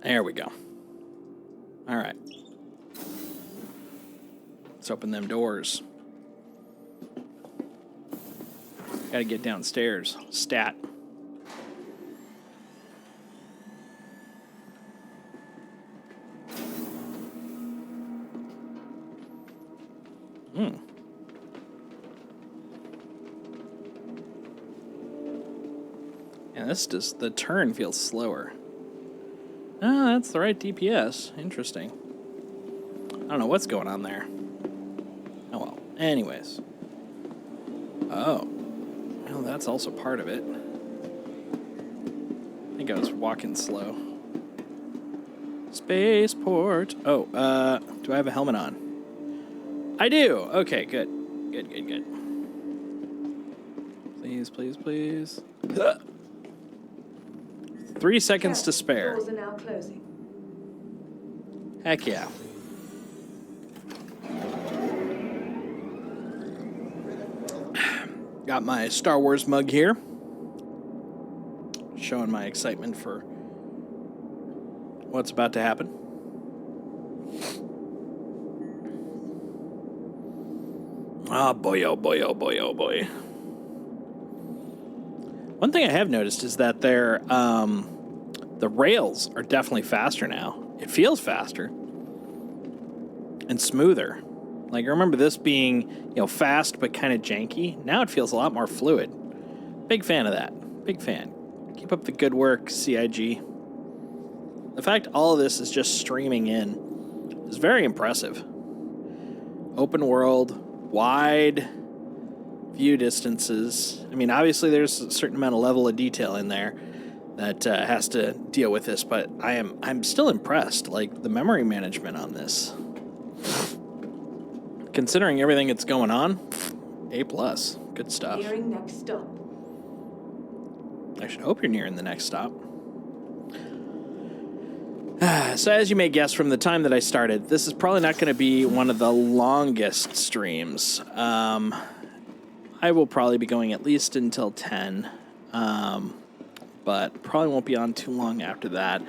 There we go. All right. Let's open them doors. Gotta get downstairs. Stat. And the turn feels slower. Ah, that's the right DPS. Interesting. I don't know what's going on there. Oh well. Anyways. Oh. Well, that's also part of it. I think I was walking slow. Spaceport. Oh, do I have a helmet on? I do. Okay, good. Good. Please, please, please. 3 seconds to spare. Doors are now closing. Heck yeah. Got my Star Wars mug here. Showing my excitement for what's about to happen. Ah, boy, oh boy, oh boy, oh boy. One thing I have noticed is that the rails are definitely faster now. It feels faster and smoother. Like, I remember this being, fast but kind of janky. Now it feels a lot more fluid. Big fan of that. Big fan. Keep up the good work, CIG. The fact all of this is just streaming in is very impressive. Open world, wide view distances. I mean, obviously there's a certain amount of level of detail in there that has to deal with this, but I'm still impressed. Like, the memory management on this, considering everything that's going on, A+. Good stuff. Nearing next stop. I should hope you're nearing the next stop. So as you may guess from the time that I started, this is probably not going to be one of the longest streams. I will probably be going at least until 10, but probably won't be on too long after that.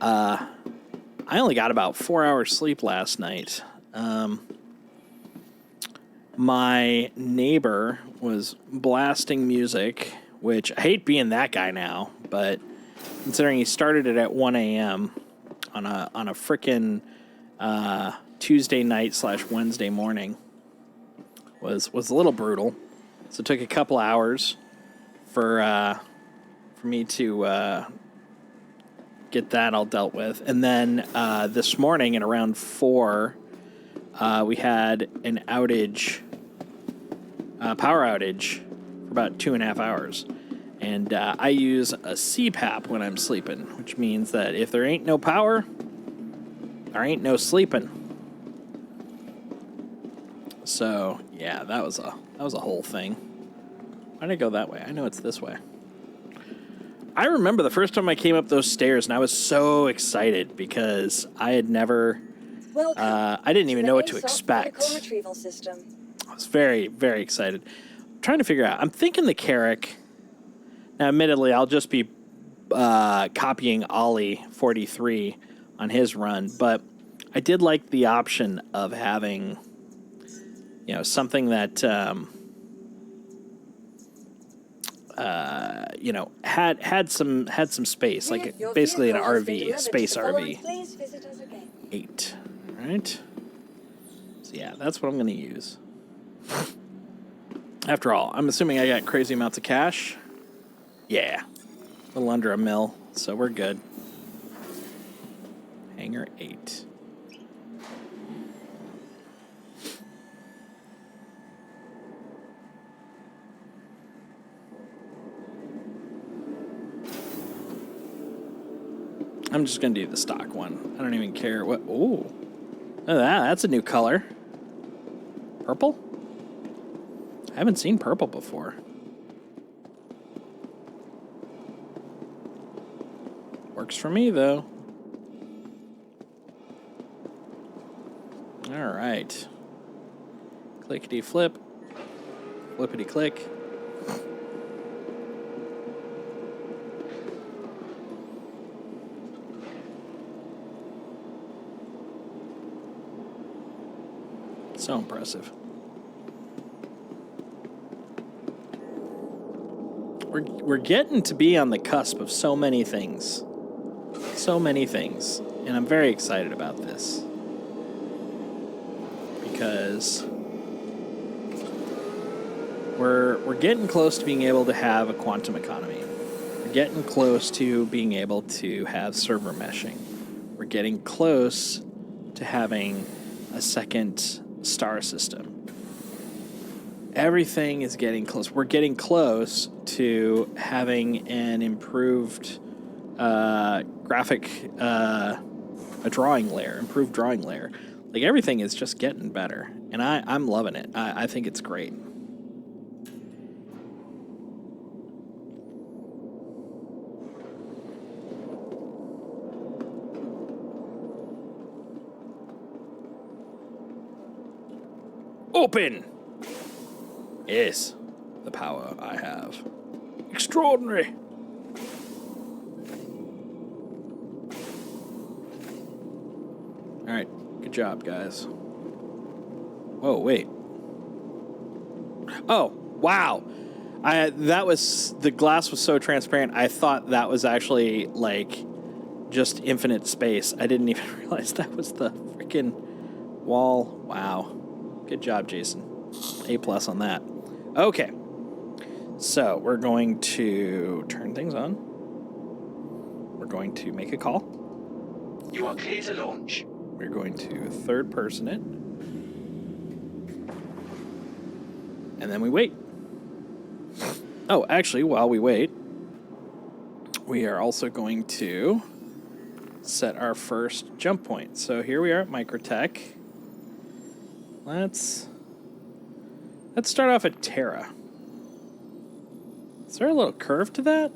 I only got about 4 hours sleep last night. My neighbor was blasting music, which I hate being that guy now, but considering he started it at 1 a.m. on a frickin' Tuesday night / Wednesday morning was a little brutal. So it took a couple hours for me to get that all dealt with. And then this morning at around 4, we had an outage, power outage, for about 2.5 hours. And I use a CPAP when I'm sleeping, which means that if there ain't no power, there ain't no sleeping. So yeah, that was a whole thing. Why did I go that way? I know it's this way. I remember the first time I came up those stairs, and I was so excited because I had never. I didn't even know what to expect. Retrieval system. I was very, very excited. I'm trying to figure out. I'm thinking the Carrack. Now, admittedly, I'll just be copying Ollie 43 on his run, but I did like the option of having, something that had some space, like basically an RV, space RV. Please visit us again. 8, right? So yeah, that's what I'm going to use. After all, I'm assuming I got crazy amounts of cash. Yeah, a little under $1 million, so we're good. Hangar 8. I'm just going to do the stock one. I don't even care what... Ooh. Look at that. That's a new color. Purple? I haven't seen purple before. Works for me, though. All right. Clickety-flip. Flippity-click. So impressive. We're getting to be on the cusp of so many things. So many things. And I'm very excited about this. Because we're getting close to being able to have a quantum economy. We're getting close to being able to have server meshing. We're getting close to having a second star system. Everything is getting close. We're getting close to having an improved graphic, a drawing layer, improved drawing layer. Like, everything is just getting better, and I'm loving it. I think it's great. Open! Yes, the power I have. Extraordinary! Alright, good job, guys. Whoa, wait. Oh, wow! The glass was so transparent, I thought that was actually, like, just infinite space. I didn't even realize that was the freaking wall. Wow. Good job, Jason. A+ on that. Okay. So, we're going to turn things on. We're going to make a call. You are clear to launch. We're going to third person it. And then we wait. Oh, actually, while we wait, we are also going to set our first jump point. So here we are at Microtech. Let's start off at Terra. Is there a little curve to that?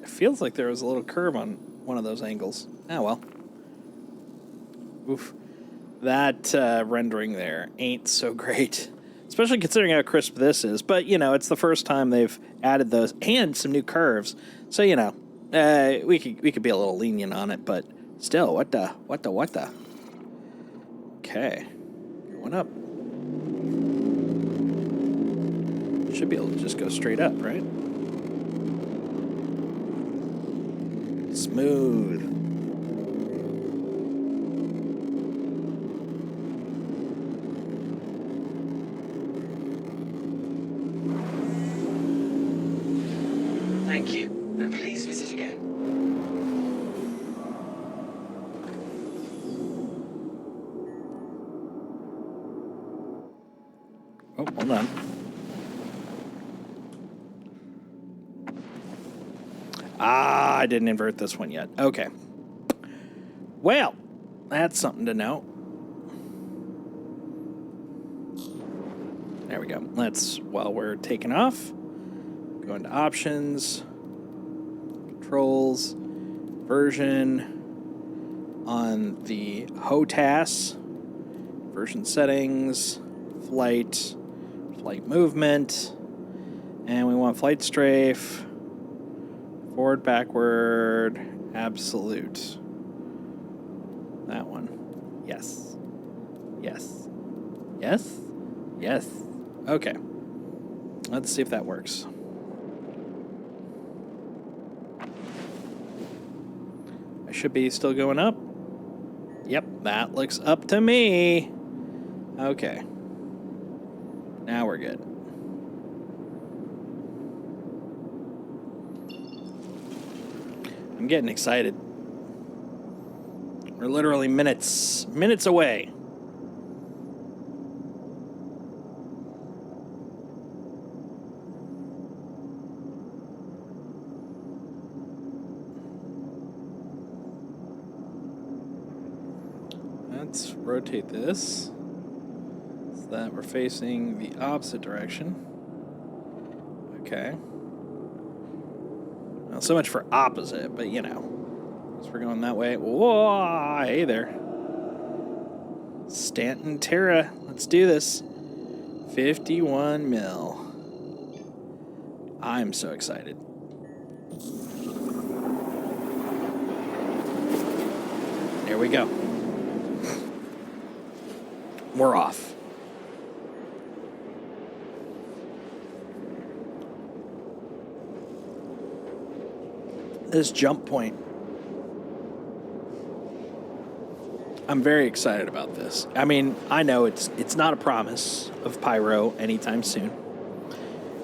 It feels like there was a little curve on one of those angles. Ah, well. Oof. That rendering there ain't so great. Especially considering how crisp this is. But, you know, it's the first time they've added those and some new curves. So, you know, we could be a little lenient on it, but still, what the? Okay. Going up. Should be able to just go straight up, right? Smooth. Thank you, and please visit again. Oh, hold on. I didn't invert this one yet. Okay. Well, that's something to know. There we go. While we're taking off, go into options, controls, version, on the HOTAS, version settings, flight movement, and we want flight strafe, forward, backward, absolute. That one. Yes. Yes. Yes? Yes. Okay. Let's see if that works. I should be still going up. Yep, that looks up to me. Okay. Now we're good. I'm getting excited. We're literally minutes away. Let's rotate this so that we're facing the opposite direction. Okay. Not so much for opposite, but you know, as we're going that way. Whoa, hey there. Stanton Terra, let's do this. 51 mil. I'm so excited. There we go. We're off. this jump point. I'm very excited about this. I mean, I know it's not a promise of pyro anytime soon.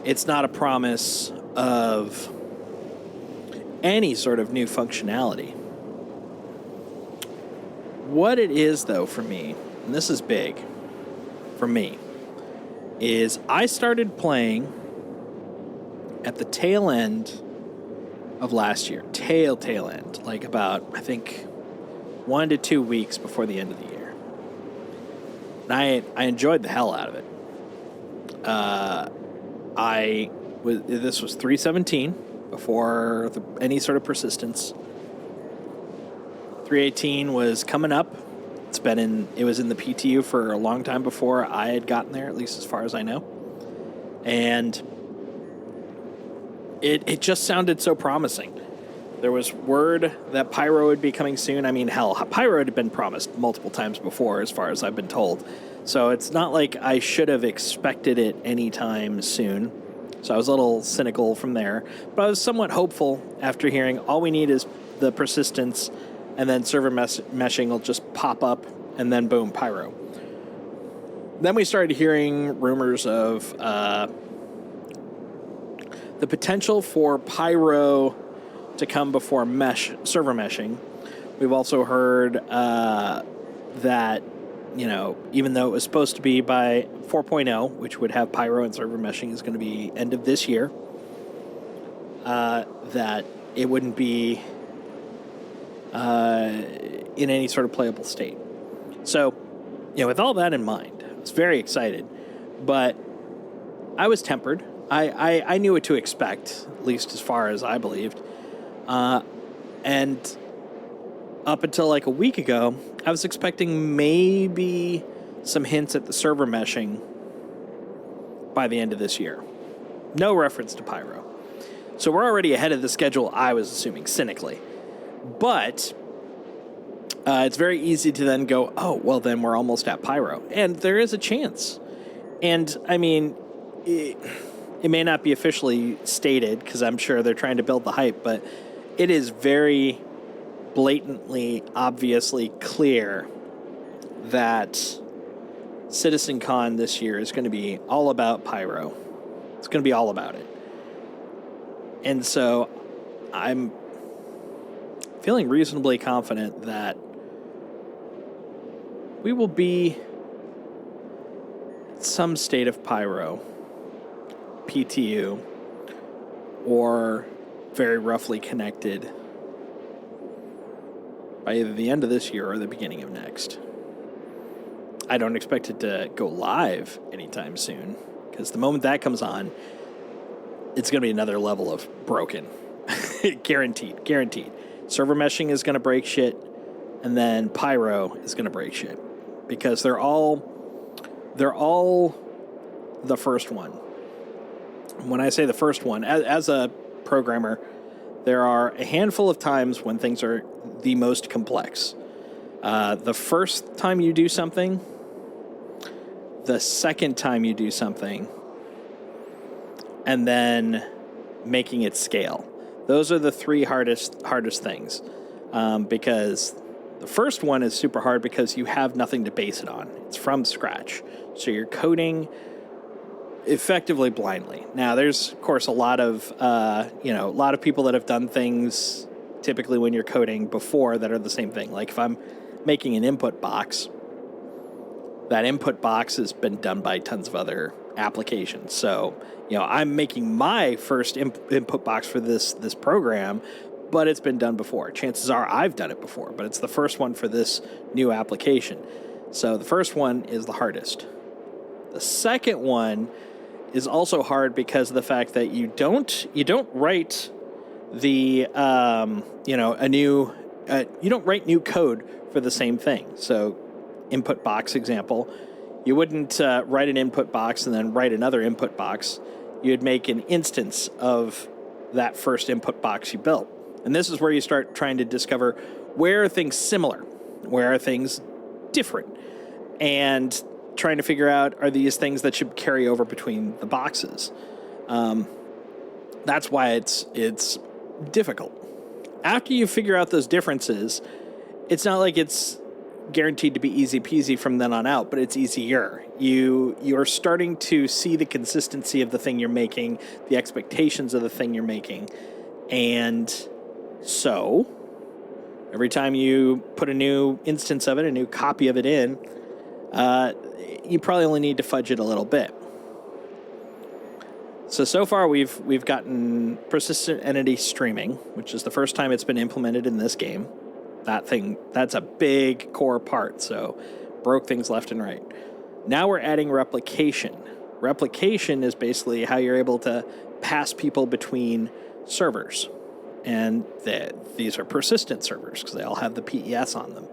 It's not a promise of any sort of new functionality. What it is, though, for me, and this is big for me, is I started playing at the tail end of last year. Tail end. Like about, I think, 1 to 2 weeks before the end of the year. And I enjoyed the hell out of it. This was 317 before any sort of persistence. 318 was coming up. It was in the PTU for a long time before I had gotten there, at least as far as I know. And it just sounded so promising. There was word that Pyro would be coming soon. I mean, hell, Pyro had been promised multiple times before, as far as I've been told. So it's not like I should have expected it anytime soon. So I was a little cynical from there. But I was somewhat hopeful after hearing all we need is the persistence, and then server meshing will just pop up, and then boom, Pyro. Then we started hearing rumors of the potential for Pyro to come before server meshing. We've also heard that, even though it was supposed to be by 4.0, which would have Pyro and server meshing, is going to be end of this year, that it wouldn't be in any sort of playable state. So, with all that in mind, I was very excited, but I was tempered. I knew what to expect, at least as far as I believed. And up until like a week ago, I was expecting maybe some hints at the server meshing by the end of this year. No reference to Pyro. So we're already ahead of the schedule, I was assuming, cynically. But it's very easy to then go, oh, well, then we're almost at Pyro. And there is a chance. And, I mean, it may not be officially stated, because I'm sure they're trying to build the hype, but it is very blatantly, obviously clear that CitizenCon this year is going to be all about Pyro. It's going to be all about it. And so I'm feeling reasonably confident that we will be some state of Pyro, PTU, or very roughly connected by either the end of this year or the beginning of next. I don't expect it to go live anytime soon, because the moment that comes on, it's going to be another level of broken. Guaranteed. Server meshing is going to break shit, and then Pyro is going to break shit, because they're all the first one. When I say the first one, as a programmer, there are a handful of times when things are the most complex. The first time you do something, the second time you do something, and then making it scale. Those are the three hardest things, because the first one is super hard because you have nothing to base it on. It's from scratch. So you're coding effectively blindly. Now, there's, of course, a lot of people that have done things typically when you're coding before that are the same thing. Like if I'm making an input box, that input box has been done by tons of other applications. So, I'm making my first input box for this program, but it's been done before. Chances are I've done it before, but it's the first one for this new application. So the first one is the hardest. The second one is also hard because of the fact that you don't write the you don't write new code for the same thing. So input box example, you wouldn't write an input box and then write another input box. You'd make an instance of that first input box you built. And this is where you start trying to discover where are things similar, where are things different, and trying to figure out, are these things that should carry over between the boxes? That's why it's difficult. after you figure out those differences, it's not like it's guaranteed to be easy peasy from then on out, but it's easier. You're starting to see the consistency of the thing you're making, the expectations of the thing you're making. And so every time you put a new instance of it, a new copy of it in, you probably only need to fudge it a little bit. So far we've gotten persistent entity streaming, which is the first time it's been implemented in this game. That's a big core part, so broke things left and right. Now we're adding replication. Replication is basically how you're able to pass people between servers. And these are persistent servers because they all have the PES on them.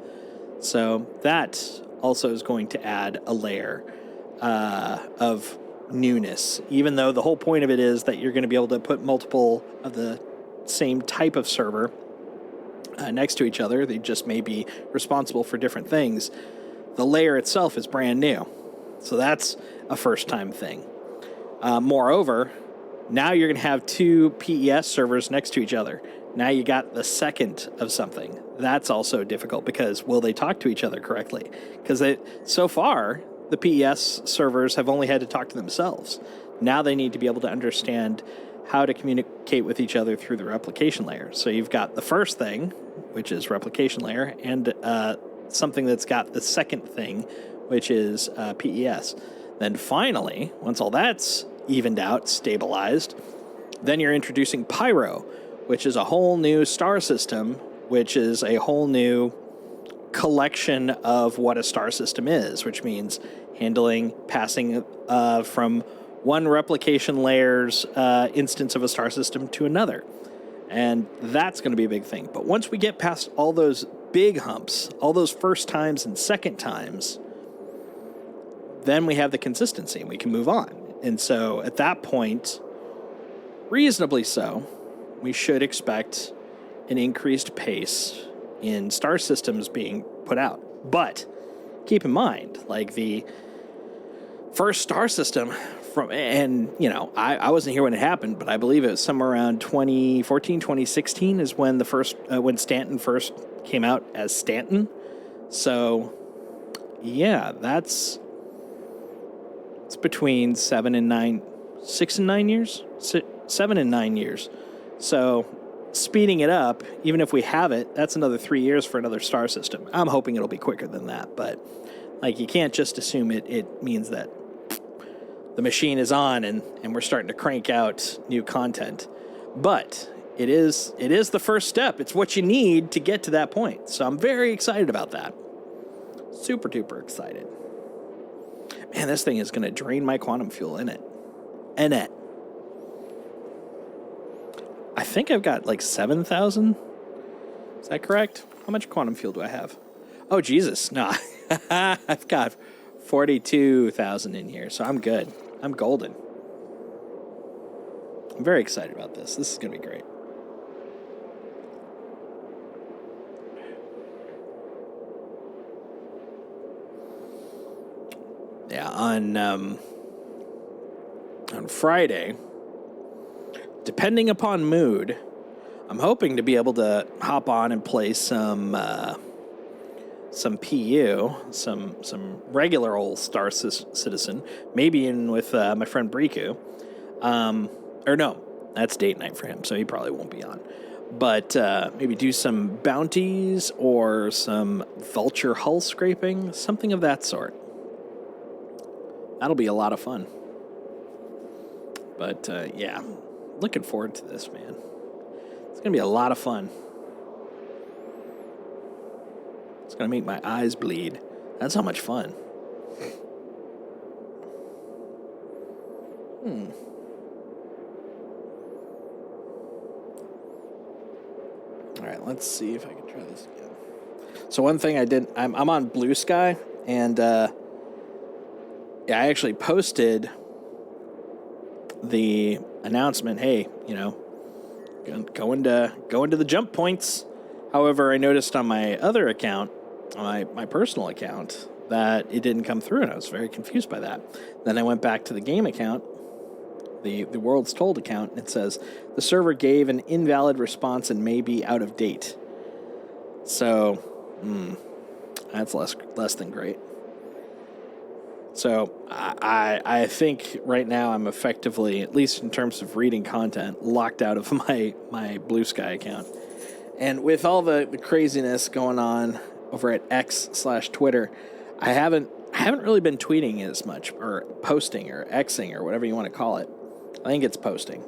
So that also is going to add a layer of newness, even though the whole point of it is that you're going to be able to put multiple of the same type of server next to each other. They just may be responsible for different things. The layer itself is brand new. So that's a first-time thing. Moreover, now you're going to have two PES servers next to each other. Now you got the second of something. That's also difficult because will they talk to each other correctly? Because so far, the PES servers have only had to talk to themselves. Now they need to be able to understand how to communicate with each other through the replication layer. So you've got the first thing, which is replication layer, and something that's got the second thing, which is PES. Then finally, once all that's evened out, stabilized, then you're introducing Pyro, which is a whole new star system, which is a whole new collection of what a star system is, which means handling, passing from one replication layer's instance of a star system to another. And that's going to be a big thing. But once we get past all those big humps, all those first times and second times, then we have the consistency and we can move on. And so at that point, reasonably so, we should expect an increased pace in star systems being put out. But keep in mind, like the first star system from, and you know, I wasn't here when it happened, but I believe it was somewhere around 2014, 2016 is when the first, when Stanton first came out as Stanton. So yeah, it's between 6 and 9 years, 7 and 9 years. So speeding it up, even if we have it, that's another 3 years for another star system. I'm hoping it'll be quicker than that, but like you can't just assume it means that the machine is on and we're starting to crank out new content. But it is the first step. It's what you need to get to that point. So I'm very excited about that. Super duper excited. Man, this thing is going to drain my quantum fuel in it. I think I've got like 7,000. Is that correct? How much quantum fuel do I have? Oh, Jesus. No. I've got 42,000 in here, so I'm good. I'm golden. I'm very excited about this. This is going to be great. Yeah, on Friday, depending upon mood, I'm hoping to be able to hop on and play some PU, some regular old Star Citizen, maybe in with my friend Briku. Or no, that's date night for him, so he probably won't be on. But maybe do some bounties or some vulture hull scraping, something of that sort. That'll be a lot of fun. But yeah, looking forward to this, man. It's going to be a lot of fun. It's going to make my eyes bleed. That's how much fun. All right, let's see if I can try this again. So one thing I did, I'm on Blue Sky, and yeah, I actually posted the announcement, hey, you know, going to the jump points. However, I noticed on my other account, my personal account, that it didn't come through, and I was very confused by that. Then I went back to the game account, the World's Told account, and it says the server gave an invalid response and may be out of date. So, that's less than great. So I think right now I'm effectively, at least in terms of reading content, locked out of my Blue Sky account. And with all the craziness going on over at X/Twitter, I haven't really been tweeting as much, or posting, or Xing, or whatever you want to call it. I think it's posting.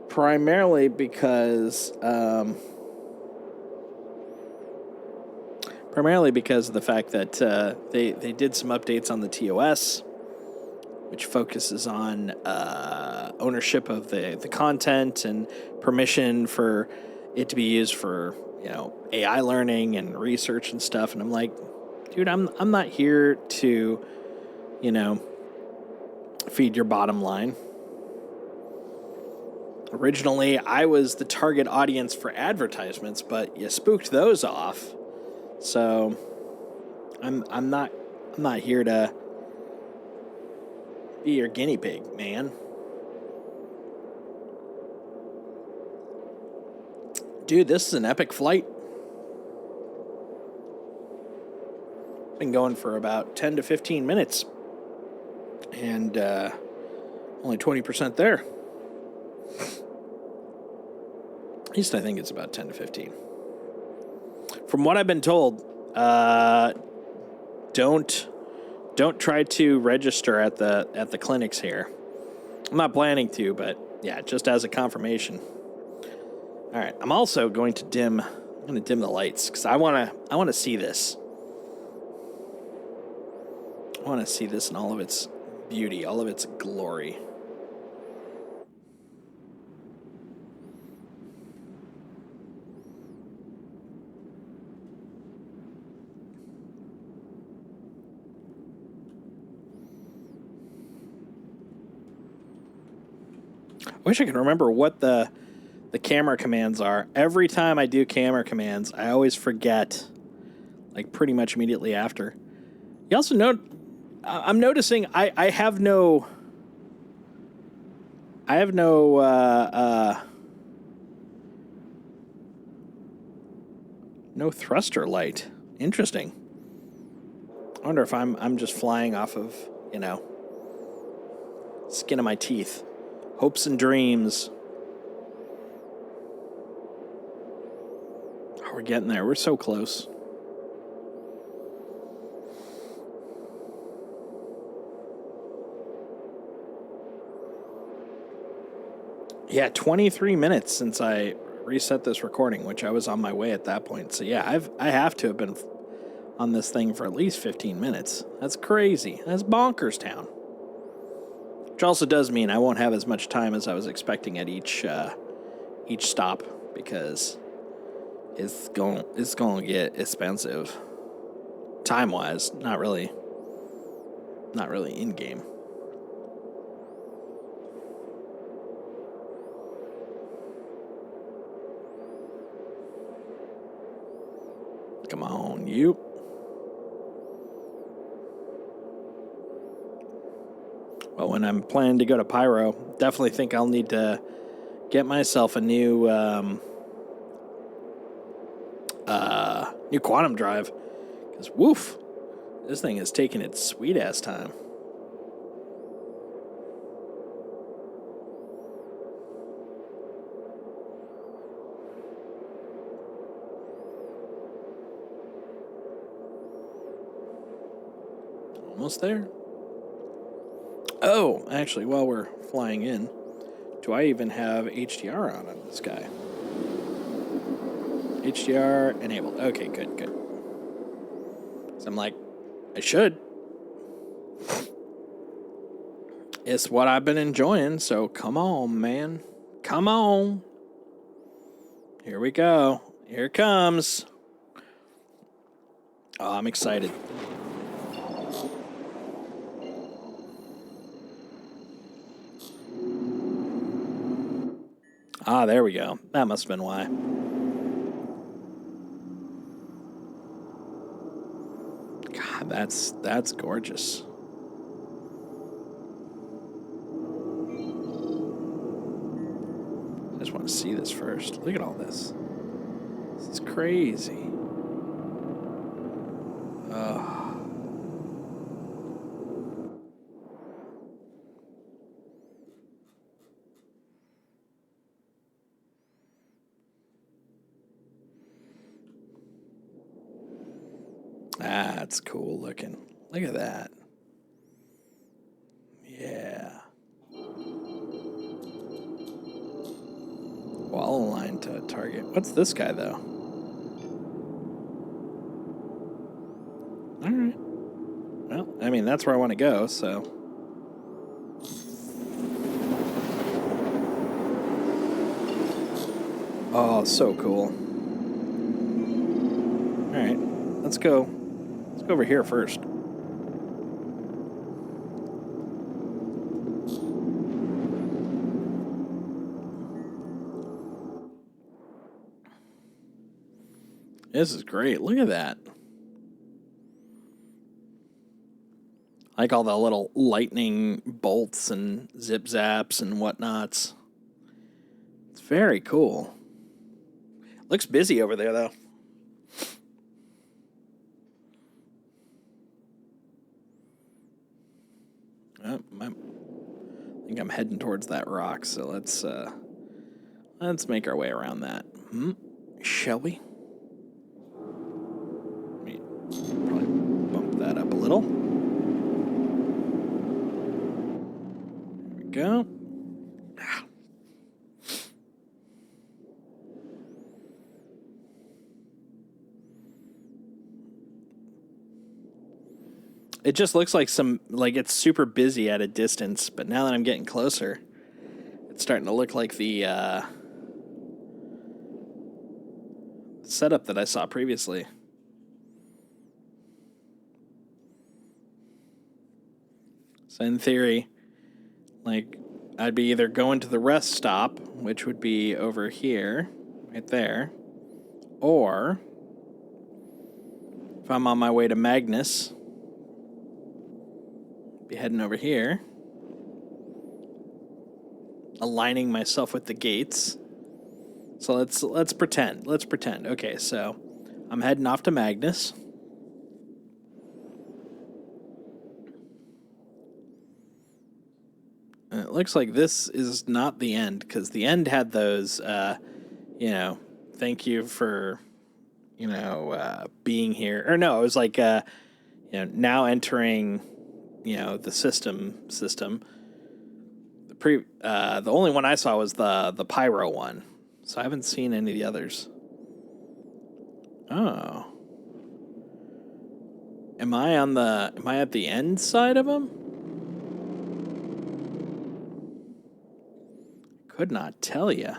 Primarily because of the fact that they did some updates on the TOS, which focuses on ownership of the content and permission for it to be used for, AI learning and research and stuff. And I'm like, dude, I'm not here to, feed your bottom line. Originally, I was the target audience for advertisements, but you spooked those off. So I'm not here to be your guinea pig, man. Dude, this is an epic flight. Been going for about 10 to 15 minutes. And only 20% there. At least I think it's about 10 to 15. From what I've been told, don't try to register at the clinics here. I'm not planning to, but yeah, just as a confirmation. All right, I'm also going to dim the lights because I want to see this. I want to see this in all of its beauty, all of its glory. I wish I could remember what the camera commands are. Every time I do camera commands, I always forget, like pretty much immediately after. You also note, I'm noticing I have no no thruster light. Interesting. I wonder if I'm just flying off of, skin of my teeth. Hopes and dreams. Oh, we're getting there. We're so close. Yeah, 23 minutes since I reset this recording, which I was on my way at that point. So yeah, I have to have been on this thing for at least 15 minutes. That's crazy. That's bonkers town. Which also does mean I won't have as much time as I was expecting at each stop, because it's going to get expensive. Time-wise, not really in game. Come on, you. Well, when I'm planning to go to Pyro, definitely think I'll need to get myself a new new quantum drive. Because, woof, this thing is taking its sweet-ass time. Almost there. Oh, actually, while we're flying in, do I even have HDR on this guy? HDR enabled. Okay, good. So I'm like, I should. It's what I've been enjoying, so come on, man. Come on. Here we go. Here it comes. Oh, I'm excited. Ah, there we go. That must have been why. God, that's gorgeous. just want to see this first. Look at all this. This is crazy. Oh. That's cool looking. Look at that. Yeah. Wall aligned to target. What's this guy, though? All right. Well, I mean, that's where I want to go, so. Oh, so cool. All right. Let's go. Let's go over here first. This is great. Look at that. I like all the little lightning bolts and zip zaps and whatnots. It's very cool. Looks busy over there, though. Oh, I think I'm heading towards that rock, so let's make our way around that. Shall we? Let me probably bump that up a little. There we go. It just looks like it's super busy at a distance, but now that I'm getting closer, it's starting to look like the setup that I saw previously. So in theory, like, I'd be either going to the rest stop, which would be over here, right there, or if I'm on my way to Magnus, be heading over here, aligning myself with the gates. So let's pretend. Okay, so I'm heading off to Magnus. And it looks like this is not the end, because the end had those, thank you for, being here. Or no, it was like, now entering, the system. The only one I saw was the pyro one, so I haven't seen any of the others. Oh, am I at the end side of them? Could not tell you.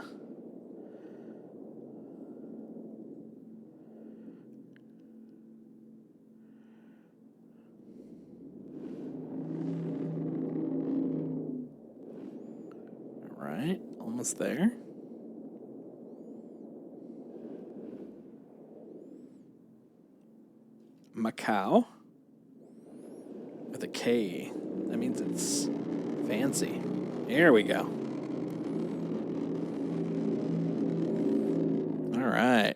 Almost there. Macau with a K. That means it's fancy. Here we go. All right.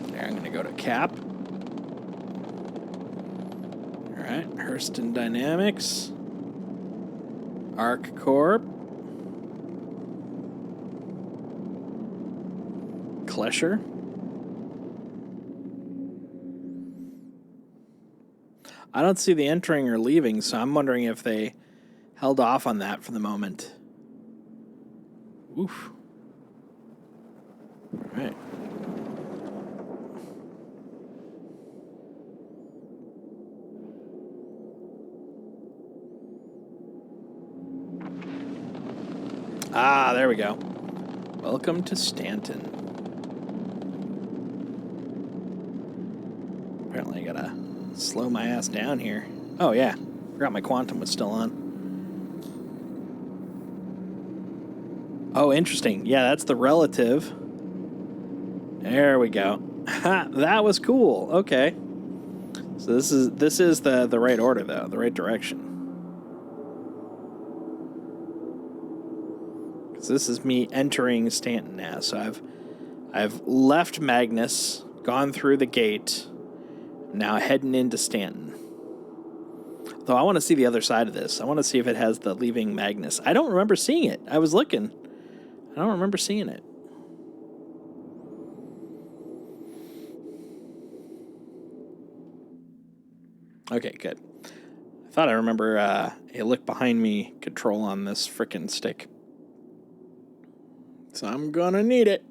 There, I'm going to go to Cap. All right, Hurston Dynamics. Arc Corp. Klesher. I don't see the entering or leaving, so I'm wondering if they held off on that for the moment. Oof. All right. Ah, there we go. Welcome to Stanton. Apparently I gotta slow my ass down here. Oh yeah, forgot my quantum was still on. Oh, interesting. Yeah, that's the relative. There we go. Ha, that was cool. Okay. So this is the right order though, the right direction. So this is me entering Stanton now. So I've left Magnus, gone through the gate, now heading into Stanton. Though I want to see the other side of this. I want to see if it has the leaving Magnus. I don't remember seeing it. I was looking. I don't remember seeing it. Okay, good. I thought I remember a look behind me control on this frickin' stick. So I'm gonna need it.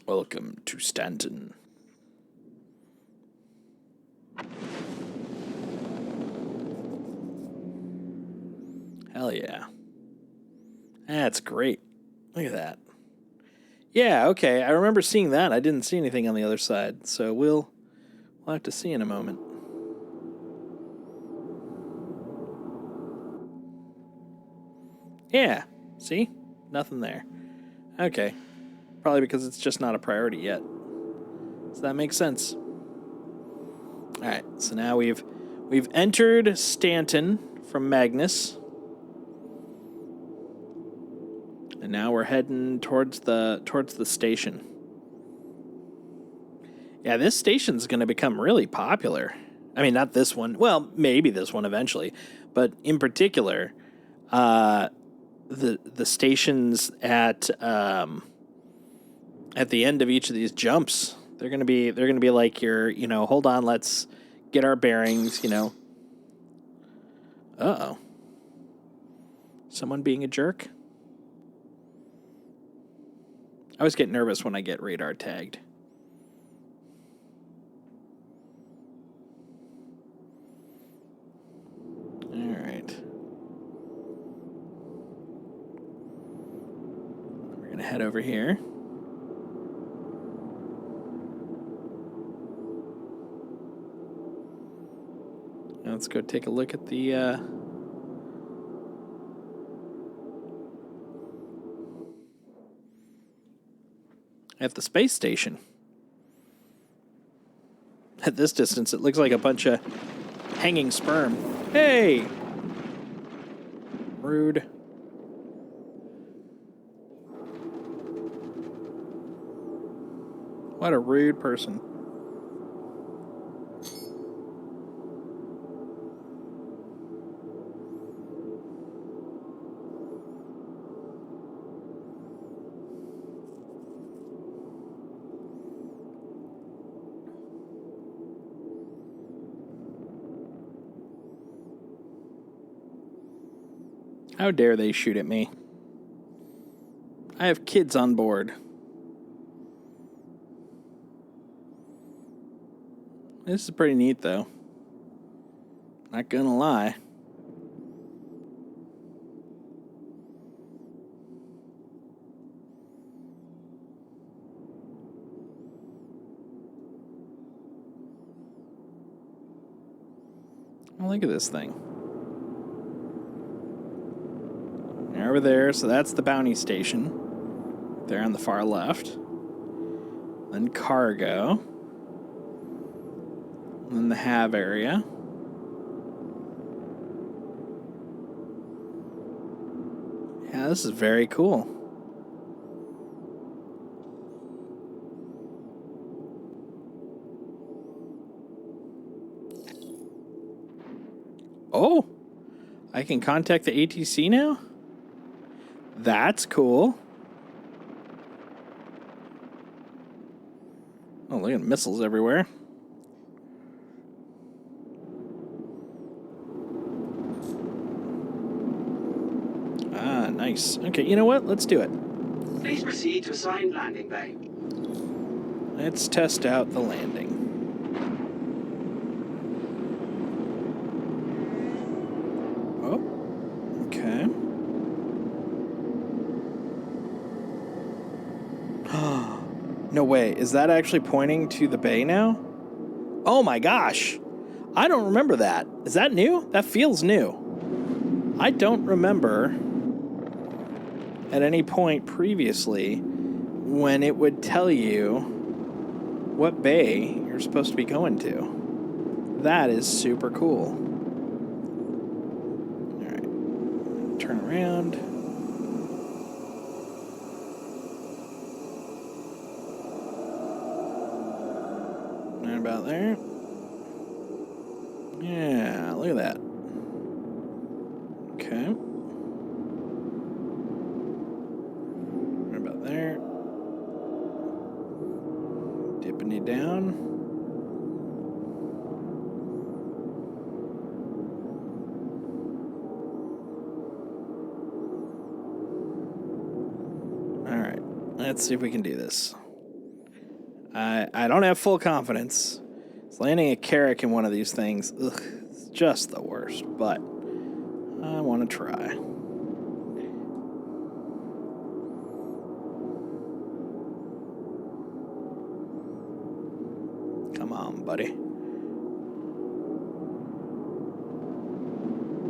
Welcome to Stanton. Hell yeah. That's great. Look at that. Yeah, okay. I remember seeing that. I didn't see anything on the other side. So we'll have to see in a moment. Yeah. See? Nothing there. Okay. Probably because it's just not a priority yet. So that makes sense. All right. So now we've entered Stanton from Magnus. And now we're heading towards the station. Yeah, this station's going to become really popular. I mean, not this one. Well, maybe this one eventually, but in particular, the stations at the end of each of these jumps, they're going to be like your, hold on, let's get our bearings, Uh-oh. Someone being a jerk? I always get nervous when I get radar tagged. All right. We're going to head over here. Now let's go take a look at the space station. At this distance, it looks like a bunch of hanging sperm. Hey! Rude. What a rude person. How dare they shoot at me? I have kids on board. This is pretty neat, though. Not gonna lie. Oh, look at this thing. Over there, so that's the bounty station. There on the far left. Then cargo. And then the have area. Yeah, this is very cool. Oh! I can contact the ATC now? That's cool. Oh, look at missiles everywhere. Ah, nice. Okay, you know what? Let's do it. Please proceed to assigned landing bay. Let's test out the landing. Oh, okay. No way. Is that actually pointing to the bay now? Oh my gosh. I don't remember that. Is that new? That feels new. I don't remember at any point previously when it would tell you what bay you're supposed to be going to. That is super cool. All right, turn around. Right about there. Yeah, look at that. Okay. Right about there. Dipping you down. All right. Let's see if we can do this. I don't have full confidence. It's landing a Carrack in one of these things. Ugh, it's just the worst, but I want to try. Come on, buddy.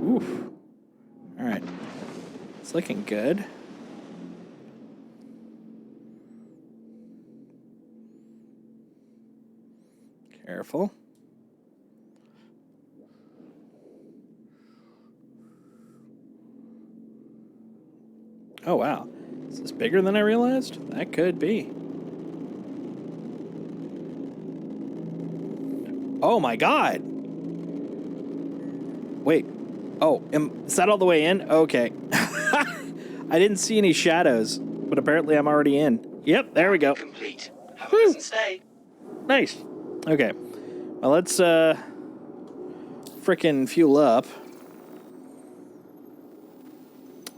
Oof. All right. It's looking good. Careful. Oh, wow. Is this bigger than I realized? That could be. Oh, my God. Wait. Oh, is that all the way in? Okay. I didn't see any shadows, but apparently I'm already in. Yep, there we go. Complete. Have a pleasant stay. Nice. Okay. Well, let's frickin' fuel up.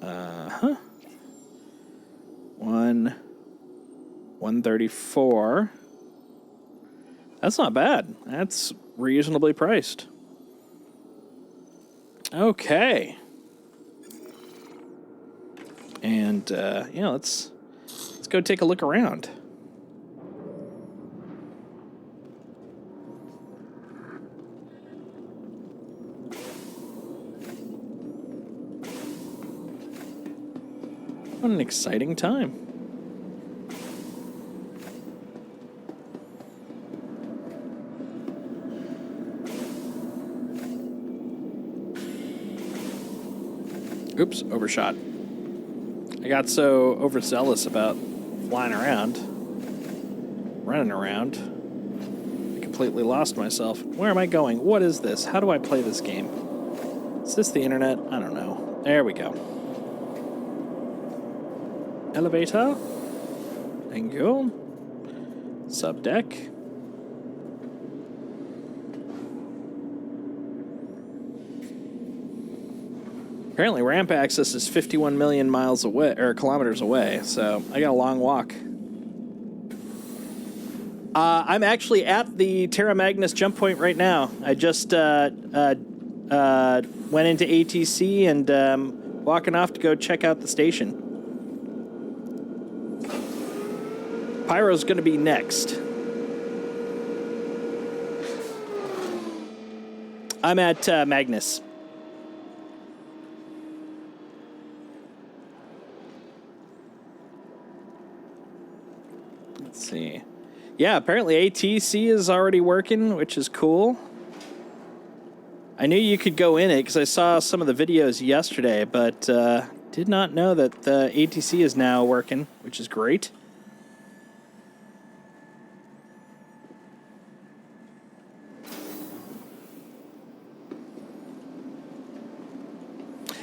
Uh-huh. 134. That's not bad. That's reasonably priced. Okay. And yeah, let's go take a look around. What an exciting time. Oops, overshot. I got so overzealous about flying around, running around, I completely lost myself. Where am I going? What is this? How do I play this game? Is this the internet? I don't know. There we go. Elevator. Thank you. Subdeck. Apparently ramp access is 51 million miles away, or kilometers away, so I got a long walk. I'm actually at the Terra Magnus jump point right now. I just went into ATC and walking off to go check out the station. Pyro's going to be next. I'm at Magnus. Let's see. Yeah, apparently ATC is already working, which is cool. I knew you could go in it because I saw some of the videos yesterday, but did not know that the ATC is now working, which is great.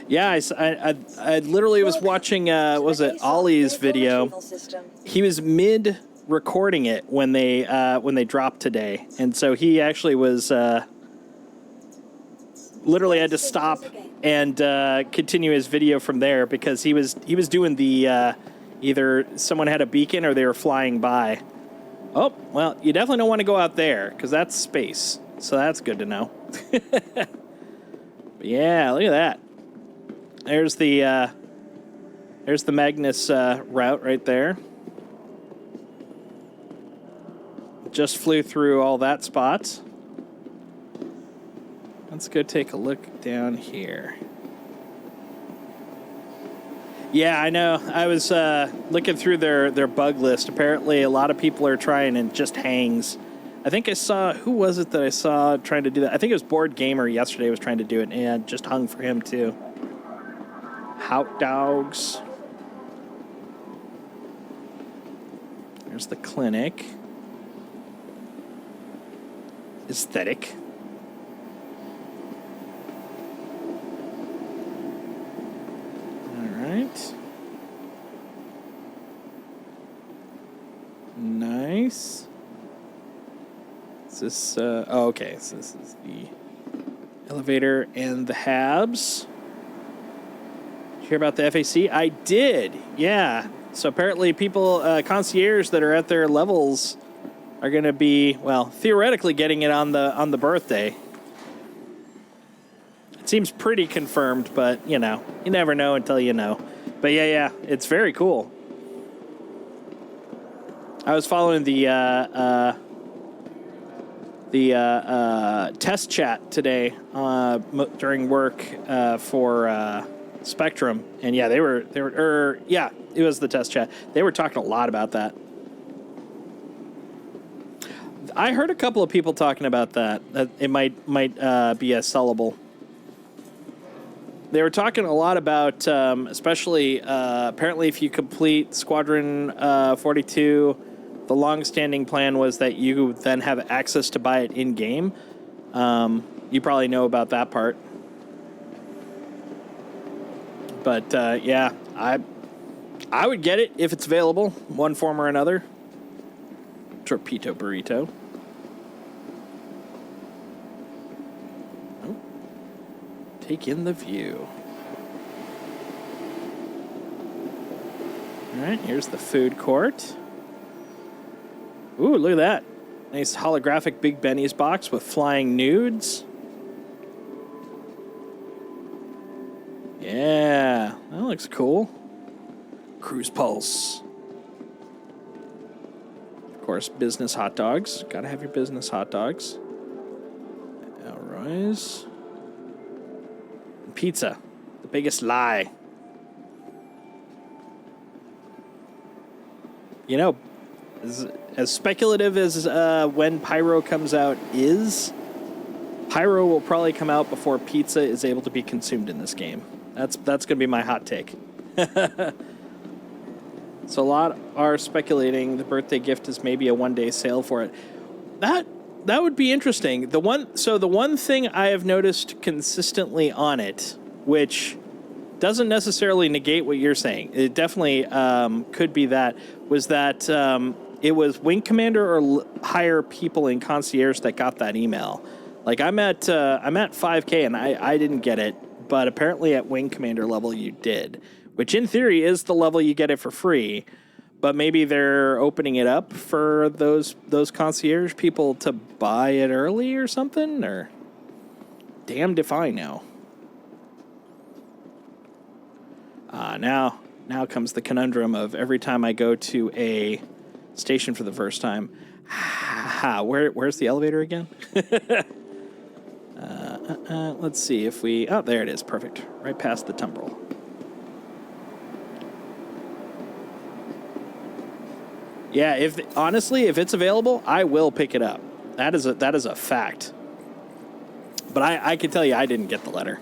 Yeah, I literally was watching, was it Ollie's video? He was mid recording it when they dropped today, and so he actually was literally had to stop and continue his video from there because he was doing the either someone had a beacon or they were flying by. Oh, well, you definitely don't want to go out there because that's space, so that's good to know. But yeah, look at that. There's the Magnus route right there. Just flew through all that spots. Let's go take a look down here. Yeah, I know. I was looking through their bug list. Apparently, a lot of people are trying and it just hangs. I think I saw, who was it that I saw trying to do that? I think it was Board Gamer yesterday was trying to do it, and it just hung for him too. Hot dogs. There's the clinic. Aesthetic. All right. Nice. Is this, oh, okay. So this is the elevator and the Habs. Did you hear about the FAC? I did. Yeah. So apparently people, concierge that are at their levels are going to be, well, theoretically getting it on the birthday. It seems pretty confirmed, but, you know, you never know until you know. But yeah, it's very cool. I was following the test chat today during work for Spectrum, and yeah, it was the test chat. They were talking a lot about that. I heard a couple of people talking about that it might be a sellable. They were talking a lot about, especially apparently if you complete Squadron 42, the long-standing plan was that you then have access to buy it in-game. You probably know about that part. But yeah, I would get it if it's available, one form or another. Torpedo burrito. Oh. Take in the view. All right, here's the food court. Ooh, look at that. Nice holographic Big Benny's box with flying nudes. Yeah, that looks cool. Cruise Pulse. Of course, business hot dogs. Gotta have your business hot dogs. Alright. Pizza. The biggest lie. You know, as speculative as when Pyro comes out is, Pyro will probably come out before pizza is able to be consumed in this game. That's going to be my hot take. So a lot are speculating the birthday gift is maybe a one-day sale for it. That would be interesting. The one thing I have noticed consistently on it, which doesn't necessarily negate what you're saying, it definitely could be that, was that it was Wing Commander or higher people in concierge that got that email. Like I'm at 5K and I didn't get it, but apparently at Wing Commander level you did, which in theory is the level you get it for free. But maybe they're opening it up for those concierge people to buy it early or something, or damned if I know. Now comes the conundrum of every time I go to a station for the first time, where's the elevator again? Let's see if we... Oh, there it is. Perfect. Right past the tumbrel. Yeah, honestly, if it's available, I will pick it up. That is a fact. But I can tell you I didn't get the letter.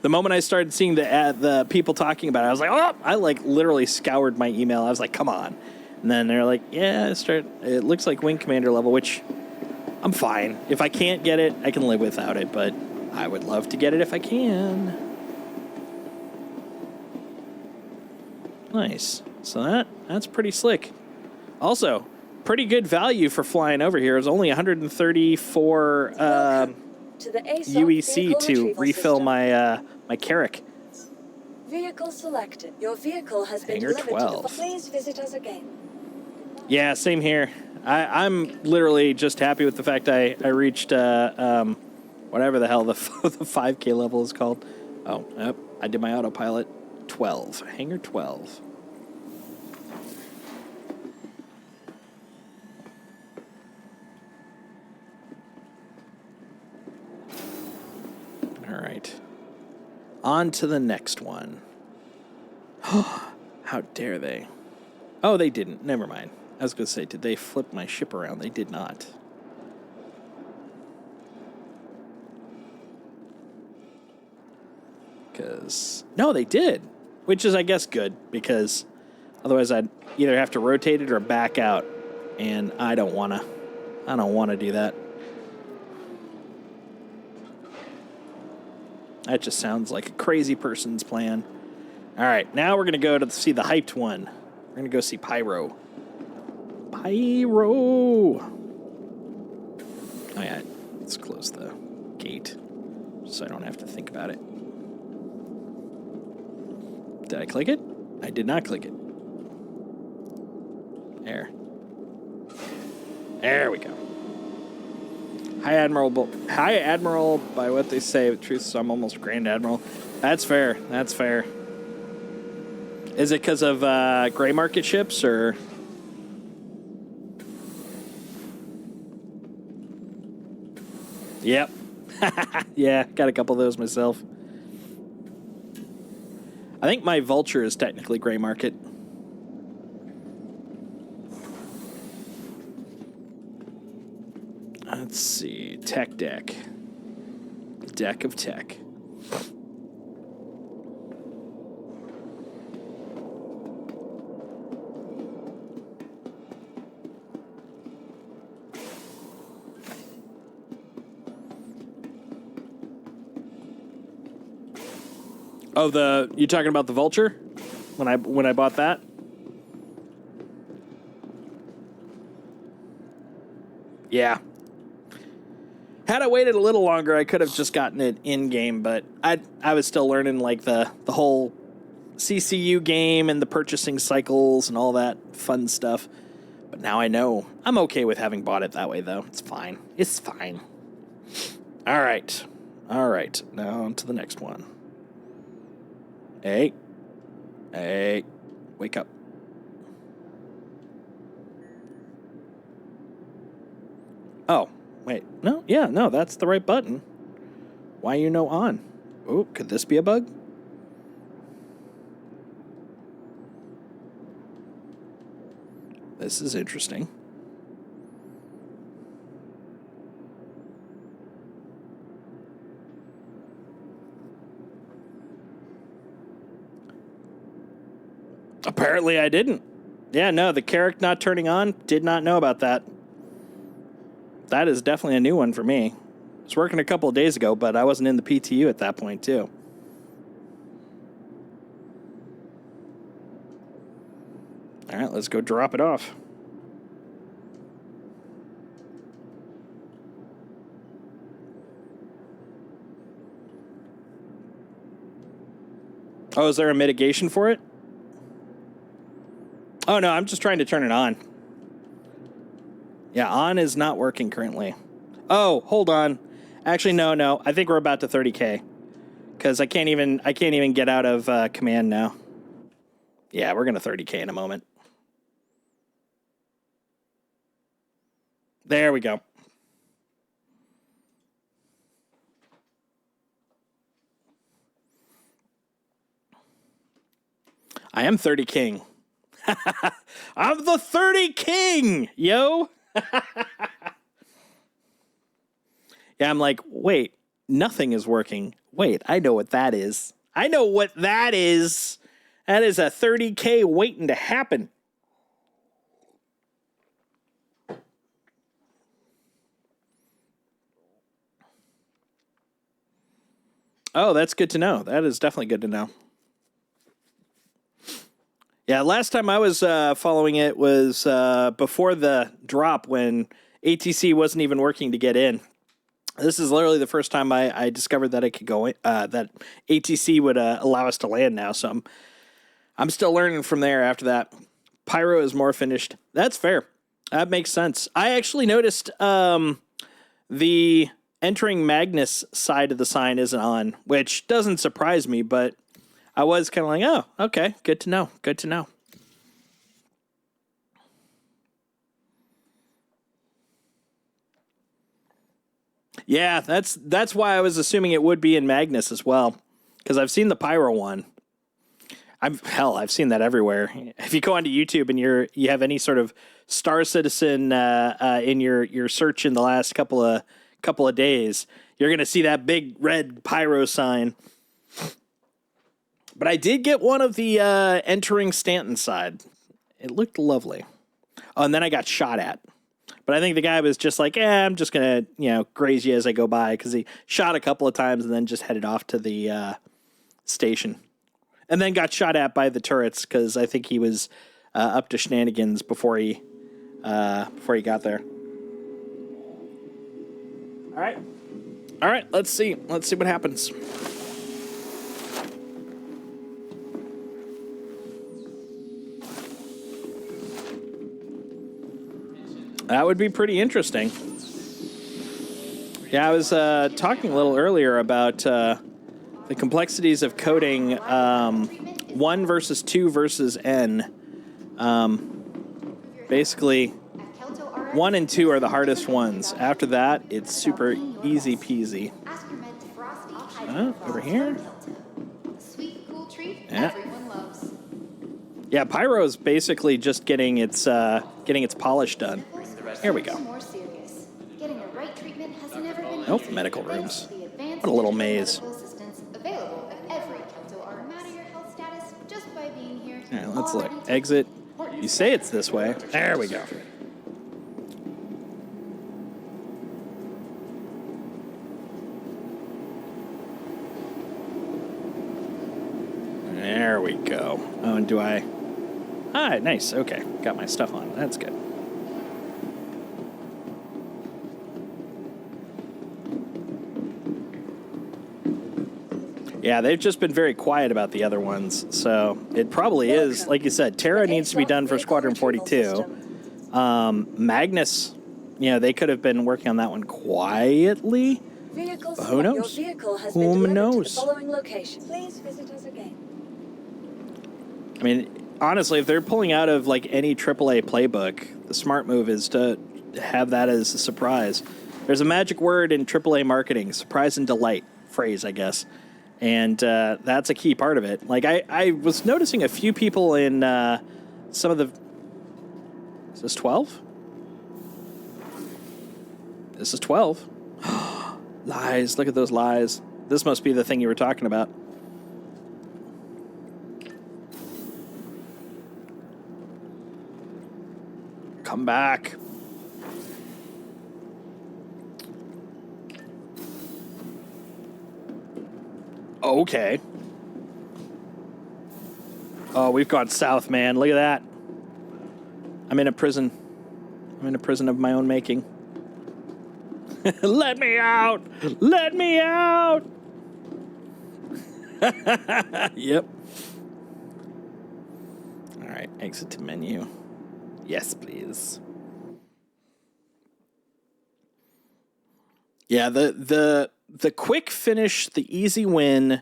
The moment I started seeing the people talking about it, I was like, oh! I like literally scoured my email. I was like, come on. And then they're like, yeah, it looks like Wing Commander level, which I'm fine. If I can't get it, I can live without it, but I would love to get it if I can. Nice. So that's pretty slick. Also, pretty good value for flying over here. It was only 134 to the UEC to refill system. my Carrack. Vehicle selected. Your vehicle has been Hangar delivered 12. to the... Please visit us again. Yeah, same here. I'm literally just happy with the fact I reached whatever the hell the 5K level is called. Oh, yep. I did my autopilot. 12. Hangar 12. All right. On to the next one. How dare they? Oh, they didn't. Never mind. I was going to say, did they flip my ship around? They did not. No, they did. Which is, I guess, good. Because otherwise I'd either have to rotate it or back out. And I don't want to do that. That just sounds like a crazy person's plan. All right, now we're going to go to see the hyped one. We're going to go see Pyro. Pyro! Oh, yeah, let's close the gate so I don't have to think about it. Did I click it? I did not click it. There. There we go. High Admiral, by what they say, with truth, so I'm almost Grand Admiral. That's fair. That's fair. Is it because of gray market ships, or? Yep. Yeah, got a couple of those myself. I think my Vulture is technically gray market. Let's see. Tech deck. Deck of tech. Oh, you talking about the Vulture? When I bought that? Yeah. Had I waited a little longer, I could have just gotten it in game, but I was still learning like the whole CCU game and the purchasing cycles and all that fun stuff. But now I know. I'm okay with having bought it that way, though. It's fine. It's fine. All right. All right. Now on to the next one. Hey. Hey. Wake up. Oh, wait. No, yeah, no, that's the right button. Why you no on? Oh, could this be a bug? This is interesting. Apparently I didn't. Yeah, no, the Carrack not turning on, did not know about that. That is definitely a new one for me. I was working a couple of days ago, but I wasn't in the PTU at that point, too. All right, let's go drop it off. Oh, is there a mitigation for it? Oh, no, I'm just trying to turn it on. Yeah, on is not working currently. Oh, hold on. Actually, no. I think we're about to 30K. Because I can't even get out of command now. Yeah, we're going to 30K in a moment. There we go. I am 30 king. I'm the 30 king, yo. Yeah, I'm like, wait, nothing is working. Wait, I know what that is. I know what that is. That is a 30K waiting to happen. Oh, that's good to know. That is definitely good to know. Yeah, last time I was following it was before the drop when ATC wasn't even working to get in. This is literally the first time I discovered that I could go in, that ATC would allow us to land now. So I'm still learning from there after that. Pyro is more finished. That's fair. That makes sense. I actually noticed the entering Magnus side of the sign isn't on, which doesn't surprise me, but I was kind of like, oh, okay, good to know. Good to know. Yeah, that's why I was assuming it would be in Magnus as well, because I've seen the Pyro one. I've seen that everywhere. If you go onto YouTube and you have any sort of Star Citizen in your search in the last couple of days, you're gonna see that big red pyro sign. But I did get one of the entering Stanton side. It looked lovely. Oh, and then I got shot at. But I think the guy was just like, I'm just going to, graze you as I go by, because he shot a couple of times and then just headed off to the station. And then got shot at by the turrets, because I think he was up to shenanigans before he got there. All right, let's see. Let's see what happens. That would be pretty interesting. Yeah, I was talking a little earlier about the complexities of coding 1 versus 2 versus N. Basically, 1 and 2 are the hardest ones. After that, it's super easy peasy. Over here. Yeah. Yeah, Pyro's basically just getting its polish done. Here we go. Nope, medical rooms. What a little maze. Alright, let's look. Exit. You say it's this way. There we go. There we go. Oh, and do I... Ah, nice. Okay. Got my stuff on. That's good. Yeah, they've just been very quiet about the other ones, so it probably is, like you said, Terra needs to be done for Squadron 42. Magnus, they could have been working on that one quietly. But who knows? Who knows? Please visit us again. I mean, honestly, if they're pulling out of like any AAA playbook, the smart move is to have that as a surprise. There's a magic word in AAA marketing, surprise and delight phrase, I guess. And that's a key part of it. Like, I was noticing a few people in some of the... Is this 12? This is 12. Lies. Look at those lies. This must be the thing you were talking about. Come back. Okay. Oh, we've gone south, man. Look at that. I'm in a prison. I'm in a prison of my own making. Let me out! Let me out! Yep. All right, exit to menu. Yes, please. Yeah, the quick finish, the easy win,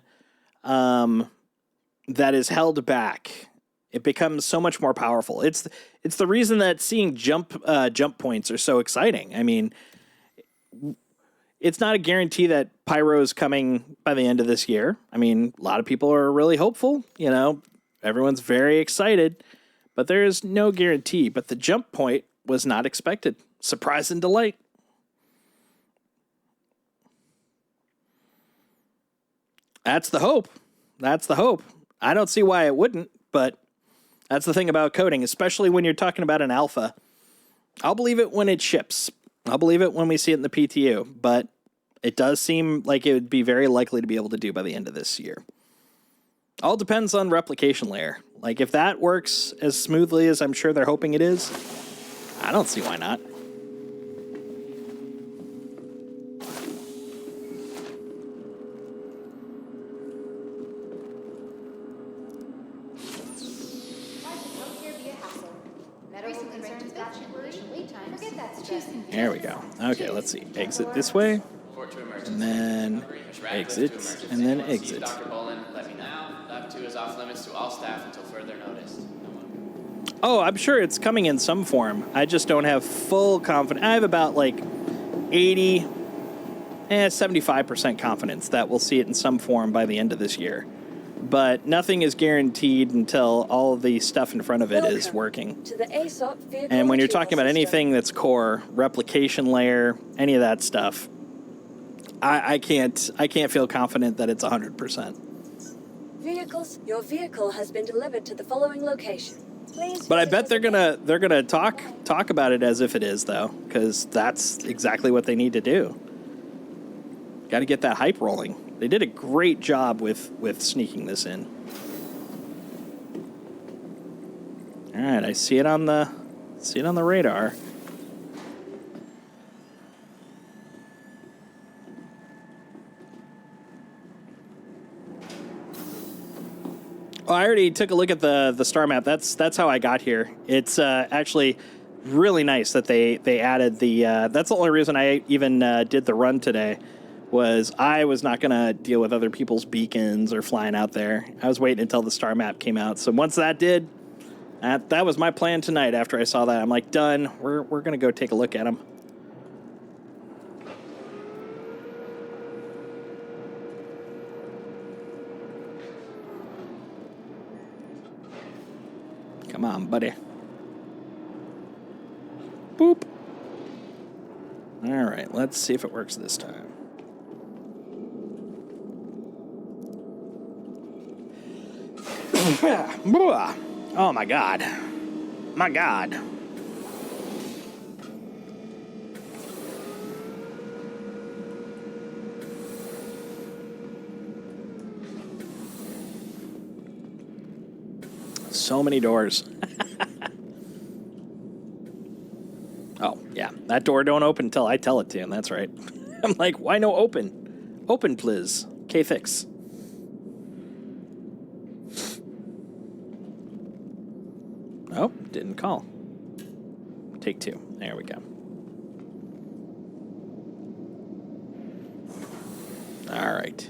that is held back, it becomes so much more powerful. It's the reason that seeing jump points are so exciting. I mean, it's not a guarantee that Pyro's coming by the end of this year. I mean, a lot of people are really hopeful. Everyone's very excited, but there is no guarantee. But the jump point was not expected. Surprise and delight. That's the hope. That's the hope. I don't see why it wouldn't, but that's the thing about coding, especially when you're talking about an alpha. I'll believe it when it ships. I'll believe it when we see it in the PTU, but it does seem like it would be very likely to be able to do by the end of this year. All depends on replication layer. Like, if that works as smoothly as I'm sure they're hoping it is, I don't see why not. There we go. Okay, let's see. Exit this way, and then exit, and then exit. Dr. Bolin, let me know. Lab 2 is off limits to all staff until further notice. Oh, I'm sure it's coming in some form. I just don't have full confidence. I have about like 75% confidence that we'll see it in some form by the end of this year. but nothing is guaranteed until all of the stuff in front of it is Welcome working. to the ASOP vehicle And when you're retrieval talking about system. anything that's core, replication layer, any of that stuff, I can't feel confident that it's 100%. Vehicles, your vehicle has been delivered to the following location. Please. But I visit bet us they're gonna talk about it as if it is, though, because that's exactly what they need to do. Got to get that hype rolling. They did a great job with sneaking this in. All right, I see it on the radar. Oh, I already took a look at the star map. That's how I got here. It's actually really nice that they added the. That's the only reason I even did the run today. Was I was not going to deal with other people's beacons or flying out there. I was waiting until the star map came out. So once that did, that was my plan tonight. After I saw that, I'm like, done. We're going to go take a look at them. Come on, buddy. Boop. All right, let's see if it works this time. Oh my God. My God. So many doors. Oh, yeah. That door don't open until I tell it to, and that's right. I'm like, why no open? Open, please. K-fix. Oh, didn't call. Take two. There we go. All right.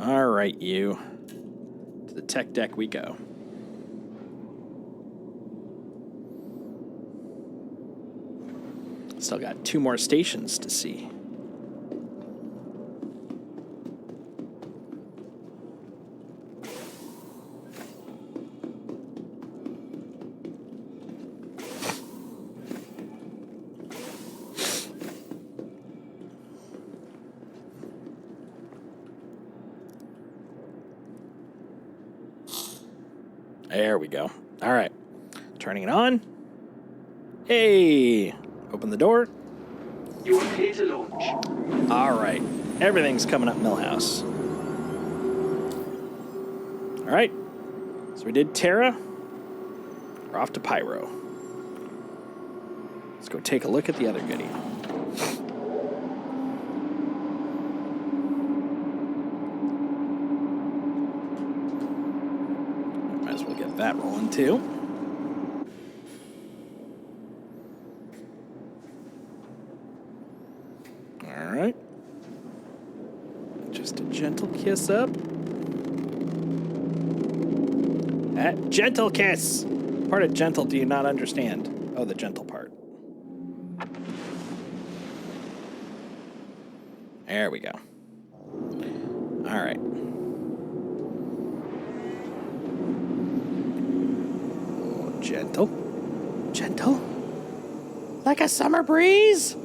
All right, you. To the tech deck we go. Still got 2 more stations to see. There we go. All right. Turning it on. Hey. Open the door. You are clear to launch. All right. Everything's coming up Millhouse. All right. So we did Terra. We're off to Pyro. Let's go take a look at the other goodie. Might as well get that rolling too. All right. Just a gentle kiss up. That gentle kiss. Part of gentle do you not understand? Oh, the gentle part. There we go. All right. Oh, gentle. Gentle. Like a summer breeze.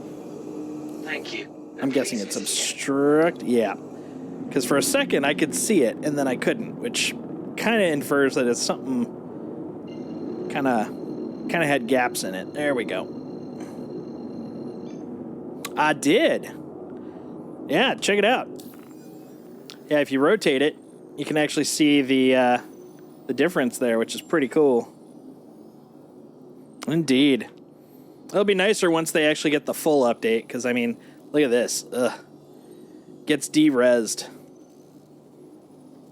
Thank you. I'm guessing it's obstruct. Yeah. Because for a second I could see it and then I couldn't, which kind of infers that it's something kind of had gaps in it. There we go. I did. Yeah, check it out. Yeah, if you rotate it, you can actually see the difference there, which is pretty cool. Indeed. It'll be nicer once they actually get the full update, because, I mean, look at this. Ugh. Gets de-resed.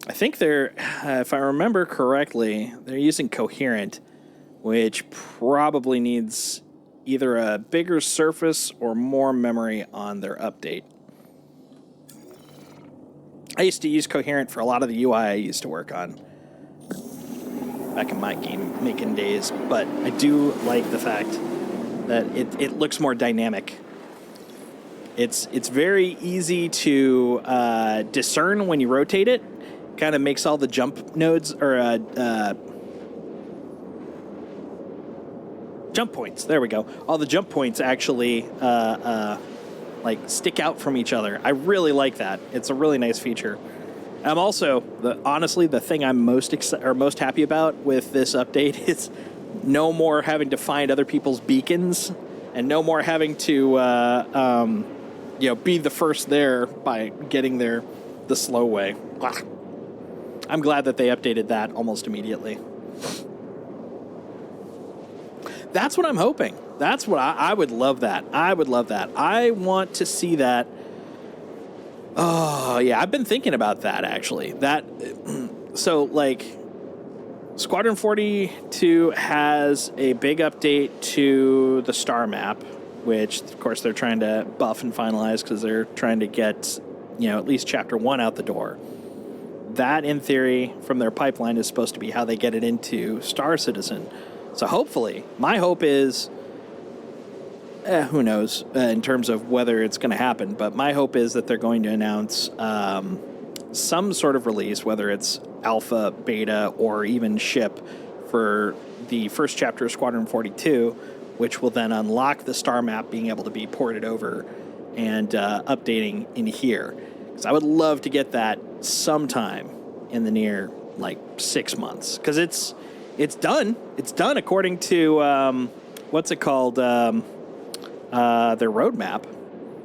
I think they're, if I remember correctly, they're using Coherent, which probably needs either a bigger surface or more memory on their update. I used to use Coherent for a lot of the UI I used to work on back in my game making days, but I do like the fact that it looks more dynamic. It's very easy to discern when you rotate it, kind of makes all the jump nodes or jump points. There we go. All the jump points actually like stick out from each other. I really like that. It's a really nice feature. I'm also honestly the thing I'm most happy about with this update is no more having to find other people's beacons and no more having to be the first there by getting there the slow way. I'm glad that they updated that almost immediately. That's what I'm hoping. That's what I would love that. I would love that. I want to see that. Oh, yeah, I've been thinking about that, actually. So, like, Squadron 42 has a big update to the star map, which, of course, they're trying to buff and finalize because they're trying to get, at least Chapter 1 out the door. That, in theory, from their pipeline, is supposed to be how they get it into Star Citizen. So, hopefully, my hope is... who knows in terms of whether it's going to happen, but my hope is that they're going to announce some sort of release, whether it's alpha, beta, or even ship for the first chapter of Squadron 42, which will then unlock the star map being able to be ported over and updating in here. Because I would love to get that sometime in the near, 6 months. Because it's done. It's done according to, what's it called? Their roadmap.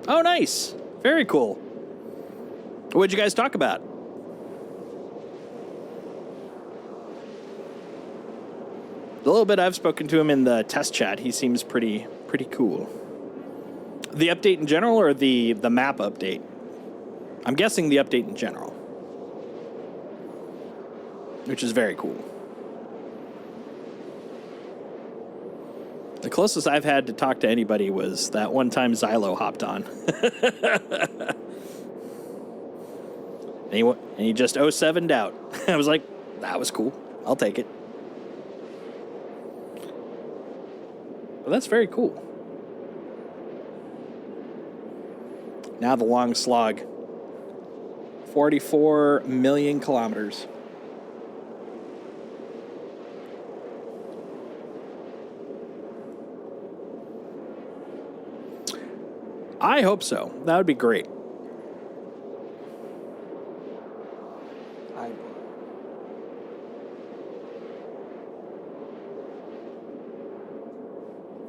Oh, nice. Very cool. What'd you guys talk about? The little bit I've spoken to him in the test chat, he seems pretty cool. The update in general or the map update? I'm guessing the update in general. Which is very cool. The closest I've had to talk to anybody was that one time Xylo hopped on. and he just 07'd out. I was like, that was cool. I'll take it. Well, that's very cool. Now the long slog. 44 million kilometers. I hope so. That would be great.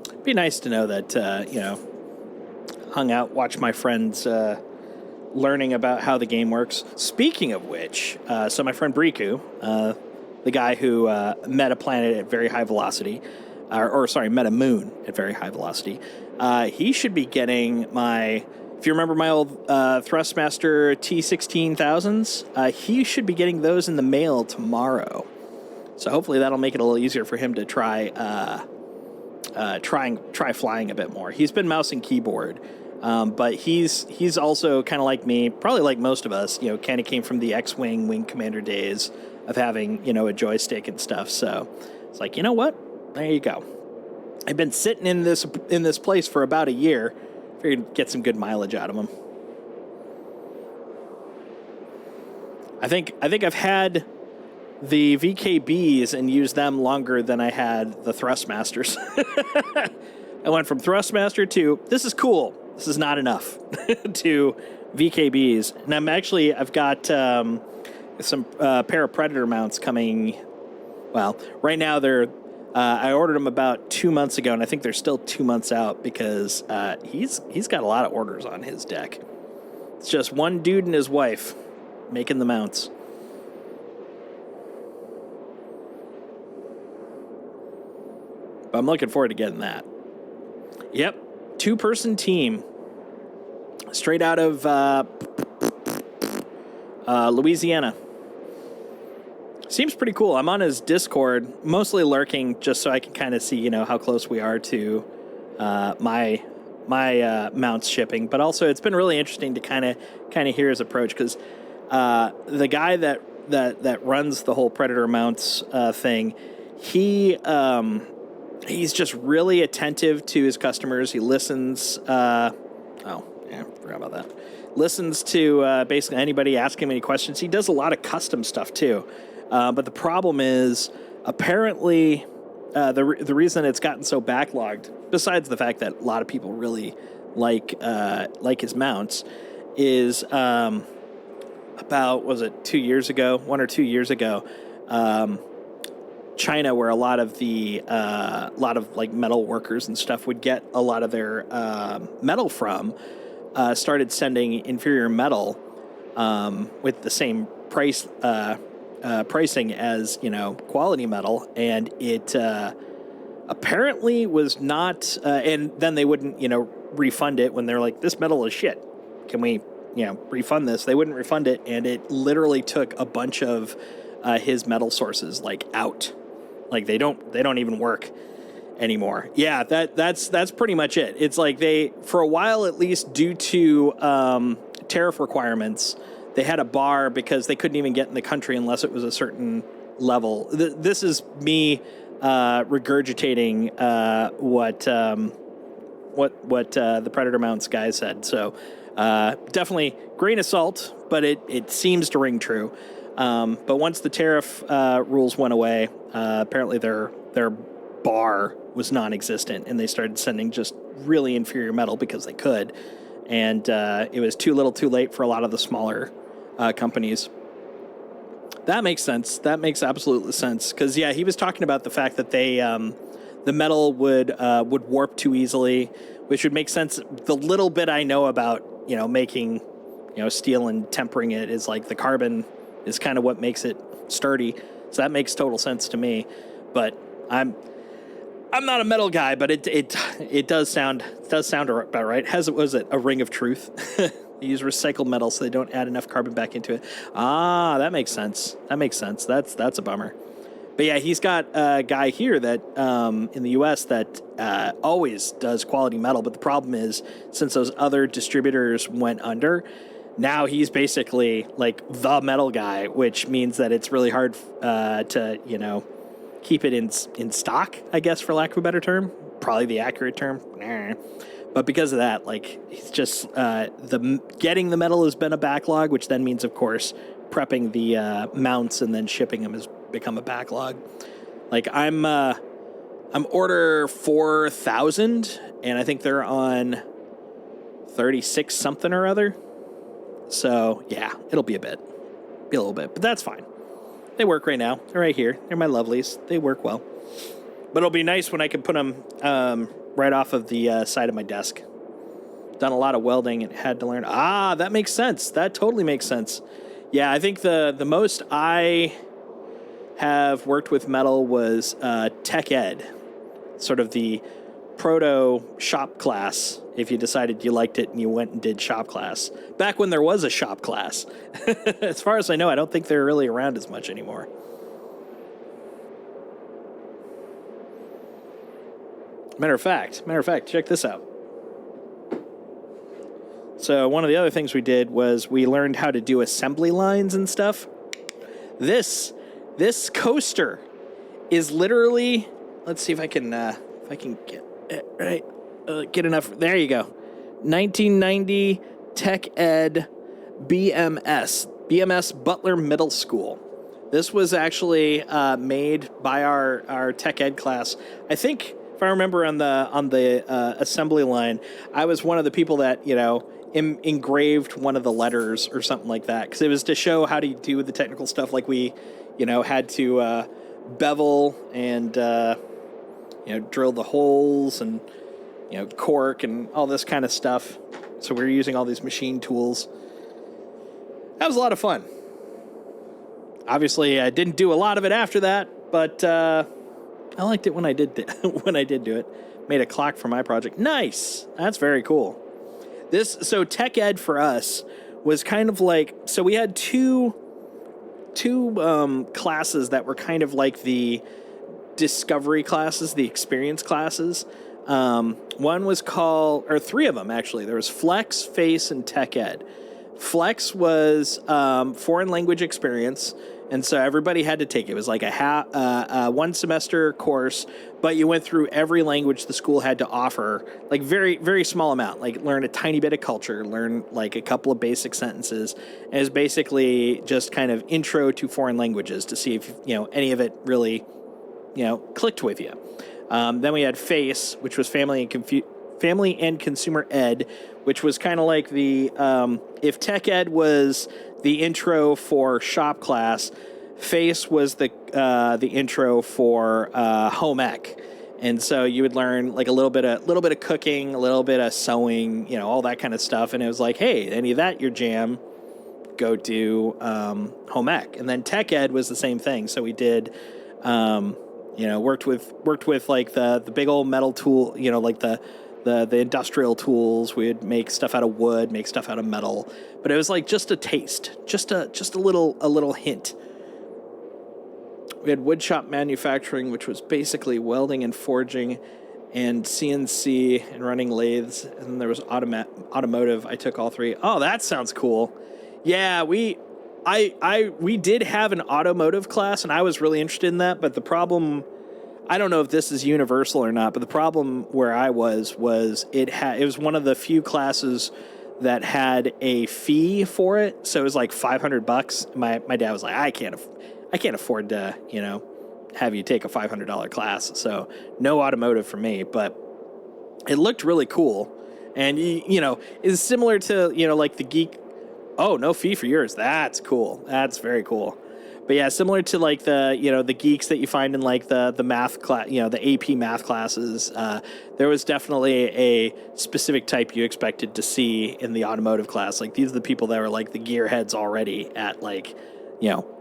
It'd be nice to know that, hung out, watched my friends learning about how the game works. Speaking of which, so my friend Briku, the guy who met a planet at very high velocity, met a moon at very high velocity, he should be getting if you remember my old Thrustmaster T16000s, he should be getting those in the mail tomorrow. So hopefully that'll make it a little easier for him to try flying a bit more. He's been mouse and keyboard, but he's also kind of like me, probably like most of us, kind of came from the X-Wing Wing Commander days of having, a joystick and stuff. So it's like, you know what? There you go. I've been sitting in this place for about a year. Figured get some good mileage out of them. I think I've had the VKBs and used them longer than I had the Thrustmasters. I went from Thrustmaster to this is cool. This is not enough to VKBs, and I've got some pair of Predator mounts coming. Well, right now they're. I ordered them about 2 months ago, and I think they're still 2 months out because he's got a lot of orders on his deck. It's just one dude and his wife making the mounts. But I'm looking forward to getting that. Yep, 2-person team, straight out of Louisiana. Seems pretty cool. I'm on his Discord, mostly lurking, just so I can kind of see, how close we are to my mounts shipping. But also, it's been really interesting to kind of hear his approach because the guy that runs the whole Predator mounts thing, he's just really attentive to his customers. He listens. I forgot about that. listens to basically anybody asking him any questions. He does a lot of custom stuff too. But the problem is, apparently, the reason it's gotten so backlogged, besides the fact that a lot of people really like his mounts, is about, was it 2 years ago, 1 or 2 years ago, China, where a lot of like metal workers and stuff would get a lot of their metal from, started sending inferior metal with the same pricing as, quality metal, and it apparently was not, and then they wouldn't, refund it when they're like, this metal is shit. Can we, refund this? They wouldn't refund it, and it literally took a bunch of his metal sources out. Like they don't even work anymore. Yeah, that's pretty much it. It's like they, for a while at least, due to tariff requirements, they had a bar because they couldn't even get in the country unless it was a certain level. This is me regurgitating what the Predator mounts guy said. So definitely grain of salt, but it seems to ring true. But once the tariff rules went away, apparently their bar was non-existent, and they started sending just really inferior metal because they could. And it was too little too late for a lot of the smaller companies. That makes sense. That makes absolute sense. Because, yeah, he was talking about the fact that they the metal would warp too easily, which would make sense. The little bit I know about, making, steel and tempering it is like the carbon is kind of what makes it sturdy. So that makes total sense to me. But I'm not a metal guy, but it does sound about right. Was it a ring of truth? They use recycled metal so they don't add enough carbon back into it. Ah, that makes sense. That's a bummer. But yeah, he's got a guy here that in the U.S. that always does quality metal. But the problem is, since those other distributors went under, now he's basically like the metal guy, which means that it's really hard to keep it in stock, I guess, for lack of a better term. Probably the accurate term. Nah. But because of that, he's just getting the metal has been a backlog, which then means, of course, prepping the mounts and then shipping them has become a backlog. I'm order 4,000, and I think they're on 36 something or other. So yeah, it'll be a little bit, but that's fine. They work right now. They're right here. They're my lovelies. They work well. But it'll be nice when I can put them right off of the side of my desk. Done a lot of welding and had to learn. Ah, that makes sense. That totally makes sense. Yeah, I think the most I have worked with metal was Tech Ed, sort of the proto shop class. If you decided you liked it and you went and did shop class. Back when there was a shop class. As far as I know, I don't think they're really around as much anymore. Matter of fact, check this out. So one of the other things we did was we learned how to do assembly lines and stuff. This coaster is literally, let's see if I can get it right. Get enough. There you go. 1990 Tech Ed BMS Butler Middle School. This was actually made by our Tech Ed class. I think, if I remember, on the assembly line, I was one of the people that engraved one of the letters or something like that, because it was to show how to do the technical stuff. Like we, had to bevel and drill the holes and cork and all this kind of stuff. So we were using all these machine tools. That was a lot of fun. Obviously, I didn't do a lot of it after that, but I liked it when I did do it. Made a clock for my project. Nice. That's very cool. So Tech Ed for us was kind of like, so we had two classes that were kind of like the discovery classes, the experience classes. One was called, or three of them actually. There was Flex, Face, and Tech Ed. Flex was foreign language experience, And so everybody had to take it. It was like a 1 semester course, but you went through every language the school had to offer, like very, very small amount, like learn a tiny bit of culture, learn like a couple of basic sentences. And it was basically just kind of intro to foreign languages to see if, any of it really, clicked with you. Then we had FACE, which was Family and Consumer Ed, which was kind of like the, if Tech Ed was the intro for shop class, FACE was the intro for home ec. And so you would learn like a little bit of cooking, a little bit of sewing, all that kind of stuff. And it was like, hey, any of that your jam, go do home ec. And then Tech Ed was the same thing. So we did, worked with like the big old metal tool, like the industrial tools. We'd make stuff out of wood, make stuff out of metal, but it was like just a taste, just a little hint. We had woodshop manufacturing, which was basically welding and forging and CNC and running lathes. And then there was automotive. I took all three. Oh, that sounds cool. Yeah, we did have an automotive class, and I was really interested in that, but the problem, I don't know if this is universal or not, but the problem where I was it was one of the few classes that had a fee for it. So it was like $500. My dad was like, I can't afford to, have you take a $500 class. So no automotive for me, but it looked really cool. And, it's similar to, like the geek. Oh, no fee for yours. That's cool. That's very cool. But yeah, similar to like the geeks that you find in like the math class, the AP math classes, there was definitely a specific type you expected to see in the automotive class. Like these are the people that were like the gearheads already at like,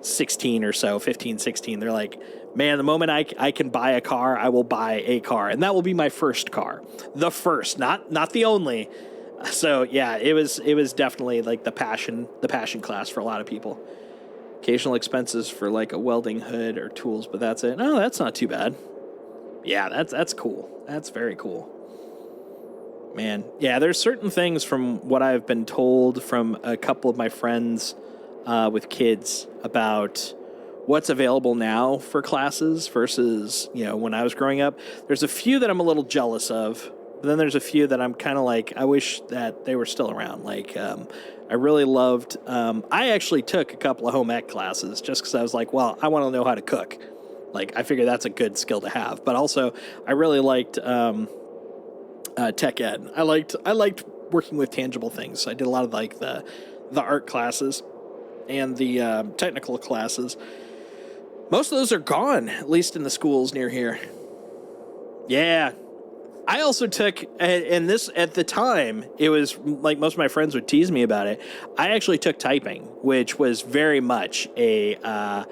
16 or so, 15, 16. They're like, man, the moment I can buy a car, I will buy a car. And that will be my first car. The first, not the only. So yeah, it was definitely like the passion class for a lot of people. Occasional expenses for like a welding hood or tools, but that's it. No, that's not too bad. Yeah, that's cool. That's very cool. Man, yeah, there's certain things from what I've been told from a couple of my friends with kids about what's available now for classes versus, when I was growing up. There's a few that I'm a little jealous of. But then there's a few that I'm kind of like, I wish that they were still around. Like, I really loved, I actually took a couple of home ec classes just because I was like, well, I want to know how to cook. Like, I figure that's a good skill to have. But also, I really liked Tech Ed. I liked working with tangible things. I did a lot of like the art classes and the technical classes. Most of those are gone, at least in the schools near here. Yeah. I also took, and this at the time, it was like most of my friends would tease me about it. I actually took typing, which was very much a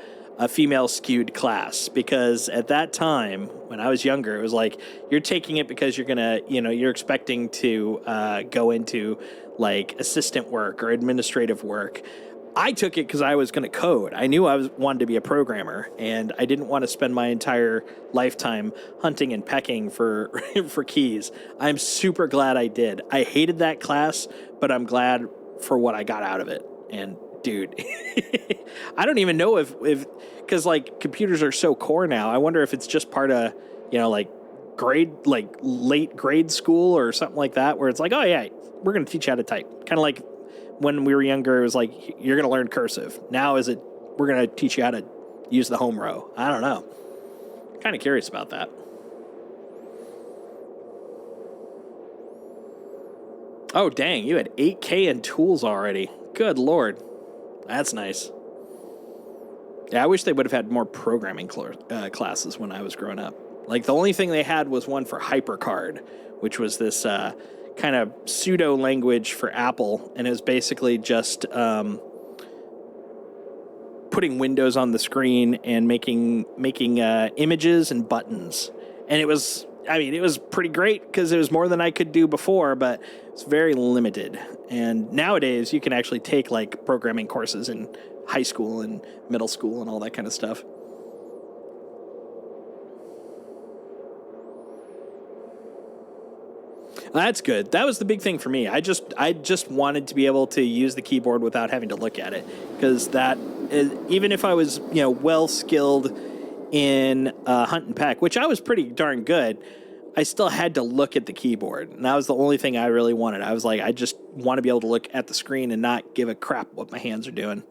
female skewed class, because at that time when I was younger, it was like you're taking it because you're gonna, you're expecting to go into like assistant work or administrative work. I took it because I was going to code. I knew wanted to be a programmer, and I didn't want to spend my entire lifetime hunting and pecking for for keys. I'm super glad I did. I hated that class, but I'm glad for what I got out of it. And dude, I don't even know if because like computers are so core now. I wonder if it's just part of like late grade school or something like that, where it's like, oh yeah, we're going to teach you how to type, kind of like. When we were younger, it was like, you're going to learn cursive. Now we're going to teach you how to use the home row. I don't know. Kind of curious about that. Oh, dang. You had 8K in tools already. Good Lord. That's nice. Yeah, I wish they would have had more programming classes when I was growing up. Like, the only thing they had was one for HyperCard, which was this kind of pseudo language for Apple, and it was basically just putting windows on the screen and making images and buttons. And it was pretty great because it was more than I could do before, but it's very limited. And nowadays you can actually take like programming courses in high school and middle school and all that kind of stuff. That's good. That was the big thing for me. I just wanted to be able to use the keyboard without having to look at it, because that even if I was, well skilled in hunt and peck, which I was pretty darn good, I still had to look at the keyboard, and that was the only thing I really wanted. I was like, I just want to be able to look at the screen and not give a crap what my hands are doing.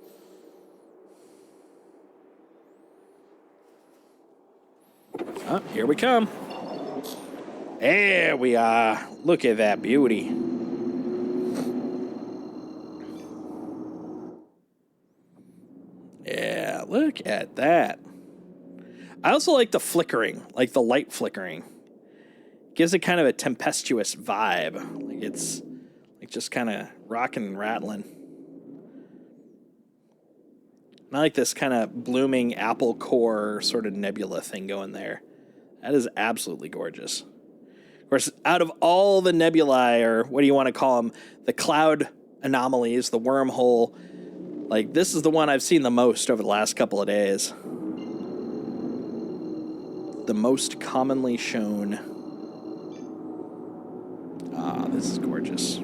Oh, here we come. There we are. Look at that beauty. Yeah, look at that. I also like the flickering, like the light flickering. Gives it kind of a tempestuous vibe. Like it's like just kind of rocking and rattling. I like this kind of blooming apple core sort of nebula thing going there. That is absolutely gorgeous. Of course, out of all the nebulae, or what do you want to call them, the cloud anomalies, the wormhole, like this is the one I've seen the most over the last couple of days. The most commonly shown. Ah, this is gorgeous.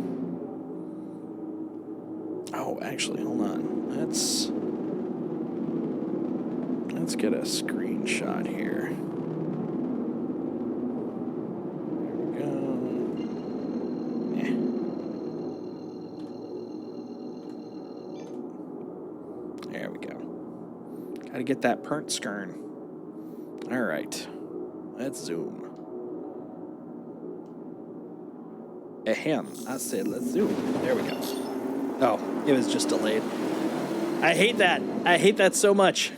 Oh, actually, hold on. Let's get a screenshot here. There we go. There we go. Gotta get that pernt skern. All right. Let's zoom. Ahem. I said let's zoom. There we go. Oh, it was just delayed. I hate that. I hate that so much.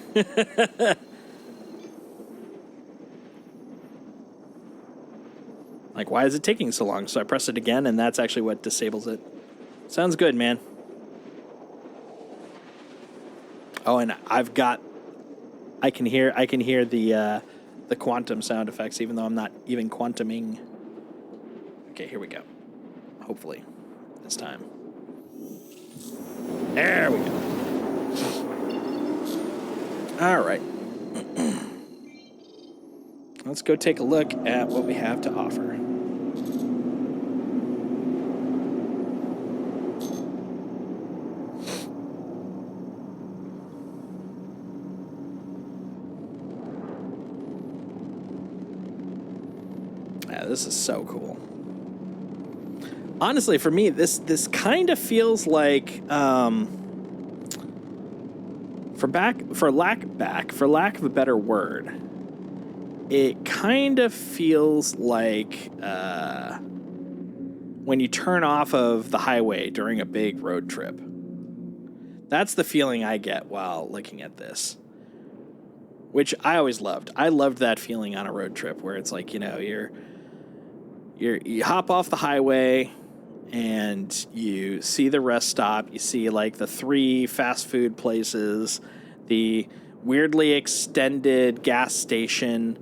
Like, why is it taking so long? So I press it again, and that's actually what disables it. Sounds good, man. Oh, and I can hear the quantum sound effects, even though I'm not even quantuming. Okay, here we go. Hopefully, this time. There we go. All right. Let's go take a look at what we have to offer. Yeah, this is so cool. Honestly, for me, this kind of feels like, for lack of a better word, it kind of feels like when you turn off of the highway during a big road trip. That's the feeling I get while looking at this, which I always loved. I loved that feeling on a road trip where it's like, you hop off the highway and you see the rest stop. You see like the 3 fast food places, the weirdly extended gas station,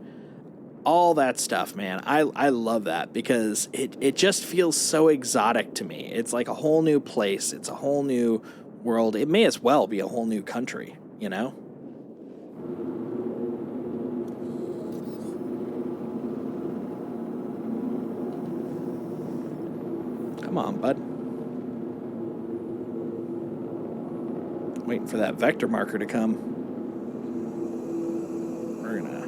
all that stuff, man. I love that because it just feels so exotic to me. It's like a whole new place. It's a whole new world. It may as well be a whole new country, you know? Come on, bud. Waiting for that vector marker to come. We're gonna...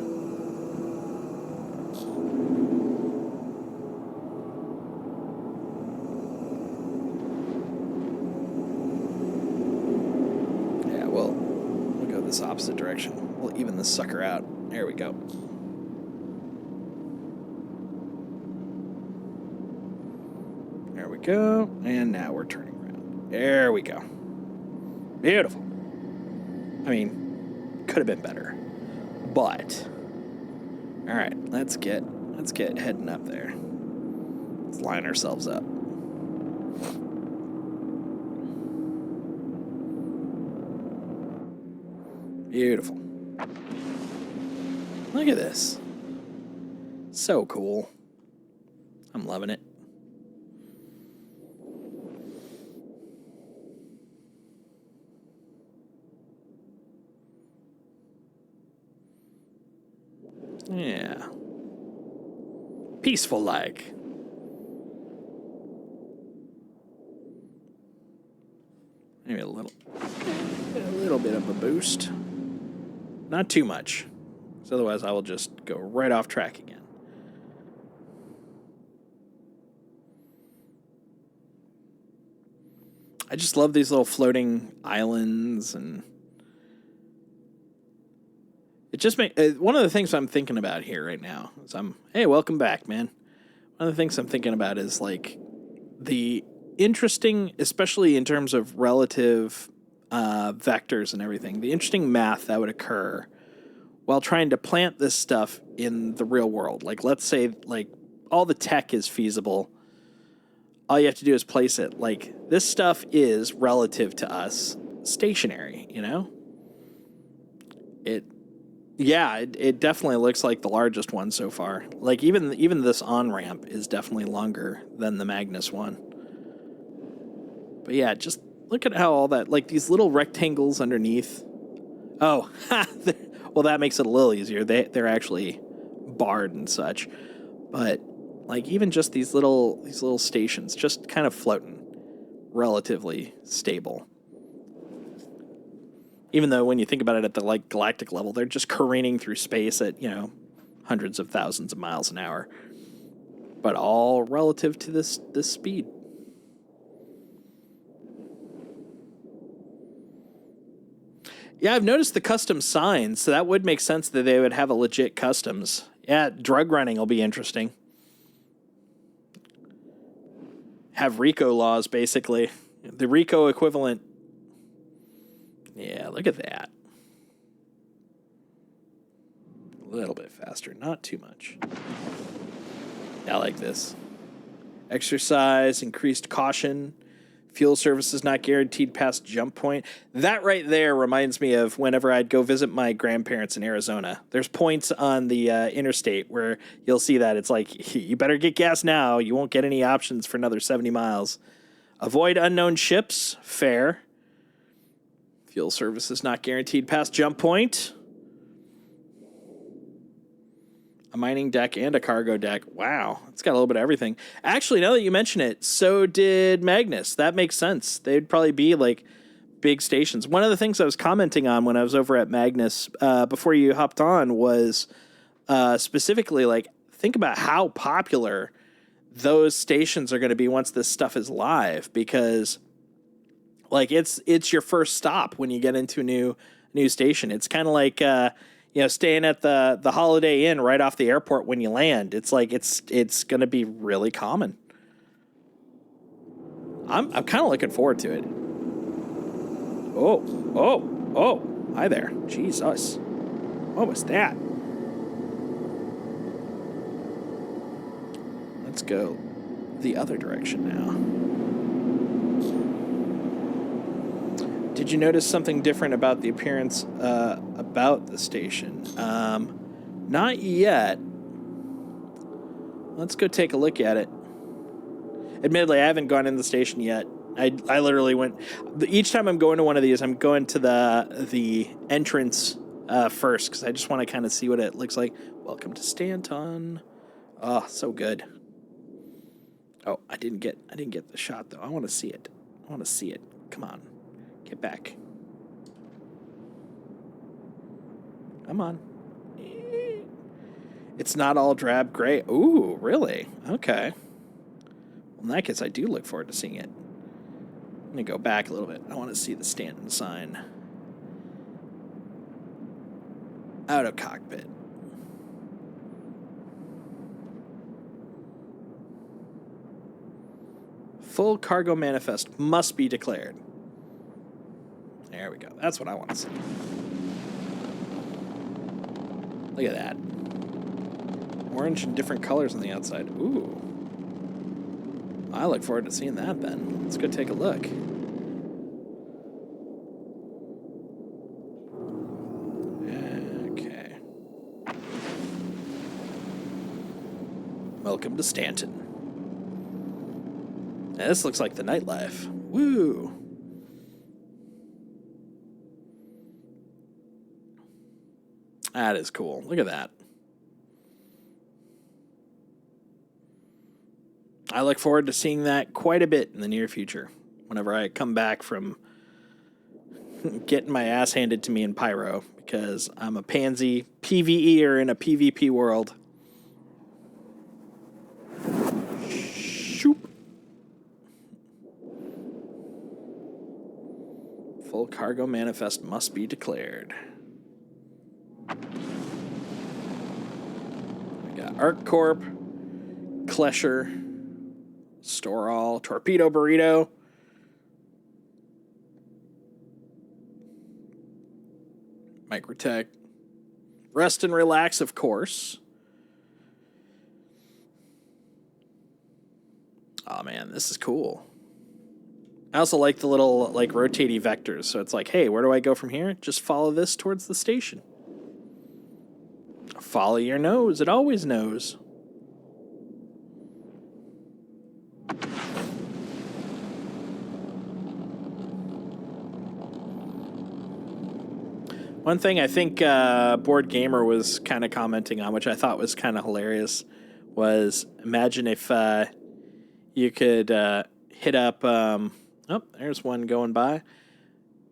Yeah, we'll go this opposite direction. We'll even this sucker out. There we go. Go, and now we're turning around. There we go. Beautiful. I mean, could have been better, but all right. Let's get heading up there. Let's line ourselves up. Beautiful. Look at this. So cool. I'm loving it. Yeah. Peaceful like. Maybe a little little bit of a boost. Not too much. So otherwise I will just go right off track again. I just love these little floating islands, and it just one of the things I'm thinking about here right now is hey, welcome back, man. One of the things I'm thinking about is like the interesting, especially in terms of relative vectors and everything, the interesting math that would occur while trying to plant this stuff in the real world. Like, let's say, like, all the tech is feasible. All you have to do is place it. Like, this stuff is, relative to us, stationary, you know? It definitely looks like the largest one so far. Like, even this on-ramp is definitely longer than the Magnus one. But yeah, just look at how all that, like, these little rectangles underneath. Oh, well, that makes it a little easier. They're actually barred and such. But like even just these little stations, just kind of floating, relatively stable. Even though when you think about it at the like galactic level, they're just careening through space at, hundreds of thousands of miles an hour. But all relative to this speed. Yeah, I've noticed the custom signs, so that would make sense that they would have a legit customs. Yeah, drug running will be interesting. Have RICO laws, basically. The RICO equivalent. Yeah, look at that. A little bit faster, not too much. I like this. Exercise, increased caution. Fuel service is not guaranteed past jump point. That right there reminds me of whenever I'd go visit my grandparents in Arizona. There's points on the interstate where you'll see that. It's like, you better get gas now. You won't get any options for another 70 miles. Avoid unknown ships. Fair. Fuel service is not guaranteed past jump point. A mining deck and a cargo deck. Wow, it's got a little bit of everything. Actually, now that you mention it, so did Magnus. That makes sense. They'd probably be like big stations. One of the things I was commenting on when I was over at Magnus before you hopped on was specifically like, think about how popular those stations are going to be once this stuff is live, because like it's your first stop when you get into a new station. It's kind of like staying at the Holiday Inn right off the airport when you land. It's like it's going to be really common. I'm kind of looking forward to it. Oh! Hi there, Jesus! What was that? Let's go the other direction now. Did you notice something different about the appearance about the station? Not yet. Let's go take a look at it. Admittedly, I haven't gone in the station yet. I literally went... Each time I'm going to one of these, I'm going to the entrance first, because I just want to kind of see what it looks like. Welcome to Stanton. Oh, so good. Oh, I didn't get the shot, though. I want to see it. Come on. Get back. Come on. It's not all drab gray. Ooh, really? Okay. Well, in that case, I do look forward to seeing it. I'm going to go back a little bit. I want to see the Stanton sign. Out of cockpit. Full cargo manifest must be declared. There we go. That's what I want to see. Look at that. Orange and different colors on the outside. Ooh. I look forward to seeing that then. Let's go take a look. Okay. Welcome to Stanton. Now, this looks like the nightlife. Woo! That is cool. Look at that. I look forward to seeing that quite a bit in the near future. Whenever I come back from getting my ass handed to me in Pyro because I'm a pansy PvEer in a PvP world. Shoop. Full cargo manifest must be declared. We got Arc Corp, Klesher, Store All, Torpedo Burrito, Microtech, Rest and Relax, of course. Oh man, this is cool. I also like the little like rotating vectors. So it's like, hey, where do I go from here? Just follow this towards the station. Follow your nose. It always knows. One thing I think Board Gamer was kind of commenting on, which I thought was kind of hilarious, was imagine if you could hit up... oh, there's one going by.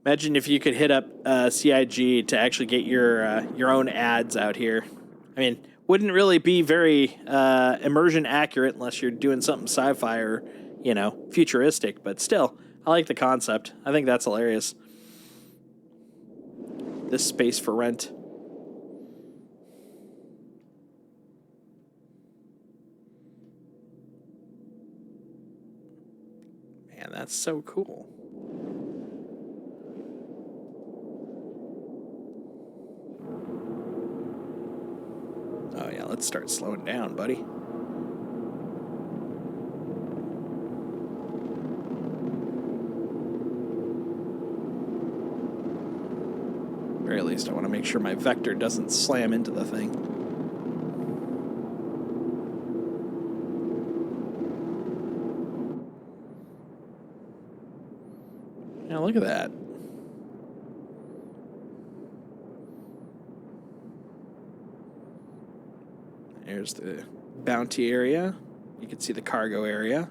Imagine if you could hit up CIG to actually get your own ads out here. I mean, wouldn't really be very immersion accurate unless you're doing something sci-fi or, you know, futuristic. But still, I like the concept. I think that's hilarious. This space for rent. Man, that's so cool. Oh yeah, let's start slowing down, buddy. Or at least I want to make sure my vector doesn't slam into the thing. Now look at that. There's the bounty area. You can see the cargo area.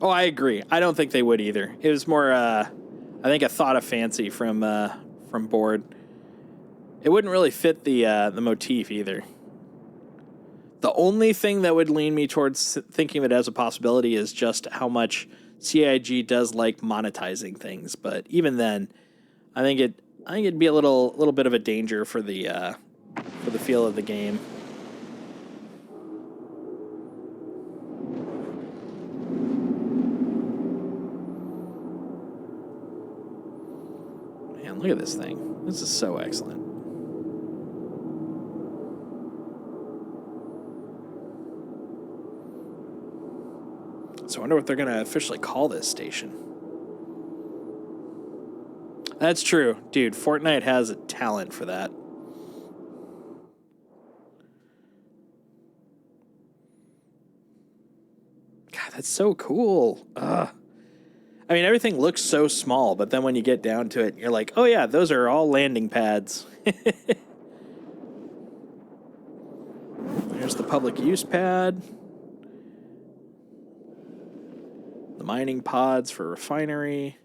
Oh, I agree. I don't think they would either. It was more, I think, a thought of fancy from Board. It wouldn't really fit the motif either. The only thing that would lean me towards thinking of it as a possibility is just how much CIG does like monetizing things. But even then, I think it'd be a little bit of a danger for the feel of the game. Man, look at this thing. This is so excellent. So I wonder what they're going to officially call this station. That's true. Dude, Fortnite has a talent for that. God, that's so cool. I mean, everything looks so small, but then when you get down to it, you're like, oh yeah, those are all landing pads. There's the public use pad. The mining pods for refinery.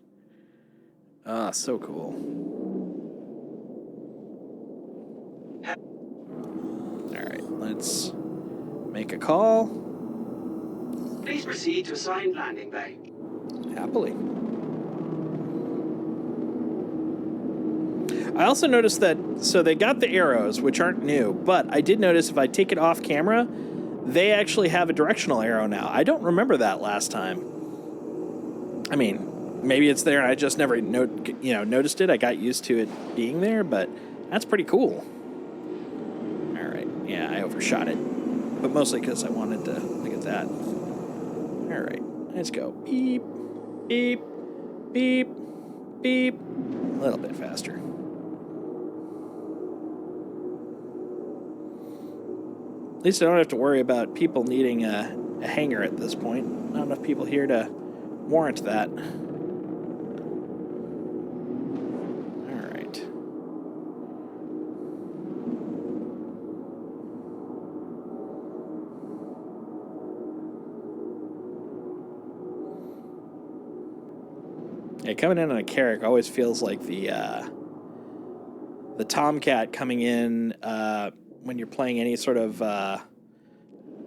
Ah, so cool. All right, let's make a call. Please proceed to assigned landing bay. Happily. I also noticed that, so they got the arrows, which aren't new, but I did notice if I take it off camera, they actually have a directional arrow now. I don't remember that last time. I mean, maybe it's there and I just never noticed it. I got used to it being there, but that's pretty cool. All right. Yeah, I overshot it, but mostly because I wanted to look at that. All right. Let's go. Beep, beep, beep, beep. A little bit faster. At least I don't have to worry about people needing a hangar at this point. Not enough people here to warrant that. All right. Yeah, coming in on a Carrack always feels like the Tomcat coming in when you're playing any sort of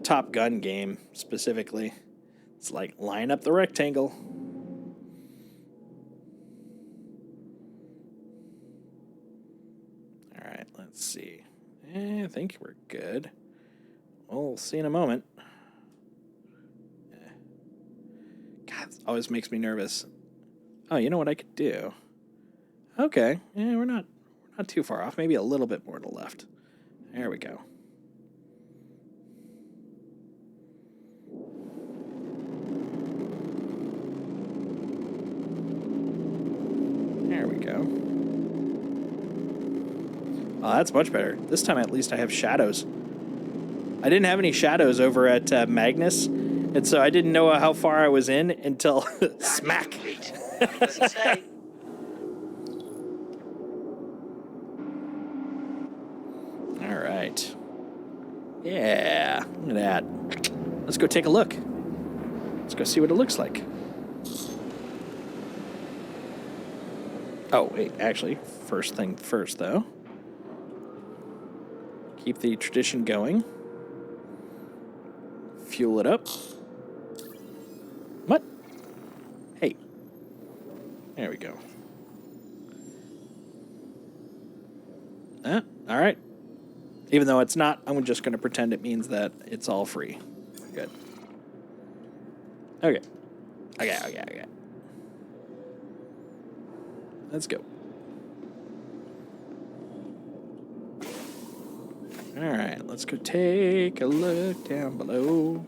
Top Gun game specifically. It's like line up the rectangle. All right, let's see. I think we're good. We'll see in a moment. God, this always makes me nervous. Oh, you know what I could do? Okay, yeah, we're not too far off. Maybe a little bit more to the left. There we go. There we go. Oh, that's much better. This time at least I have shadows. I didn't have any shadows over at Magnus, and so I didn't know how far I was in until smack. Does it say? All right. Yeah, look at that. Let's go take a look. Let's go see what it looks like. Oh, wait, actually, first thing first, though. Keep the tradition going. Fuel it up. What? Hey. There we go. All right. Even though it's not, I'm just going to pretend it means that it's all free. Good. Okay. Okay. Let's go. All right, let's go take a look down below.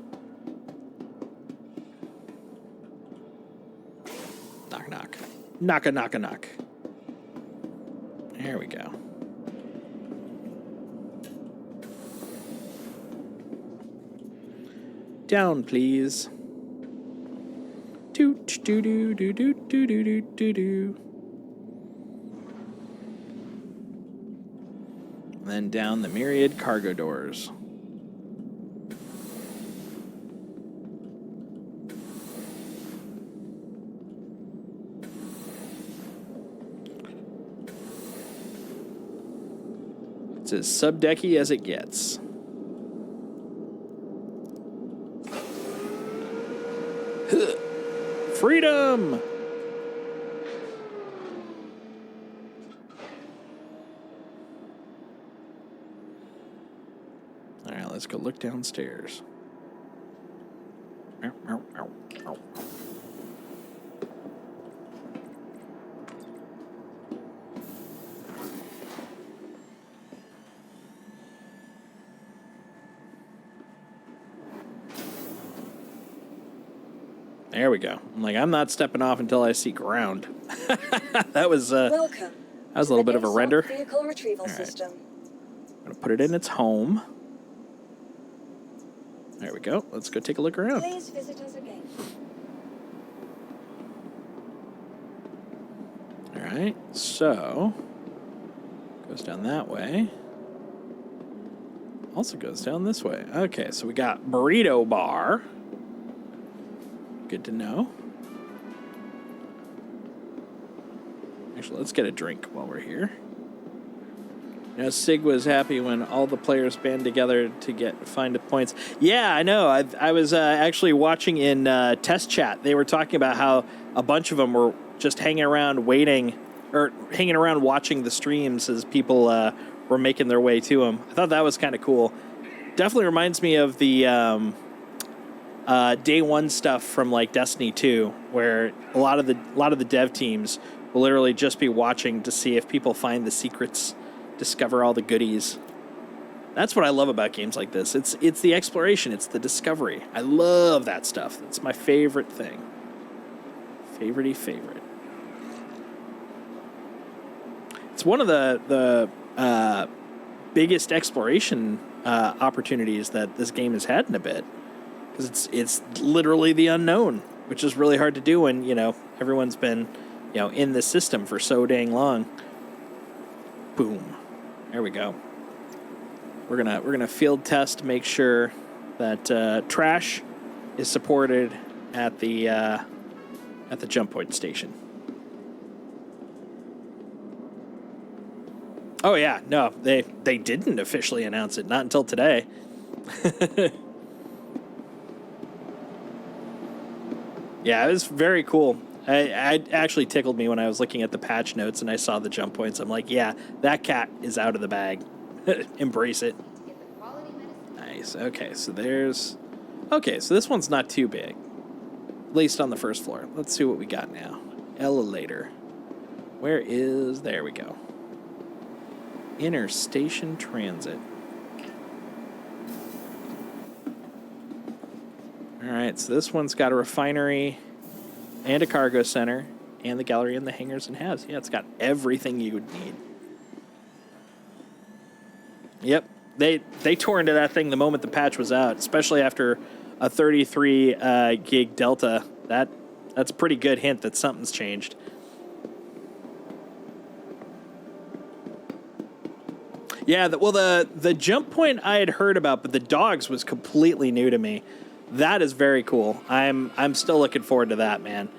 Knock, knock. Knock. There we go. Down, please. Doot, doo doo doo doo doo doo doo doo. Then down the myriad cargo doors. It's as subdecky as it gets. Freedom! All right, let's go look downstairs. There we go. I'm not stepping off until I see ground. That was Welcome. That was a little bit of a render. Vehicle retrieval right. system. I'm gonna put it in its home. There we go. Let's go take a look around. Please visit us again. All right, so goes down that way. Also goes down this way. Okay, so we got burrito bar. Good to know. Actually, let's get a drink while we're here. You know, Sig was happy when all the players band together to find the points. Yeah, I know. I was actually watching in test chat. They were talking about how a bunch of them were just hanging around waiting, or hanging around watching the streams as people were making their way to them. I thought that was kind of cool. Definitely reminds me of the day one stuff from like Destiny 2, where a lot of the dev teams will literally just be watching to see if people find the secrets, discover all the goodies. That's what I love about games like this. It's the exploration, it's the discovery. I love that stuff. It's my favorite thing. Favorite. It's one of the biggest exploration opportunities that this game has had in a bit, because it's literally the unknown, which is really hard to do when everyone's been in the system for so dang long. Boom. There we go. We're gonna field test, make sure that trash is supported at the jump point station. Oh yeah, no, they didn't officially announce it, not until today. Yeah, it was very cool. I actually tickled me when I was looking at the patch notes and I saw the jump points. I'm like, yeah, that cat is out of the bag. Embrace it. Nice. Okay, so there's... Okay, so this one's not too big. At least on the first floor. Let's see what we got now. Elevator. Where is... There we go. Interstation Transit. Alright, so this one's got a refinery and a cargo center and the gallery and the hangars and halves. Yeah, it's got everything you would need. Yep, they tore into that thing the moment the patch was out, especially after a 33 gig delta. That's a pretty good hint that something's changed. Yeah, the jump point I had heard about, but the dogs was completely new to me. That is very cool. I'm still looking forward to that, man.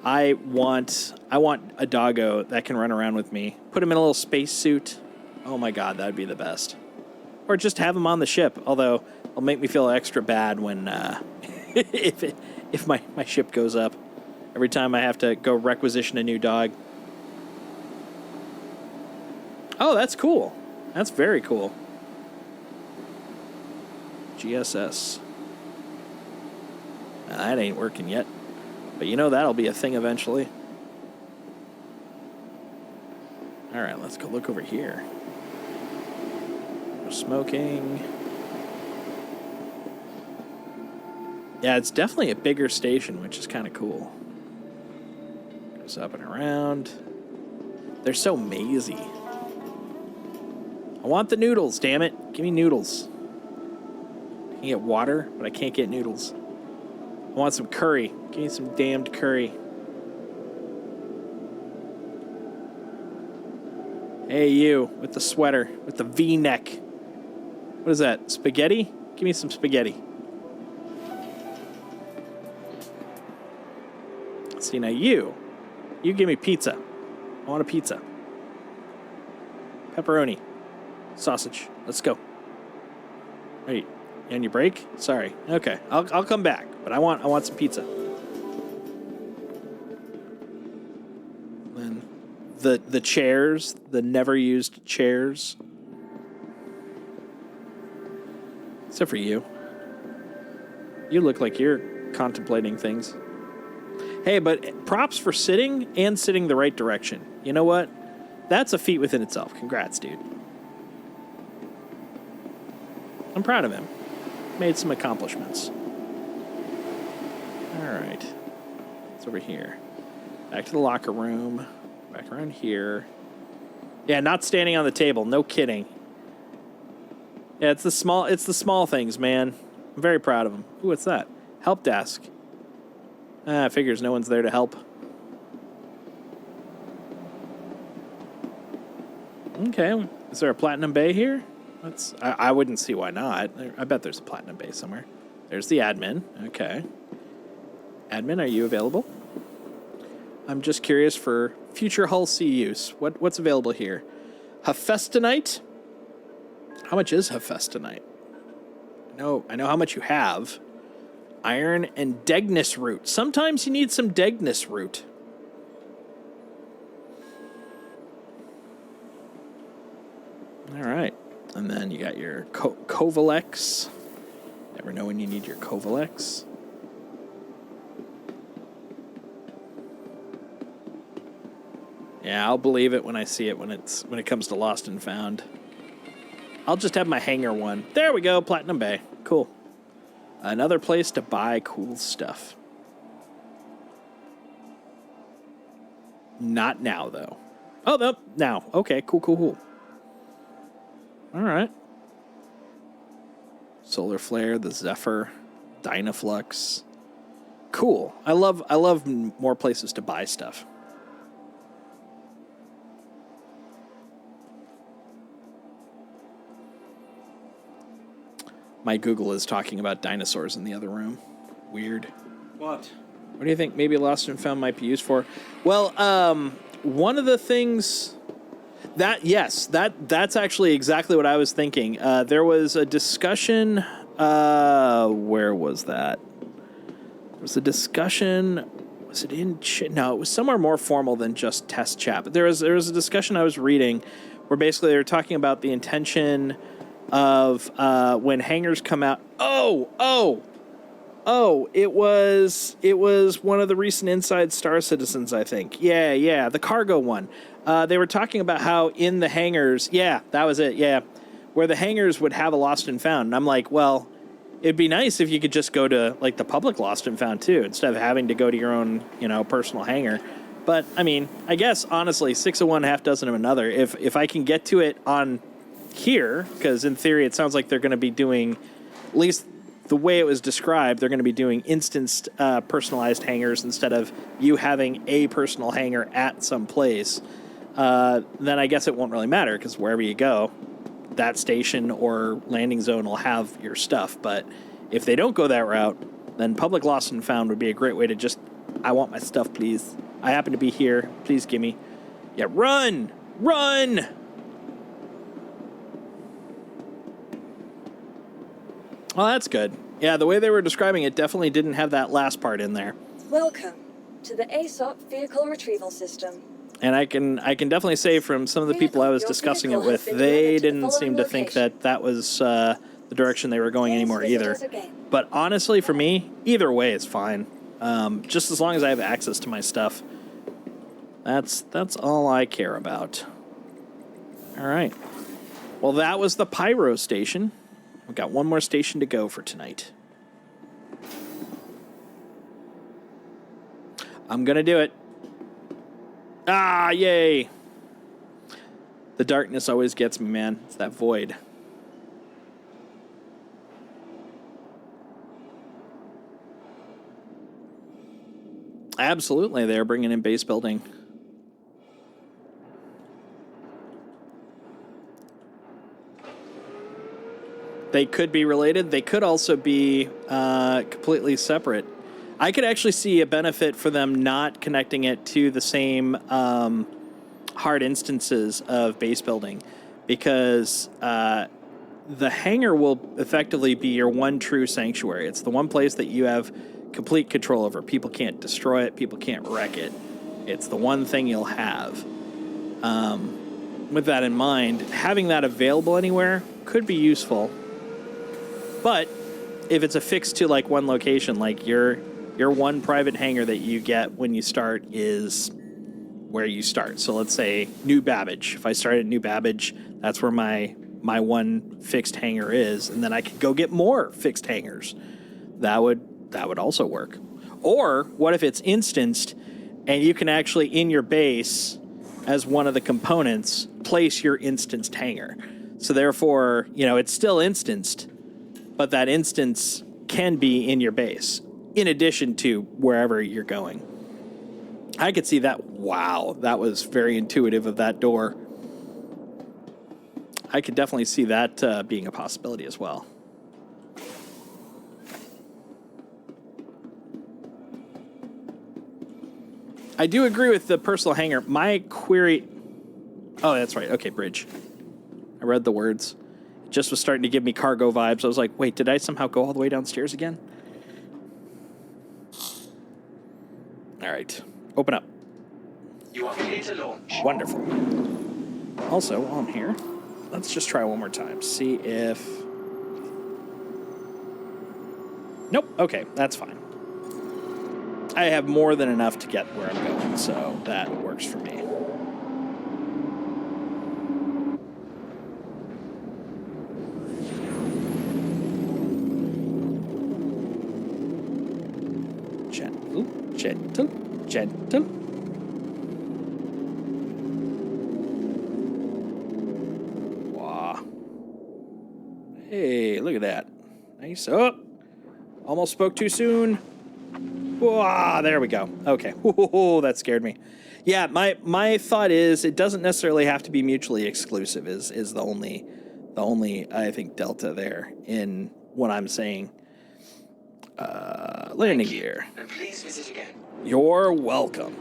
I want a doggo that can run around with me. Put him in a little space suit. Oh my god, that'd be the best. Or just have him on the ship. Although it'll make me feel extra bad when if my ship goes up every time I have to go requisition a new dog. Oh, that's cool. That's very cool. GSS. Now, that ain't working yet. But you know that'll be a thing eventually. Alright, let's go look over here. No smoking. Yeah, it's definitely a bigger station, which is kind of cool. Goes up and around. They're so mazy. I want the noodles, damn it. Give me noodles. I can get water, but I can't get noodles. I want some curry. Give me some damned curry. Hey, you, with the sweater, with the V-neck. What is that, spaghetti? Give me some spaghetti. See, now you give me pizza. I want a pizza. Pepperoni. Sausage. Let's go. Wait, you on your break? Sorry. Okay, I'll come back, but I want some pizza. Then the chairs, the never used chairs. Except for you. You look like you're contemplating things. Hey, but props for sitting and sitting the right direction. You know what? That's a feat within itself. Congrats, dude. I'm proud of him. Made some accomplishments. All right. It's over here. Back to the locker room. Back around here. Yeah, not standing on the table. No kidding. Yeah, it's the small things, man. I'm very proud of him. Ooh, what's that? Help desk. Figures no one's there to help. Okay. Is there a platinum bay here? I wouldn't see why not. I bet there's a platinum bay somewhere. There's the admin. Okay. Admin, are you available? I'm just curious for future Hull C use. What's available here? Hephaestonite? How much is Hephaestonite? I know how much you have. Iron and Degnus root. Sometimes you need some Degnus root. All right. And then you got your Kovalex. Never know when you need your Kovalex. Yeah, I'll believe it when I see it when it comes to Lost and Found. I'll just have my hanger one. There we go, Platinum Bay. Cool. Another place to buy cool stuff. Not now, though. Oh, no, now. Okay, cool. All right. Solar Flare, the Zephyr, Dynaflux. Cool. I love more places to buy stuff. My Google is talking about dinosaurs in the other room. Weird. What? What do you think maybe Lost and Found might be used for? Well, one of the things... That's actually exactly what I was thinking. There was a discussion. Where was that? There was a discussion. Was it in? No, it was somewhere more formal than just test chat. But there was a discussion I was reading where basically they were talking about the intention of when hangars come out. Oh, it was one of the recent Inside Star Citizens, I think. Yeah, the cargo one. They were talking about how in the hangars, yeah, that was it, yeah, where the hangars would have a lost and found. And I'm like, well, it'd be nice if you could just go to like the public lost and found too, instead of having to go to your own, personal hangar. But I mean, I guess honestly, 6 of one, half dozen of another. If I can get to it on here, because in theory it sounds like they're going to be doing, at least the way it was described, they're going to be doing instanced personalized hangars instead of you having a personal hangar at some place. Then I guess it won't really matter, because wherever you go, that station or landing zone will have your stuff. But if they don't go that route, then public lost and found would be a great way to just, I want my stuff, please. I happen to be here. Please give me. Yeah, run! Well, that's good. Yeah, the way they were describing it definitely didn't have that last part in there. Welcome to the ASOP vehicle retrieval system. And I can definitely say from some of the people I was discussing it with, they didn't seem to think that was the direction they were going anymore either. But honestly, for me, either way is fine. Just as long as I have access to my stuff. That's all I care about. All right. Well, that was the Pyro station. We've got one more station to go for tonight. I'm going to do it. Ah, yay. The darkness always gets me, man. It's that void. Absolutely, they're bringing in base building. They could be related. They could also be completely separate. I could actually see a benefit for them not connecting it to the same hard instances of base building, because the hangar will effectively be your one true sanctuary. It's the one place that you have complete control over. People can't destroy it. People can't wreck it. It's the one thing you'll have. With that in mind, having that available anywhere could be useful. But if it's affixed to like one location, like your one private hangar that you get when you start is where you start. So let's say New Babbage. If I start at New Babbage, that's where my one fixed hangar is, and then I could go get more fixed hangars. That would also work. Or what if it's instanced and you can actually in your base as one of the components place your instanced hangar. So therefore, it's still instanced, but that instance can be in your base, in addition to wherever you're going. I could see that. Wow, that was very intuitive of that door. I could definitely see that being a possibility as well. I do agree with the personal hangar. My query... Oh, that's right. Okay, bridge. I read the words. It just was starting to give me cargo vibes. I was like, wait, did I somehow go all the way downstairs again? All right. Open up. You are clear to launch. Wonderful. Also, while I'm here, let's just try one more time. See if... Nope. Okay, that's fine. I have more than enough to get where I'm going, so that works for me. Gentle. Wow. Hey, look at that. Nice. Oh, almost spoke too soon. Wow, there we go. Okay. Whoa, that scared me. Yeah, my thought is it doesn't necessarily have to be mutually exclusive is the only I think delta there in what I'm saying. Landing gear. And please visit again. You're welcome.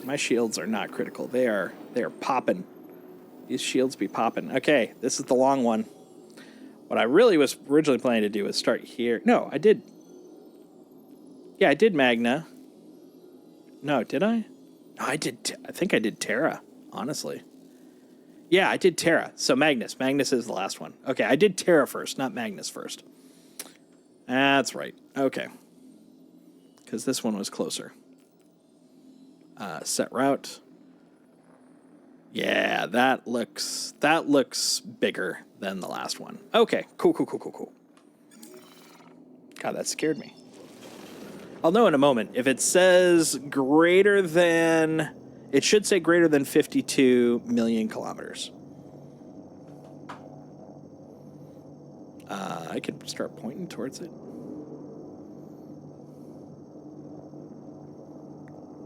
My shields are not critical. They are popping. These shields be popping. Okay, this is the long one. What I really was originally planning to do was start here. No, I did. Yeah, I did Magna. No, did I? No, I did. I think I did Terra, honestly. Yeah, I did Terra. So Magnus. Magnus is the last one. Okay, I did Terra first, not Magnus first. That's right. Okay. Because this one was closer. Set route. Yeah, that looks bigger than the last one. Okay, cool. God, that scared me. I'll know in a moment. If it says greater than... It should say greater than 52 million kilometers. I could start pointing towards it.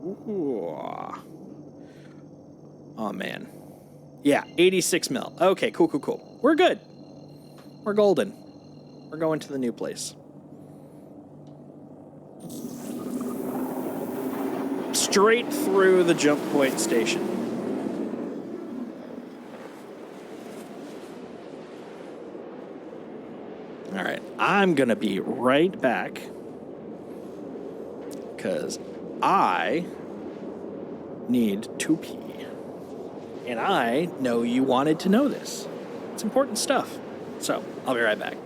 Ooh. Oh, man. Yeah, 86 mil. Okay, cool. We're good. We're golden. We're going to the new place. Straight through the jump point station. All right, I'm going to be right back because I need to pee. And I know you wanted to know this. It's important stuff. So, I'll be right back.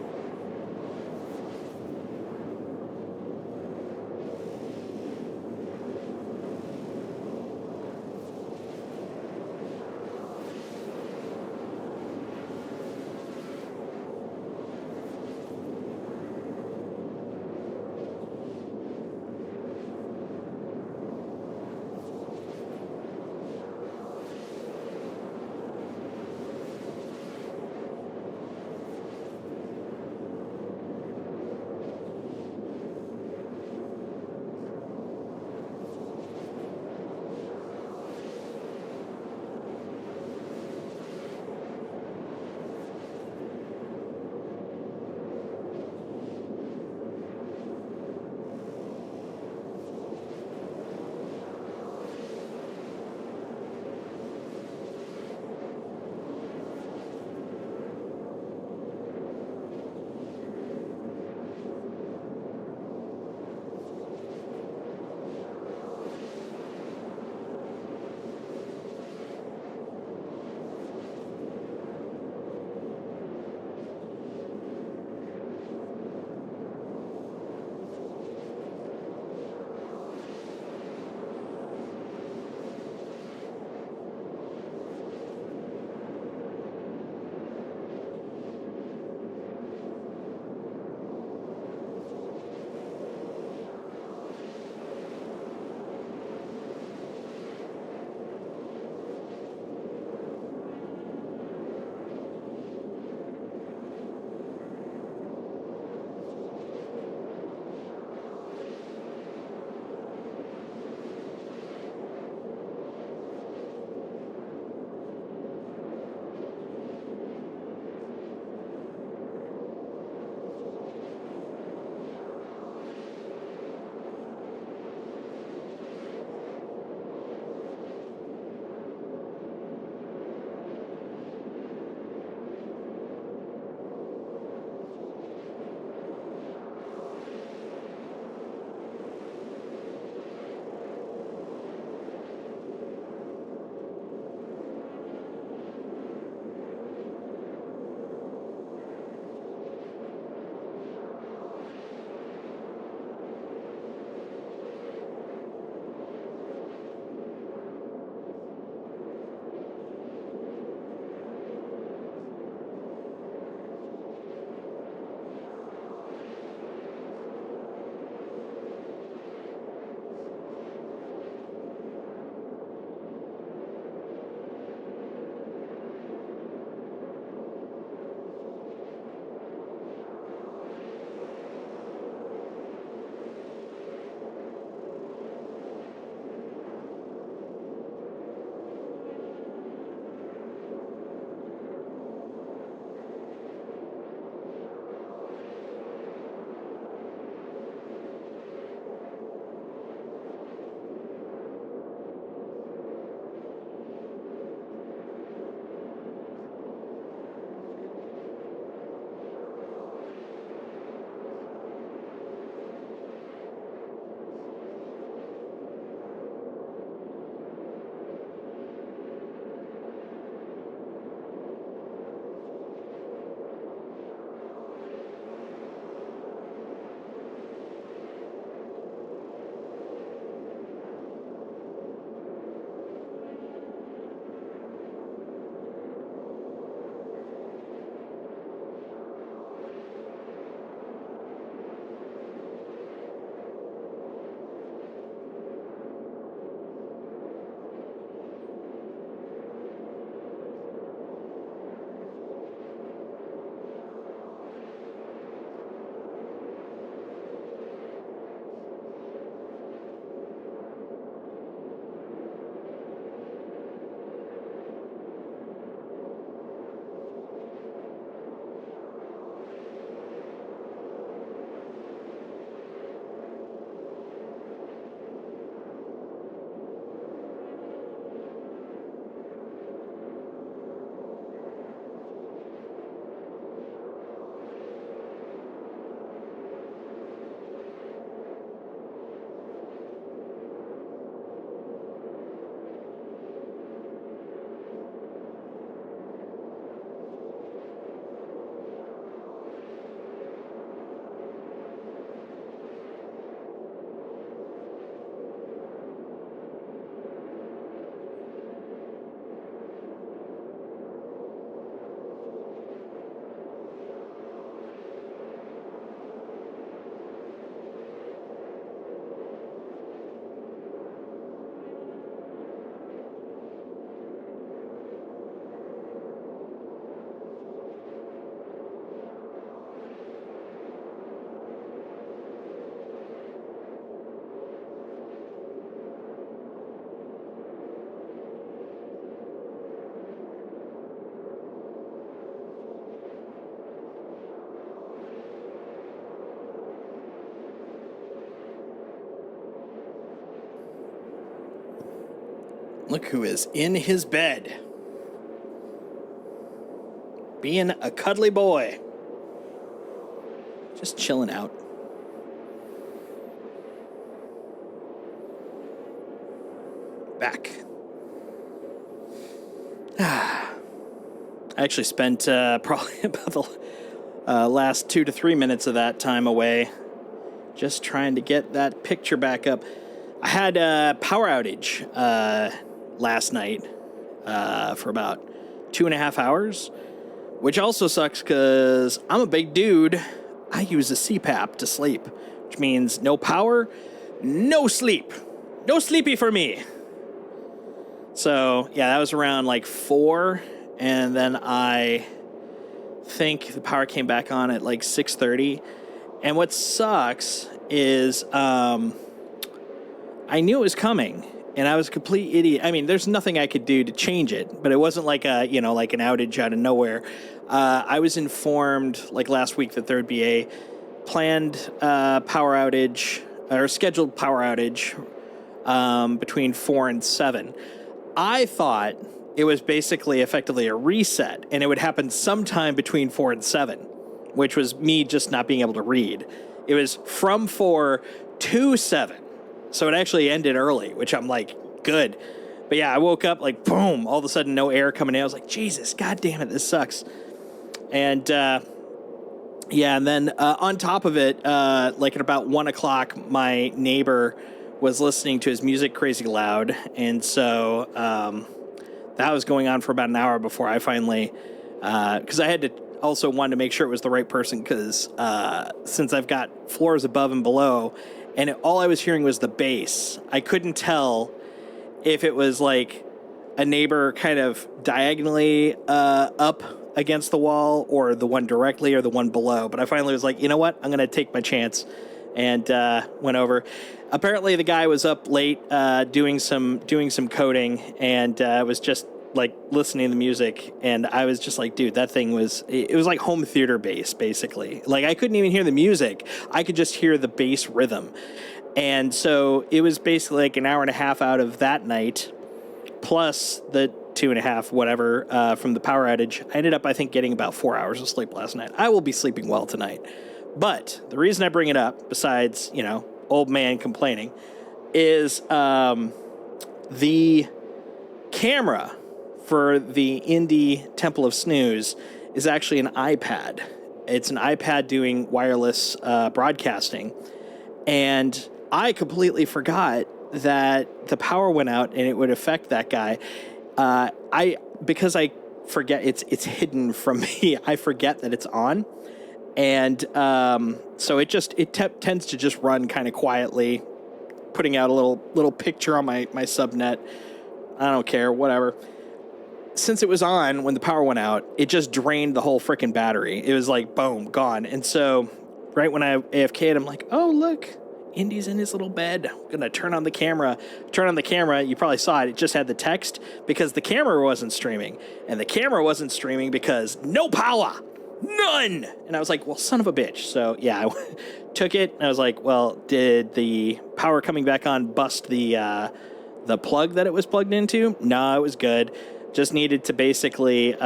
Look who is in his bed. Being a cuddly boy. Just chilling out. Back. I actually spent probably about the last 2 to 3 minutes of that time away just trying to get that picture back up. I had a power outage last night for about 2.5 hours, which also sucks because I'm a big dude. I use a CPAP to sleep, which means no power, no sleep. No sleepy for me. So, yeah, that was around like 4, and then I think the power came back on at like 6:30. And what sucks is I knew it was coming, and I was a complete idiot. I mean, there's nothing I could do to change it, but it wasn't like like an outage out of nowhere. I was informed like last week that there would be a planned power outage or scheduled power outage between 4 and 7. I thought it was basically effectively a reset, and it would happen sometime between 4 and 7, which was me just not being able to read. It was from 4 to 7. So it actually ended early, which I'm like, good. But yeah, I woke up like, boom, all of a sudden no air coming in. I was like, Jesus, God damn it, this sucks. And and then on top of it, like at about 1 o'clock, my neighbor was listening to his music crazy loud. And so that was going on for about an hour before I finally, because I had to also wanted to make sure it was the right person, because since I've got floors above and below, and all I was hearing was the bass. I couldn't tell if it was like a neighbor kind of diagonally up against the wall, or the one directly, or the one below. But I finally was like, you know what? I'm going to take my chance, and went over. Apparently, the guy was up late doing some coding, and was just like listening to the music, and I was just like, dude, that thing was, it was like home theater bass, basically. Like, I couldn't even hear the music. I could just hear the bass rhythm. And so it was basically like an hour and a half out of that night, plus the 2.5, whatever, from the power outage. I ended up, I think, getting about 4 hours of sleep last night. I will be sleeping well tonight. But the reason I bring it up, besides, old man complaining, is the camera for the Indie Temple of Snooze is actually an iPad. It's an iPad doing wireless broadcasting. And I completely forgot that the power went out and it would affect that guy. Because I forget, it's hidden from me. I forget that it's on. And so it tends to just run kind of quietly, putting out a little picture on my subnet. I don't care, whatever. Since it was on when the power went out, it just drained the whole freaking battery. It was like, boom, gone. And so right when I AFK'd, I'm like, oh, look, Indy's in his little bed. I'm going to turn on the camera. You probably saw it. It just had the text because the camera wasn't streaming. And the camera wasn't streaming because no power. None. And I was like, well, son of a bitch. So, yeah, I took it. And I was like, well, did the power coming back on bust the plug that it was plugged into? No, it was good. Just needed to basically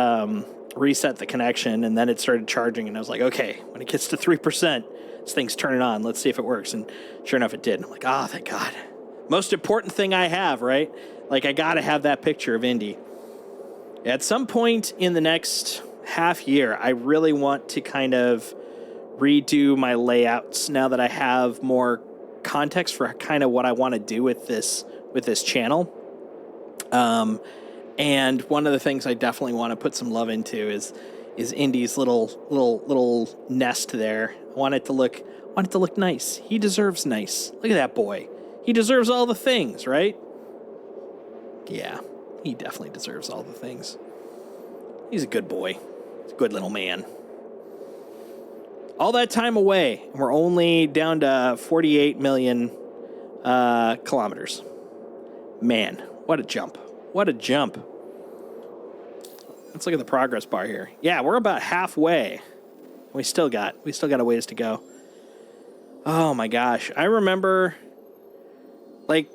reset the connection, and then it started charging. And I was like, okay, when it gets to 3%, this thing's turning on. Let's see if it works. And sure enough, it did. I'm like, oh, thank God. Most important thing I have, right? Like, I got to have that picture of Indy. At some point in the next half year, I really want to kind of redo my layouts now that I have more context for kind of what I want to do with this channel. And one of the things I definitely want to put some love into is Indy's little nest there. I want it to look nice. He deserves nice. Look at that boy. He deserves all the things, right? Yeah, he definitely deserves all the things. He's a good boy. He's a good little man. All that time away, and we're only down to 48 million kilometers. Man, what a jump. What a jump. Let's look at the progress bar here. Yeah, we're about halfway. We still got a ways to go. Oh my gosh. I remember, like,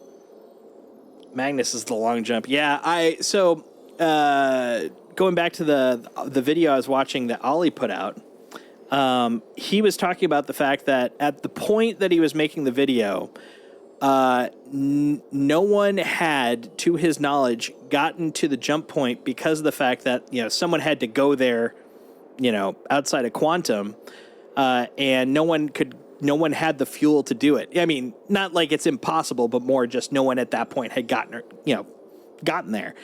Magnus is the long jump. Yeah, going back to the video I was watching that Ollie put out, he was talking about the fact that at the point that he was making the video, no one had, to his knowledge, gotten to the jump point because of the fact that, someone had to go there, outside of Quantum, and no one had the fuel to do it. I mean, not like it's impossible, but more just no one at that point had gotten there.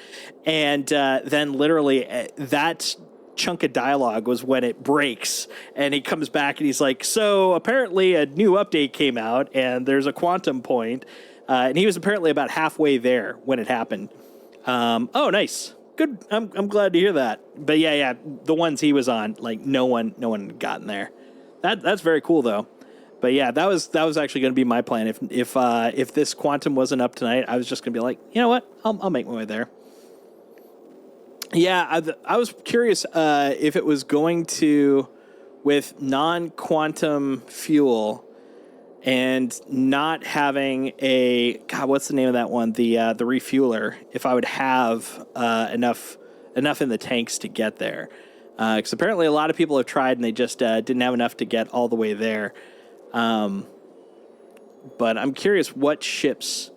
And then literally that chunk of dialogue was when it breaks, and he comes back and he's like, so apparently a new update came out and there's a quantum point, and he was apparently about halfway there when it happened. Oh, nice. Good. I'm glad to hear that. But yeah, the ones he was on, like no one had gotten there. That's very cool though. But yeah, that was actually going to be my plan. If this quantum wasn't up tonight, I was just going to be like, you know what? I'll make my way there. Yeah, I was curious if it was going to, with non-quantum fuel and not having what's the name of that one? The refueler. If I would have enough in the tanks to get there, because apparently a lot of people have tried and they just didn't have enough to get all the way there. But I'm curious what ships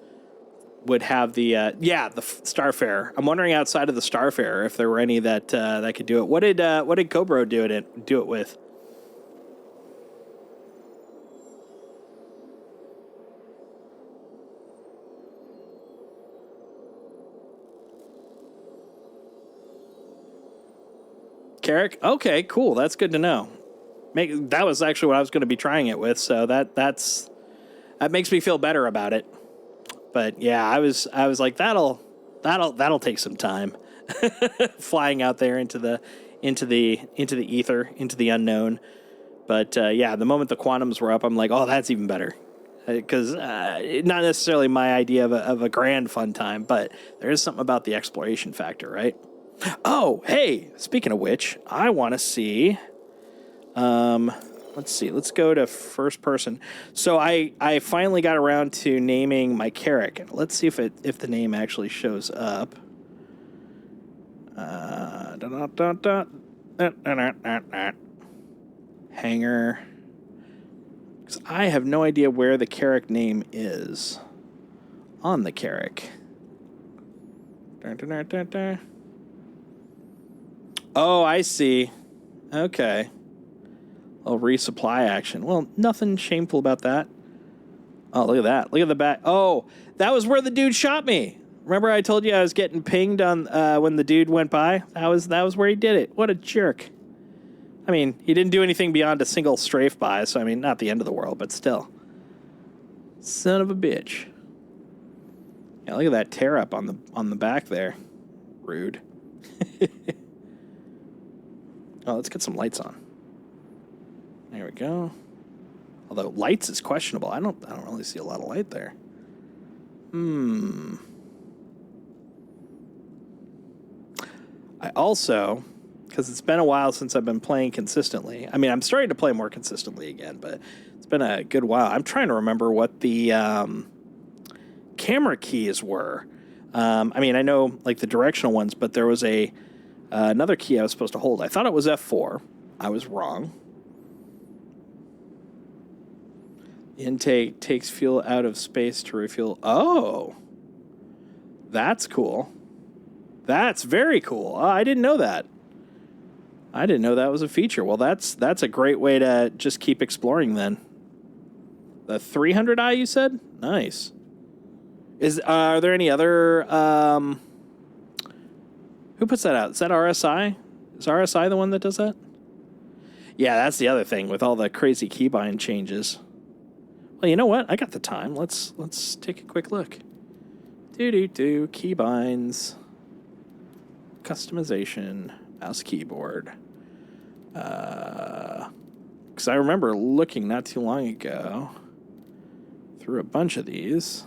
would have the Starfarer. I'm wondering outside of the Starfarer if there were any that could do it. What did Cobra do it with? Carrick? Okay, cool. That's good to know. That was actually what I was going to be trying it with, so that makes me feel better about it. But yeah, I was like, that'll take some time, flying out there into the ether, into the unknown. But yeah, the moment the quantums were up, I'm like, oh, that's even better, because not necessarily my idea of a grand fun time, but there is something about the exploration factor, right? Oh, hey, speaking of which, I want to see. Let's see. Let's go to first person. So I finally got around to naming my Carrick. Let's see if the name actually shows up. Hanger. Because I have no idea where the Carrick name is on the Carrick. Oh, I see. Okay. A resupply action. Well, nothing shameful about that. Oh, look at that. Look at the back. Oh, that was where the dude shot me. Remember I told you I was getting pinged on when the dude went by? That was where he did it. What a jerk. I mean, he didn't do anything beyond a single strafe by, so I mean, not the end of the world, but still. Son of a bitch. Yeah, look at that tear up on the back there. Rude. Oh, let's get some lights on. There we go. Although lights is questionable. I don't really see a lot of light there. I also, because it's been a while since I've been playing consistently. I mean, I'm starting to play more consistently again, but it's been a good while. I'm trying to remember what the camera keys were. I mean, I know like the directional ones, but there was another key I was supposed to hold. I thought it was F4. I was wrong. Intake takes fuel out of space to refuel. Oh, that's cool. That's very cool. Oh, I didn't know that. I didn't know that was a feature. Well, that's a great way to just keep exploring then. The 300i, you said? Nice. Are there any other... who puts that out? Is that RSI? Is RSI the one that does that? Yeah, that's the other thing with all the crazy keybind changes. Well, you know what? I got the time. Let's take a quick look. Keybinds. Customization. Mouse keyboard. Because I remember looking not too long ago through a bunch of these.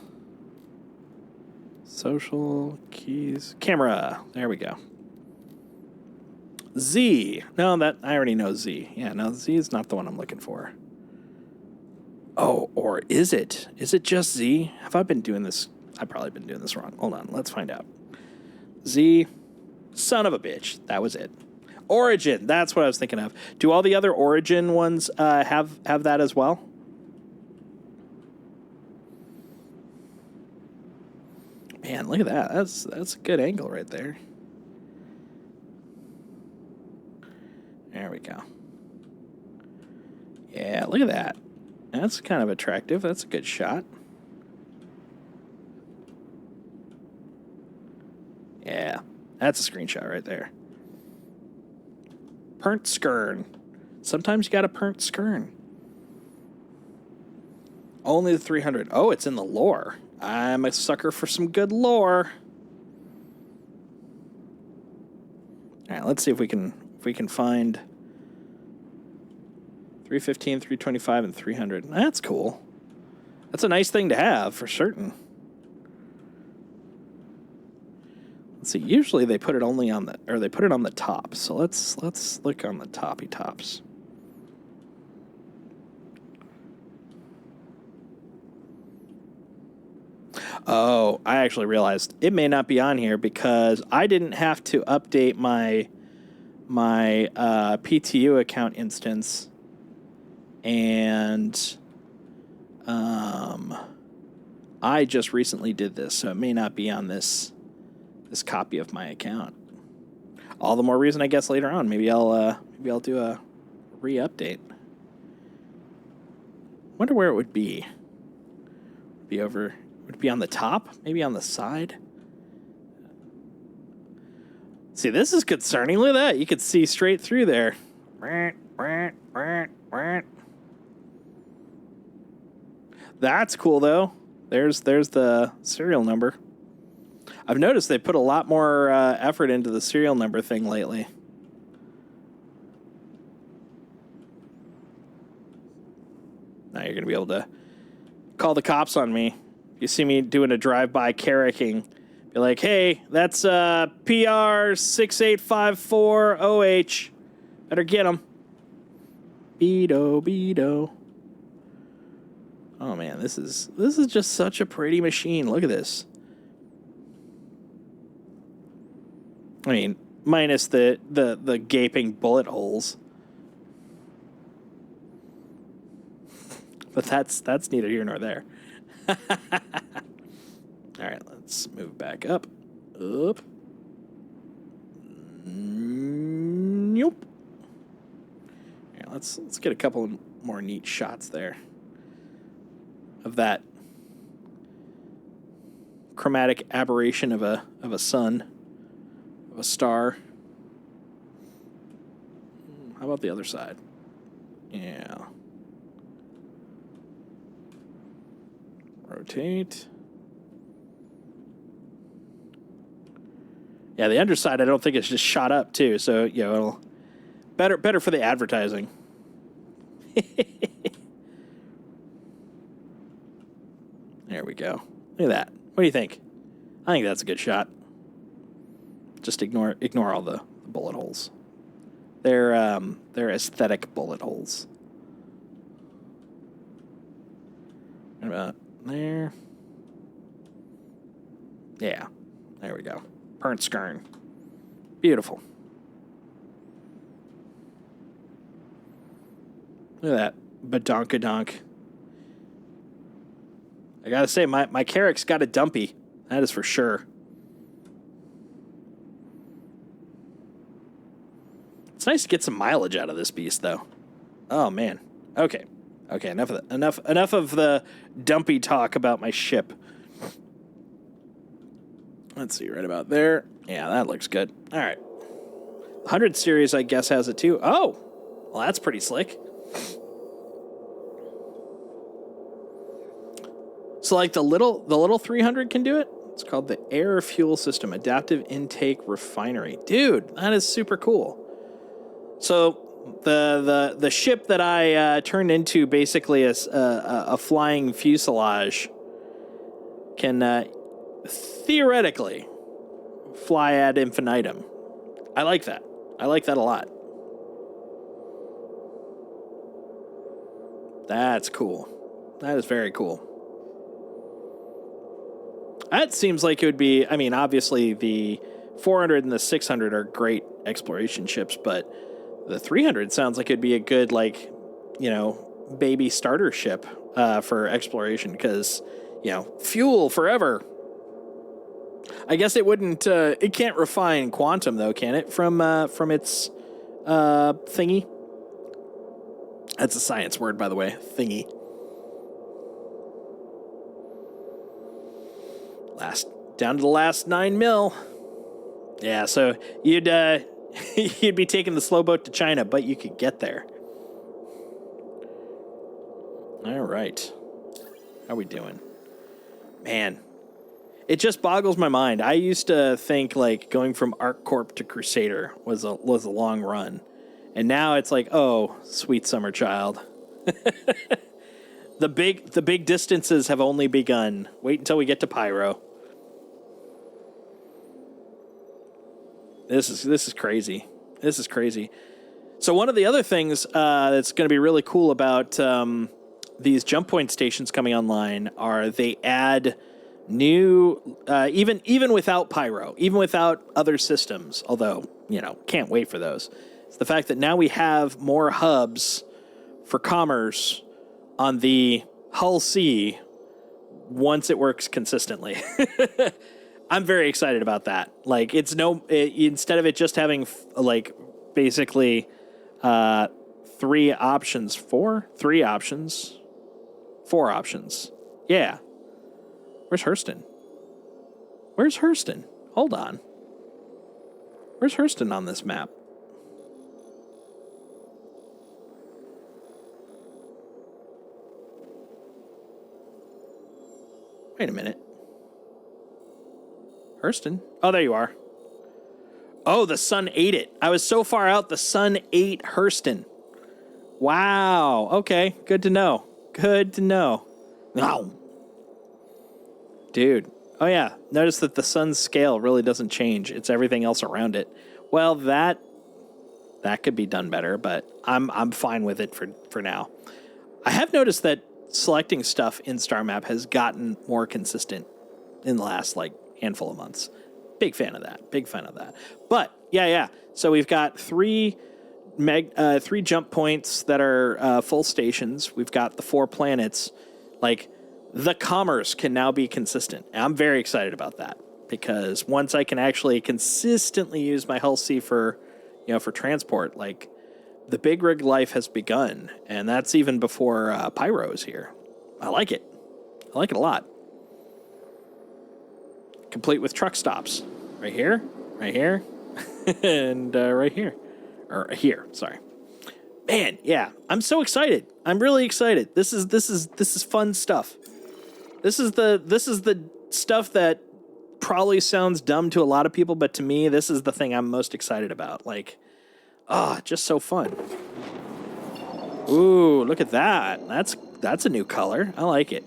Social keys. Camera. There we go. Z. No, that I already know Z. Yeah, no, Z is not the one I'm looking for. Oh, or is it? Is it just Z? Have I been doing this I've probably been doing this wrong. Hold on, let's find out. Z, son of a bitch. That was it. Origin, that's what I was thinking of. Do all the other Origin ones have that as well? Man, look at that. That's a good angle right there. There we go. Yeah, look at that. That's kind of attractive. That's a good shot. Yeah, that's a screenshot right there. Pernt skern. Sometimes you got a pernt skern. Only the 300. Oh, it's in the lore. I'm a sucker for some good lore. All right, let's see if we can find 315, 325, and 300. That's cool. That's a nice thing to have for certain. Let's see. Usually they put it only on they put it on the top. So let's look on the toppy tops. Oh, I actually realized it may not be on here because I didn't have to update my PTU account instance, and I just recently did this, so it may not be on this copy of my account. All the more reason, I guess, later on. Maybe I'll do a re-update. Wonder where it would be. Would it be on the top? Maybe on the side? See, this is concerning. Look at that. You could see straight through there. That's cool, though. There's the serial number. I've noticed they put a lot more effort into the serial number thing lately. Now you're going to be able to call the cops on me. If you see me doing a drive-by carracking, be like, hey, that's PR 6854OH. Better get him. Beto. Oh man, this is just such a pretty machine. Look at this. I mean, minus the gaping bullet holes. But that's neither here nor there. All right, let's move back up. Nope. Yeah, let's get a couple more neat shots there of that chromatic aberration of a sun, of a star. How about the other side? Yeah. Rotate. Yeah, the underside I don't think it's just shot up too, so you know, it'll better for the advertising. There we go. Look at that. What do you think? I think that's a good shot. Just ignore all the bullet holes. They're aesthetic bullet holes. What about there? Yeah, there we go. Burnt skern. Beautiful. Look at that. Badonkadonk. I gotta say, my Carrick's got a dumpy. That is for sure. It's nice to get some mileage out of this beast, though. Oh man. Okay. Enough of the dumpy talk about my ship. Let's see, right about there. Yeah, that looks good. All right. 100 series, I guess, has it too. Oh, well, that's pretty slick. So, like the little 300 can do it. It's called the Air Fuel System Adaptive Intake Refinery. Dude, that is super cool. So the ship that I turned into basically a flying fuselage can theoretically fly ad infinitum. I like that. I like that a lot. That's cool. That is very cool. That seems like it would be, I mean, obviously the 400 and the 600 are great exploration ships, but the 300 sounds like it'd be a good, like, you know, baby starter ship for exploration because, you know, fuel forever. I guess it wouldn't, it can't refine quantum though, can it? From its thingy. That's a science word, by the way, thingy. Down to the last 9 mil. Yeah, so you'd you'd be taking the slow boat to China, but you could get there. All right. How we doing? Man, it just boggles my mind. I used to think like going from ArcCorp to Crusader was a long run. And now it's like, oh, sweet summer child. The big distances have only begun. Wait until we get to Pyro. This is crazy. This is crazy. So one of the other things that's going to be really cool about these jump point stations coming online are they add new, even without Pyro, even without other systems, although, you know, can't wait for those. It's the fact that now we have more hubs for commerce on the Hull C once it works consistently. I'm very excited about that. Like, it's instead of it just having like basically 4 options. Yeah. Where's Hurston? Hold on. Where's Hurston on this map? Wait a minute. Hurston? Oh, there you are. Oh, the sun ate it. I was so far out, the sun ate Hurston. Wow. Okay, good to know. Good to know. Wow. Dude. Oh, yeah. Notice that the sun's scale really doesn't change. It's everything else around it. Well, that could be done better, but I'm fine with it for now. I have noticed that selecting stuff in Star Map has gotten more consistent in the last, like, handful of months. Big fan of that. But, yeah. So we've got 3 jump points that are full stations. We've got the 4 planets. Like, the commerce can now be consistent. And I'm very excited about that because once I can actually consistently use my Hull C for transport, like, the big rig life has begun, and that's even before Pyro is here. I like it. I like it a lot. Complete with truck stops. Right here, and right here. Or here, sorry. Man, yeah, I'm so excited. I'm really excited. This is fun stuff. This is the stuff that probably sounds dumb to a lot of people, but to me, this is the thing I'm most excited about. Like, just so fun. Ooh, look at that. That's a new color. I like it.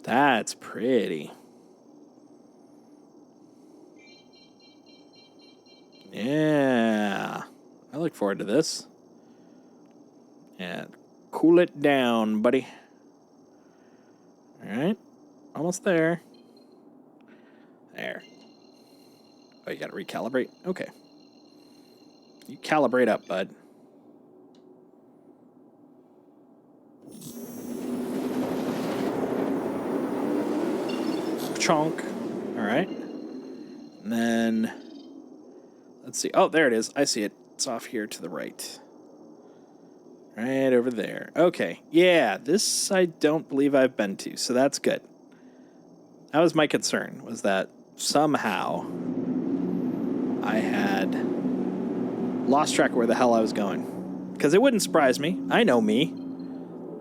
That's pretty. Yeah. I look forward to this. Yeah. Cool it down, buddy. All right. Almost there. There. Oh, you got to recalibrate? Okay. You calibrate up, bud. Chonk. All right. And then, let's see. Oh, there it is. I see it. It's off here to the right. Right over there. Okay. Yeah, this I don't believe I've been to, so that's good. That was my concern, was that somehow I had lost track of where the hell I was going. Because it wouldn't surprise me. I know me.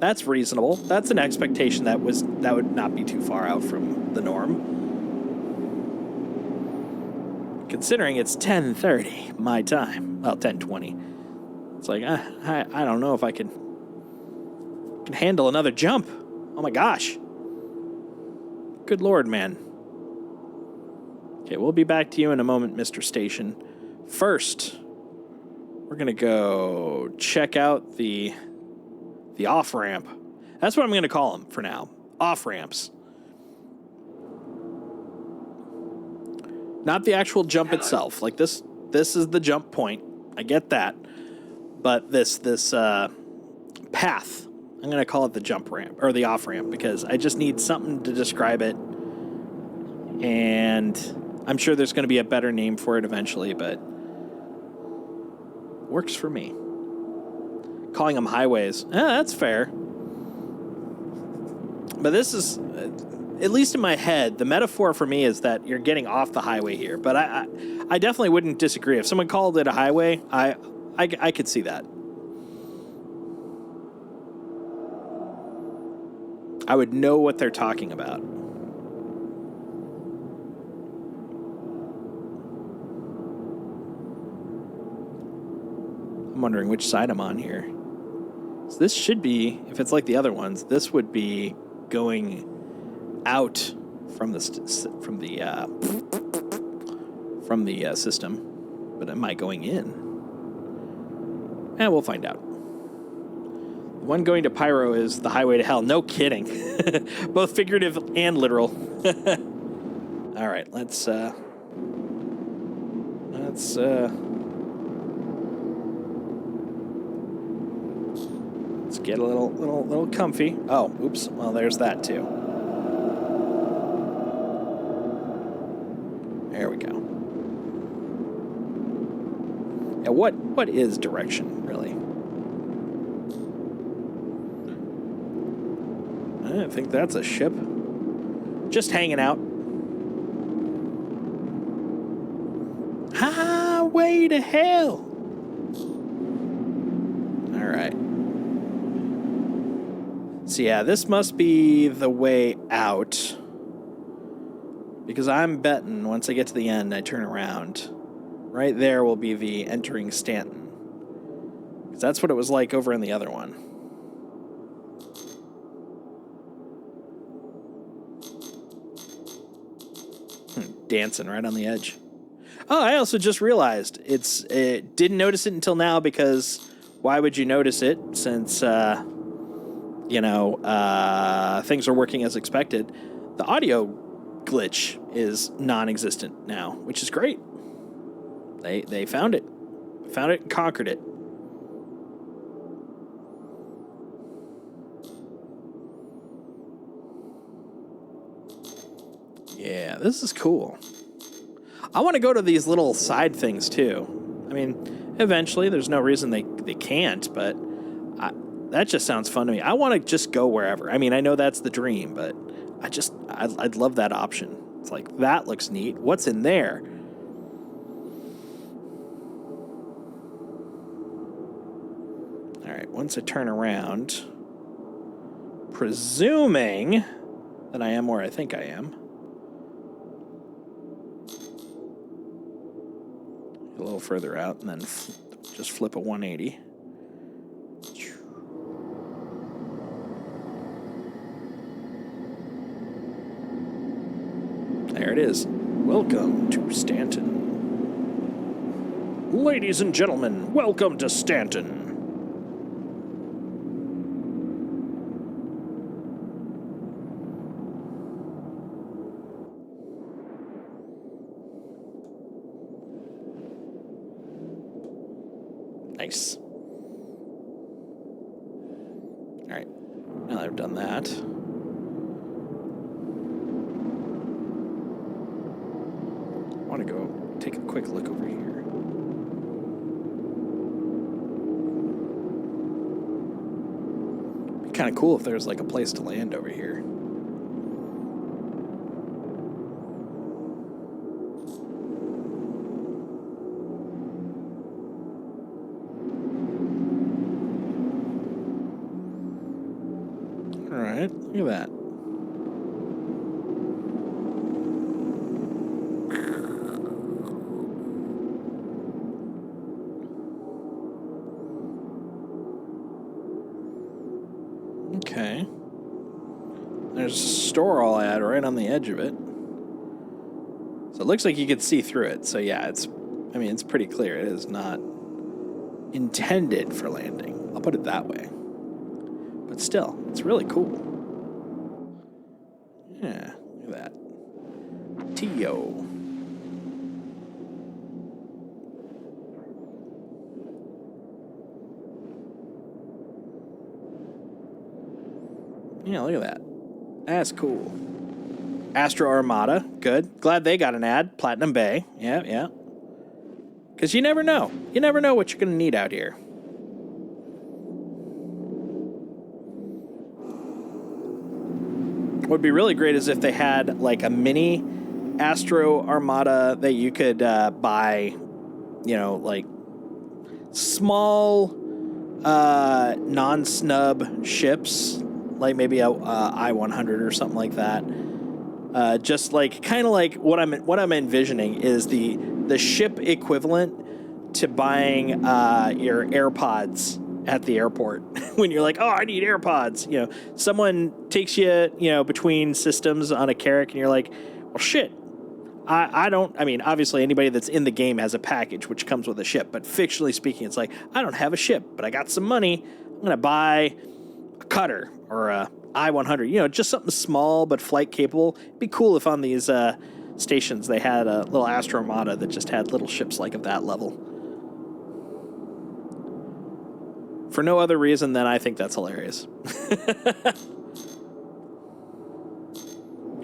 That's reasonable. That's an expectation that would not be too far out from the norm. Considering it's 10:30 my time. Well, 10:20. It's like, I don't know if I can handle another jump. Oh my gosh. Good Lord, man. Okay, we'll be back to you in a moment, Mr. Station. First, we're going to go check out the off-ramp. That's what I'm going to call them for now. Off-ramps. Not the actual jump itself. Like this is the jump point. I get that. But this path, I'm going to call it the jump ramp or the off-ramp because I just need something to describe it. And I'm sure there's going to be a better name for it eventually, but works for me. Calling them highways. That's fair. But this is, at least in my head, the metaphor for me is that you're getting off the highway here. But I definitely wouldn't disagree. If someone called it a highway, I could see that. I would know what they're talking about. I'm wondering which side I'm on here. So this should be, if it's like the other ones, this would be going out from the system, but am I going in? We'll find out. The one going to Pyro is the highway to hell. No kidding. Both figurative and literal. All right, let's get a little comfy. Oh, oops. Well, there's that too. There we go. Yeah, what is direction, really? I think that's a ship. Just hanging out. Highway to hell. All right. So yeah, this must be the way out. Because I'm betting once I get to the end, I turn around. Right there will be the entering Stanton. Because that's what it was like over in the other one. Dancing right on the edge. Oh, I also just realized didn't notice it until now because why would you notice it since things are working as expected. The audio glitch is non-existent now, which is great. They found it and conquered it. Yeah, this is cool. I want to go to these little side things too. I mean, eventually there's no reason they can't, but that just sounds fun to me. I want to just go wherever. I mean, I know that's the dream, but I'd love that option. It's like, that looks neat. What's in there? All right, once I turn around, presuming that I am where I think I am. A little further out and then just flip a 180. There it is. Welcome to Stanton. Ladies and gentlemen, welcome to Stanton. Nice. All right. Now that I've done that. I want to go take a quick look over here. Be kind of cool if there's like a place to land over here. Look at that. Okay. There's a store I'll add right on the edge of it. So it looks like you could see through it. So yeah, it's pretty clear. It is not intended for landing. I'll put it that way. but still, it's really cool. Yeah, look at that. Tio. Yeah, look at that. That's cool. Astro Armada, good. Glad they got an ad. Platinum Bay, yeah, yeah. Because you never know. You never know what you're going to need out here. What would be really great is if they had like a mini Astro Armada that you could buy, you know, like small non-snub ships, like maybe a I-100 or something like that. Just like kind of like what I'm envisioning is the ship equivalent to buying your AirPods at the airport when you're like, oh, I need AirPods. You know, someone takes you, you know, between systems on a Carrack, and you're like, well, shit. I mean, obviously anybody that's in the game has a package which comes with a ship, but fictionally speaking, it's like, I don't have a ship, but I got some money. I'm going to buy a cutter or a I-100, you know, just something small but flight capable. It'd be cool if on these stations they had a little Astro Armada that just had little ships like of that level. For no other reason than I think that's hilarious. All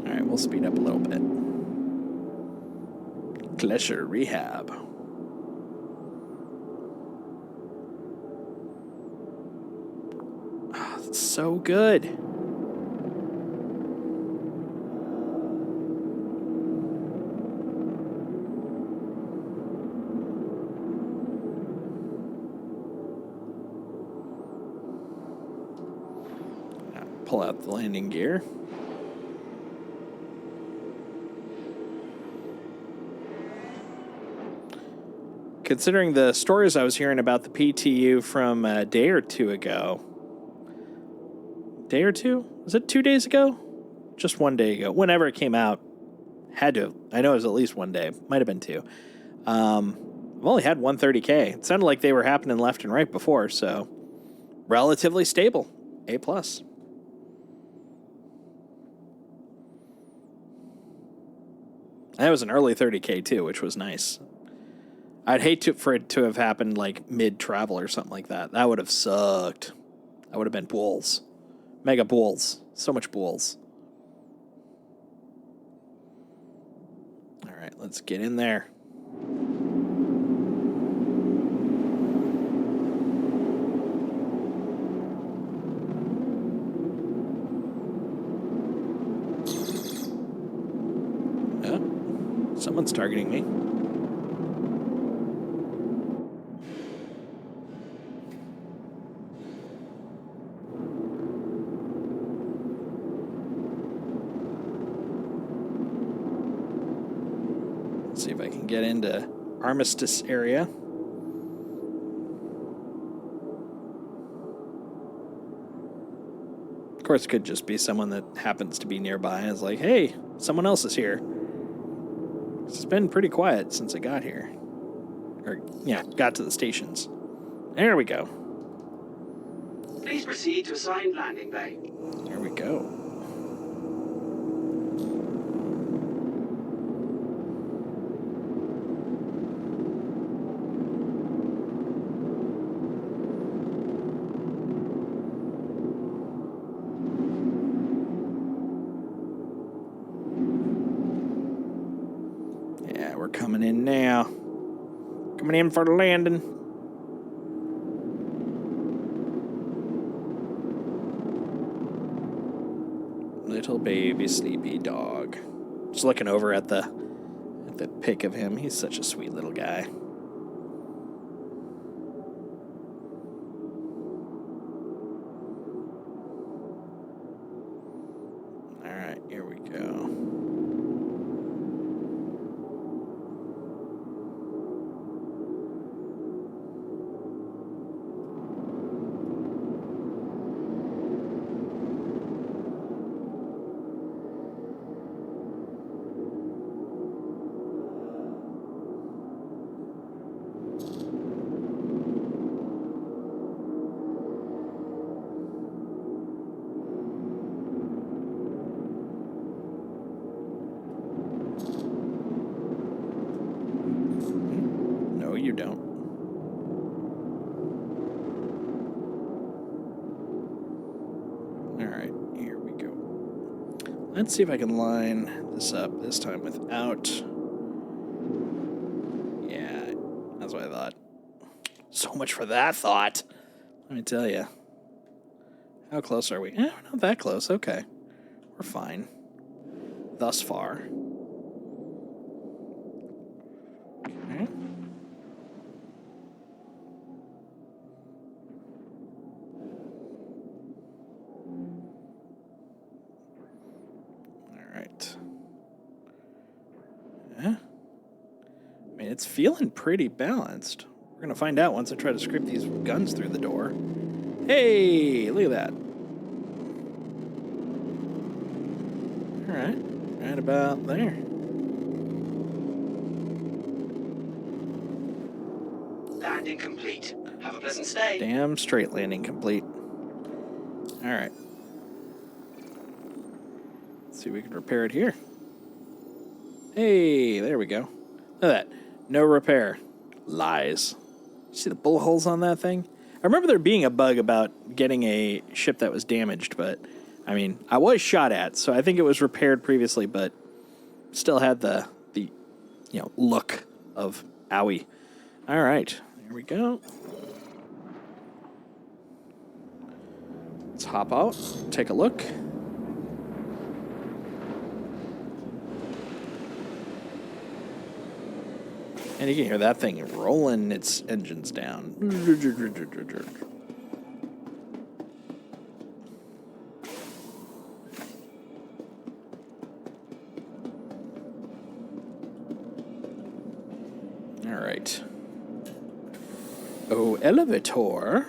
right, we'll speed up a little bit. Glesher Rehab. Oh, that's so good. Pull out the landing gear. Considering the stories I was hearing about the PTU from a day or two ago. Day or two? Was it 2 days ago? Just 1 day ago. Whenever it came out. Had to. I know it was at least 1 day. Might have been 2. I've only had 130K. It sounded like they were happening left and right before, so relatively stable. A+. That was an early 30K too, which was nice. I'd hate for it to have happened like mid-travel or something like that. That would have sucked. That would have been bulls. Mega bulls. So much bulls. All right, let's get in there. Oh, someone's targeting me. See if I can get into Armistice area. Of course, it could just be someone that happens to be nearby and is like, hey, someone else is here. It's been pretty quiet since I got here. Or, yeah, got to the stations. There we go. Please proceed to assigned landing bay. There we go. We're coming in now. Coming in for the landing. Little baby sleepy dog. Just looking over at the pic of him. He's such a sweet little guy. All right, here we go. don't. All right, here we go. Let's see if I can line this up this time without... Yeah, that's what I thought. So much for that thought. Let me tell you. How close are we? Eh, we're not that close. Okay. We're fine. Thus far. Okay. All right. Yeah. I mean, it's feeling pretty balanced. We're going to find out once I try to script these guns through the door. Hey, look at that. All right. Right about there. Landing complete. Have a pleasant stay. Damn straight landing complete. All right. Let's see if we can repair it here. Hey, there we go. Look at that. No repair. Lies. See the bullet holes on that thing? I remember there being a bug about getting a ship that was damaged, but I mean, I was shot at, so I think it was repaired previously, but still had the look of owie. All right, here we go. Let's hop out, take a look. And you can hear that thing rolling its engines down. All right. Oh, elevator.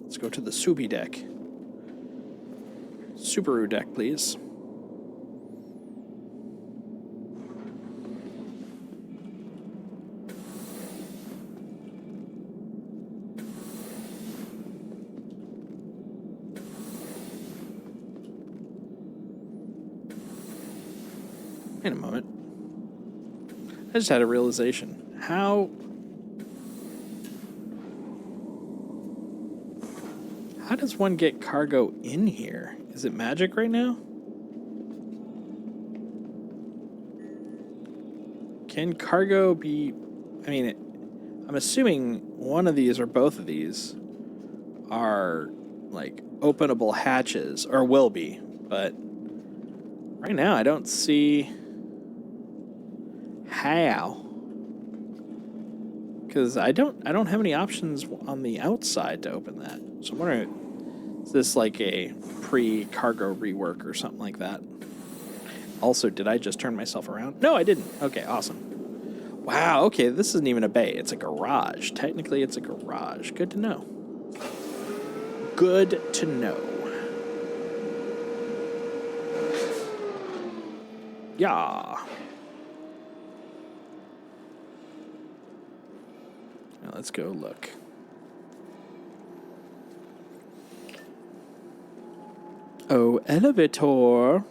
Let's go to the Subi deck. Subaru deck, please. Wait a moment. I just had a realization. How does one get cargo in here? Is it magic right now? Can cargo be... I mean, I'm assuming one of these or both of these are, like, openable hatches, or will be, but right now I don't see... How? Because I don't have any options on the outside to open that. So I'm wondering, is this like a pre-cargo rework or something like that? Also, did I just turn myself around? No, I didn't. Okay, awesome. Wow, okay, this isn't even a bay. It's a garage. Technically, it's a garage. Good to know. Good to know. Yeah. Now let's go look. Oh, elevator.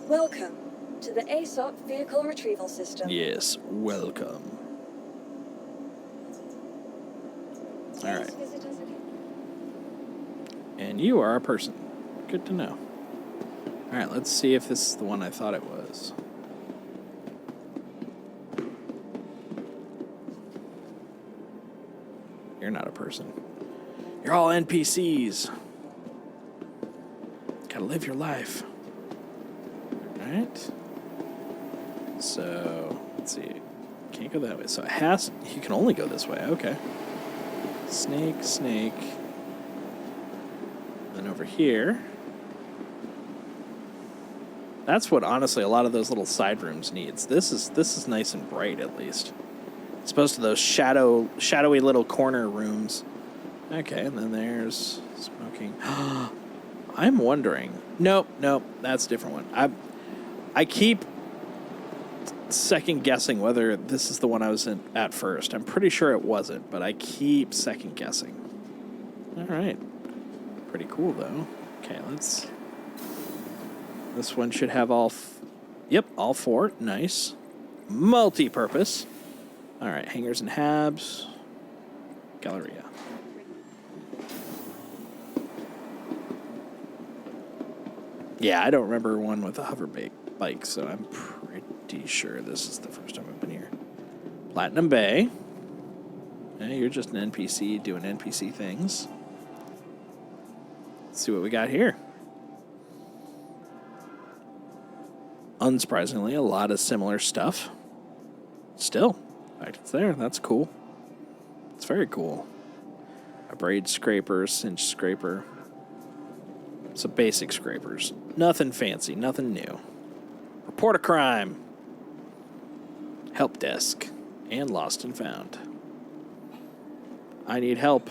Welcome to the ASOP Vehicle Retrieval System. Yes, welcome. All right. Please visit us again. And you are a person. Good to know. All right, let's see if this is the one I thought it was. You're not a person. You're all NPCs. Gotta live your life. All right. So, let's see. Can't go that way. So it has... You can only go this way. Okay. Snake, snake. Then over here. That's what, honestly, a lot of those little side rooms needs. This is nice and bright, at least. As opposed to those shadowy little corner rooms. Okay, and then there's smoking. I'm wondering. Nope, that's a different one. I keep second guessing whether this is the one I was at first. I'm pretty sure it wasn't, but I keep second guessing. All right. Pretty cool, though. Okay, let's... This one should have all... Yep, all 4. Nice. Multi-purpose. All right, hangers and habs. Galleria. Yeah, I don't remember one with a hover bike, so I'm pretty sure this is the first time I've been here. Platinum Bay. Yeah, you're just an NPC doing NPC things. Let's see what we got here. Unsurprisingly, a lot of similar stuff. Still, in fact, it's there. That's cool. It's very cool. A braid scraper, cinch scraper. So basic scrapers. Nothing fancy, nothing new. Report a crime. Help desk. And lost and found. I need help.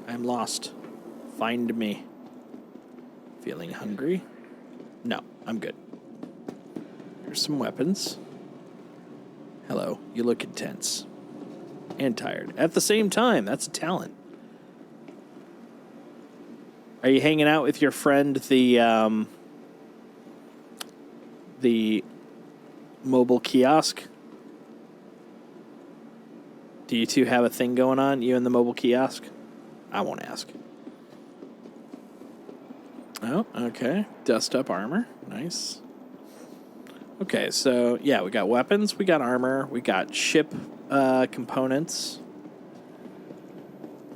I'm lost. Find me. Feeling hungry? No, I'm good. Here's some weapons. Hello, you look intense. And tired. At the same time, that's a talent. Are you hanging out with your friend, the mobile kiosk? Do you two have a thing going on, you and the mobile kiosk? I won't ask. Oh, okay. Dust up armor. Nice. Okay, so, yeah, we got weapons, we got armor, we got ship components.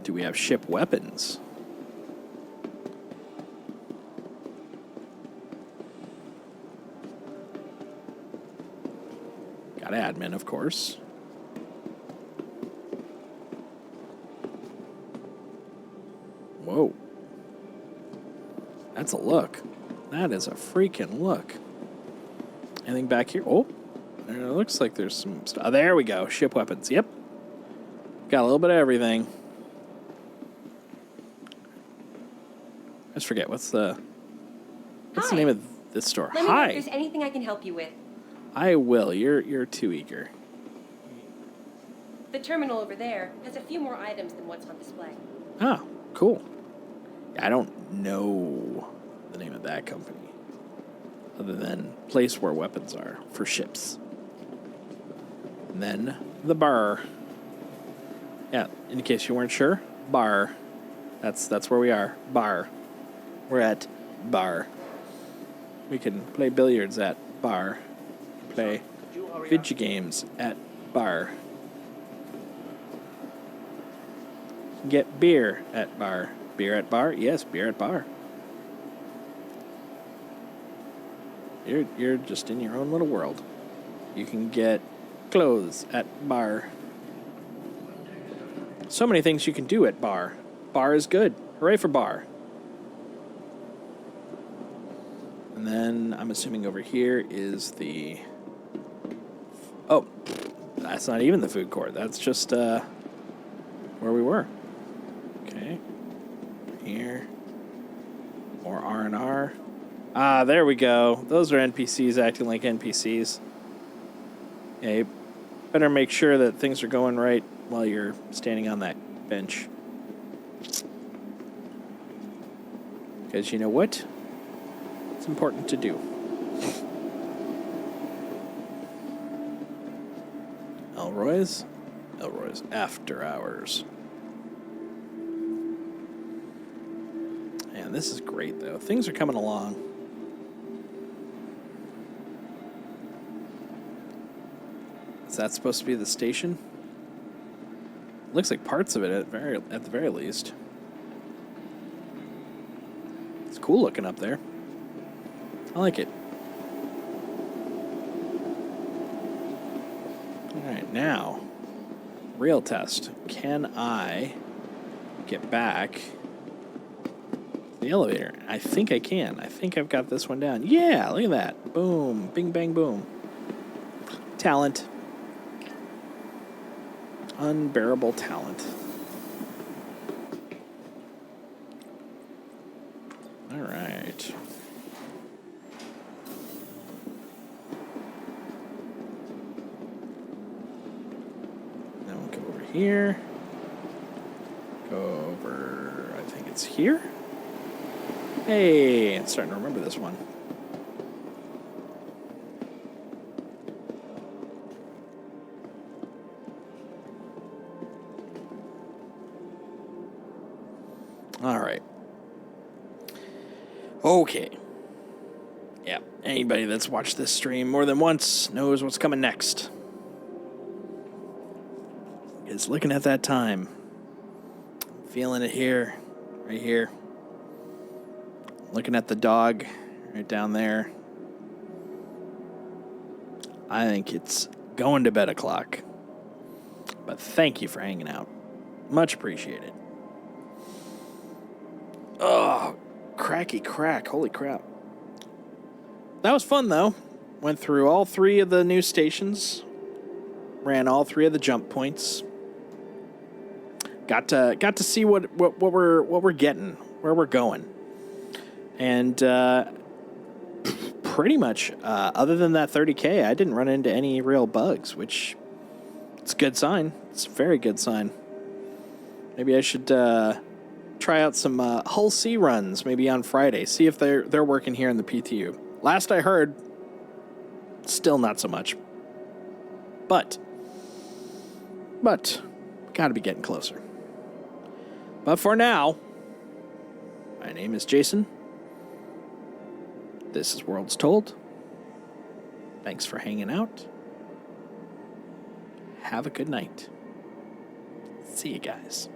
Do we have ship weapons? Got admin, of course. Whoa. That's a look. That is a freaking look. Anything back here? Oh, it looks like there's some stuff. Oh, there we go. Ship weapons. Yep. Got a little bit of everything. I just forget. What's the name of this store? Let me know if there's anything I can help you with. I will. You're too eager. The terminal over there has a few more items than what's on display. Oh, cool. I don't know the name of that company. Other than place where weapons are for ships. And then the bar. Yeah, in case you weren't sure, bar. That's where we are. Bar. We're at bar. We can play billiards at bar. Play video games at bar. Get beer at bar. Beer at bar? Yes, beer at bar. You're just in your own little world. You can get clothes at bar. So many things you can do at bar. Bar is good. Hooray for bar. And then I'm assuming over here is the... Oh, that's not even the food court. That's just where we were. Okay. Here. More R&R. Ah, there we go. Those are NPCs acting like NPCs. Yeah, you better make sure that things are going right while you're standing on that bench. Because you know what? It's important to do. Elroy's After Hours. Man, this is great, though. Things are coming along. Is that supposed to be the station? Looks like parts of it at the very least. It's cool looking up there. I like it. Alright, now, real test. Can I get back to the elevator? I think I can. I think I've got this one down. Yeah, look at that. Boom. Bing, bang, boom. Talent. Unbearable talent. All right. here. Go over, I think it's here. Hey, I'm starting to remember this one. All right. Okay. Yeah, anybody that's watched this stream more than once knows what's coming next. It's looking at that time. Feeling it here, right here. Looking at the dog right down there. I think it's going to bed o'clock. But thank you for hanging out. Much appreciated. Oh, cracky crack. Holy crap. That was fun, though. Went through all 3 of the new stations. Ran all 3 of the jump points. Got to see what we're getting, where we're going. And pretty much, other than that 30K, I didn't run into any real bugs, which it's a good sign. It's a very good sign. Maybe I should try out some Hull C runs maybe on Friday. See if they're working here in the PTU. Last I heard, still not so much. But gotta be getting closer. But for now, my name is Jason. This is Worlds Told. Thanks for hanging out. Have a good night. See you guys.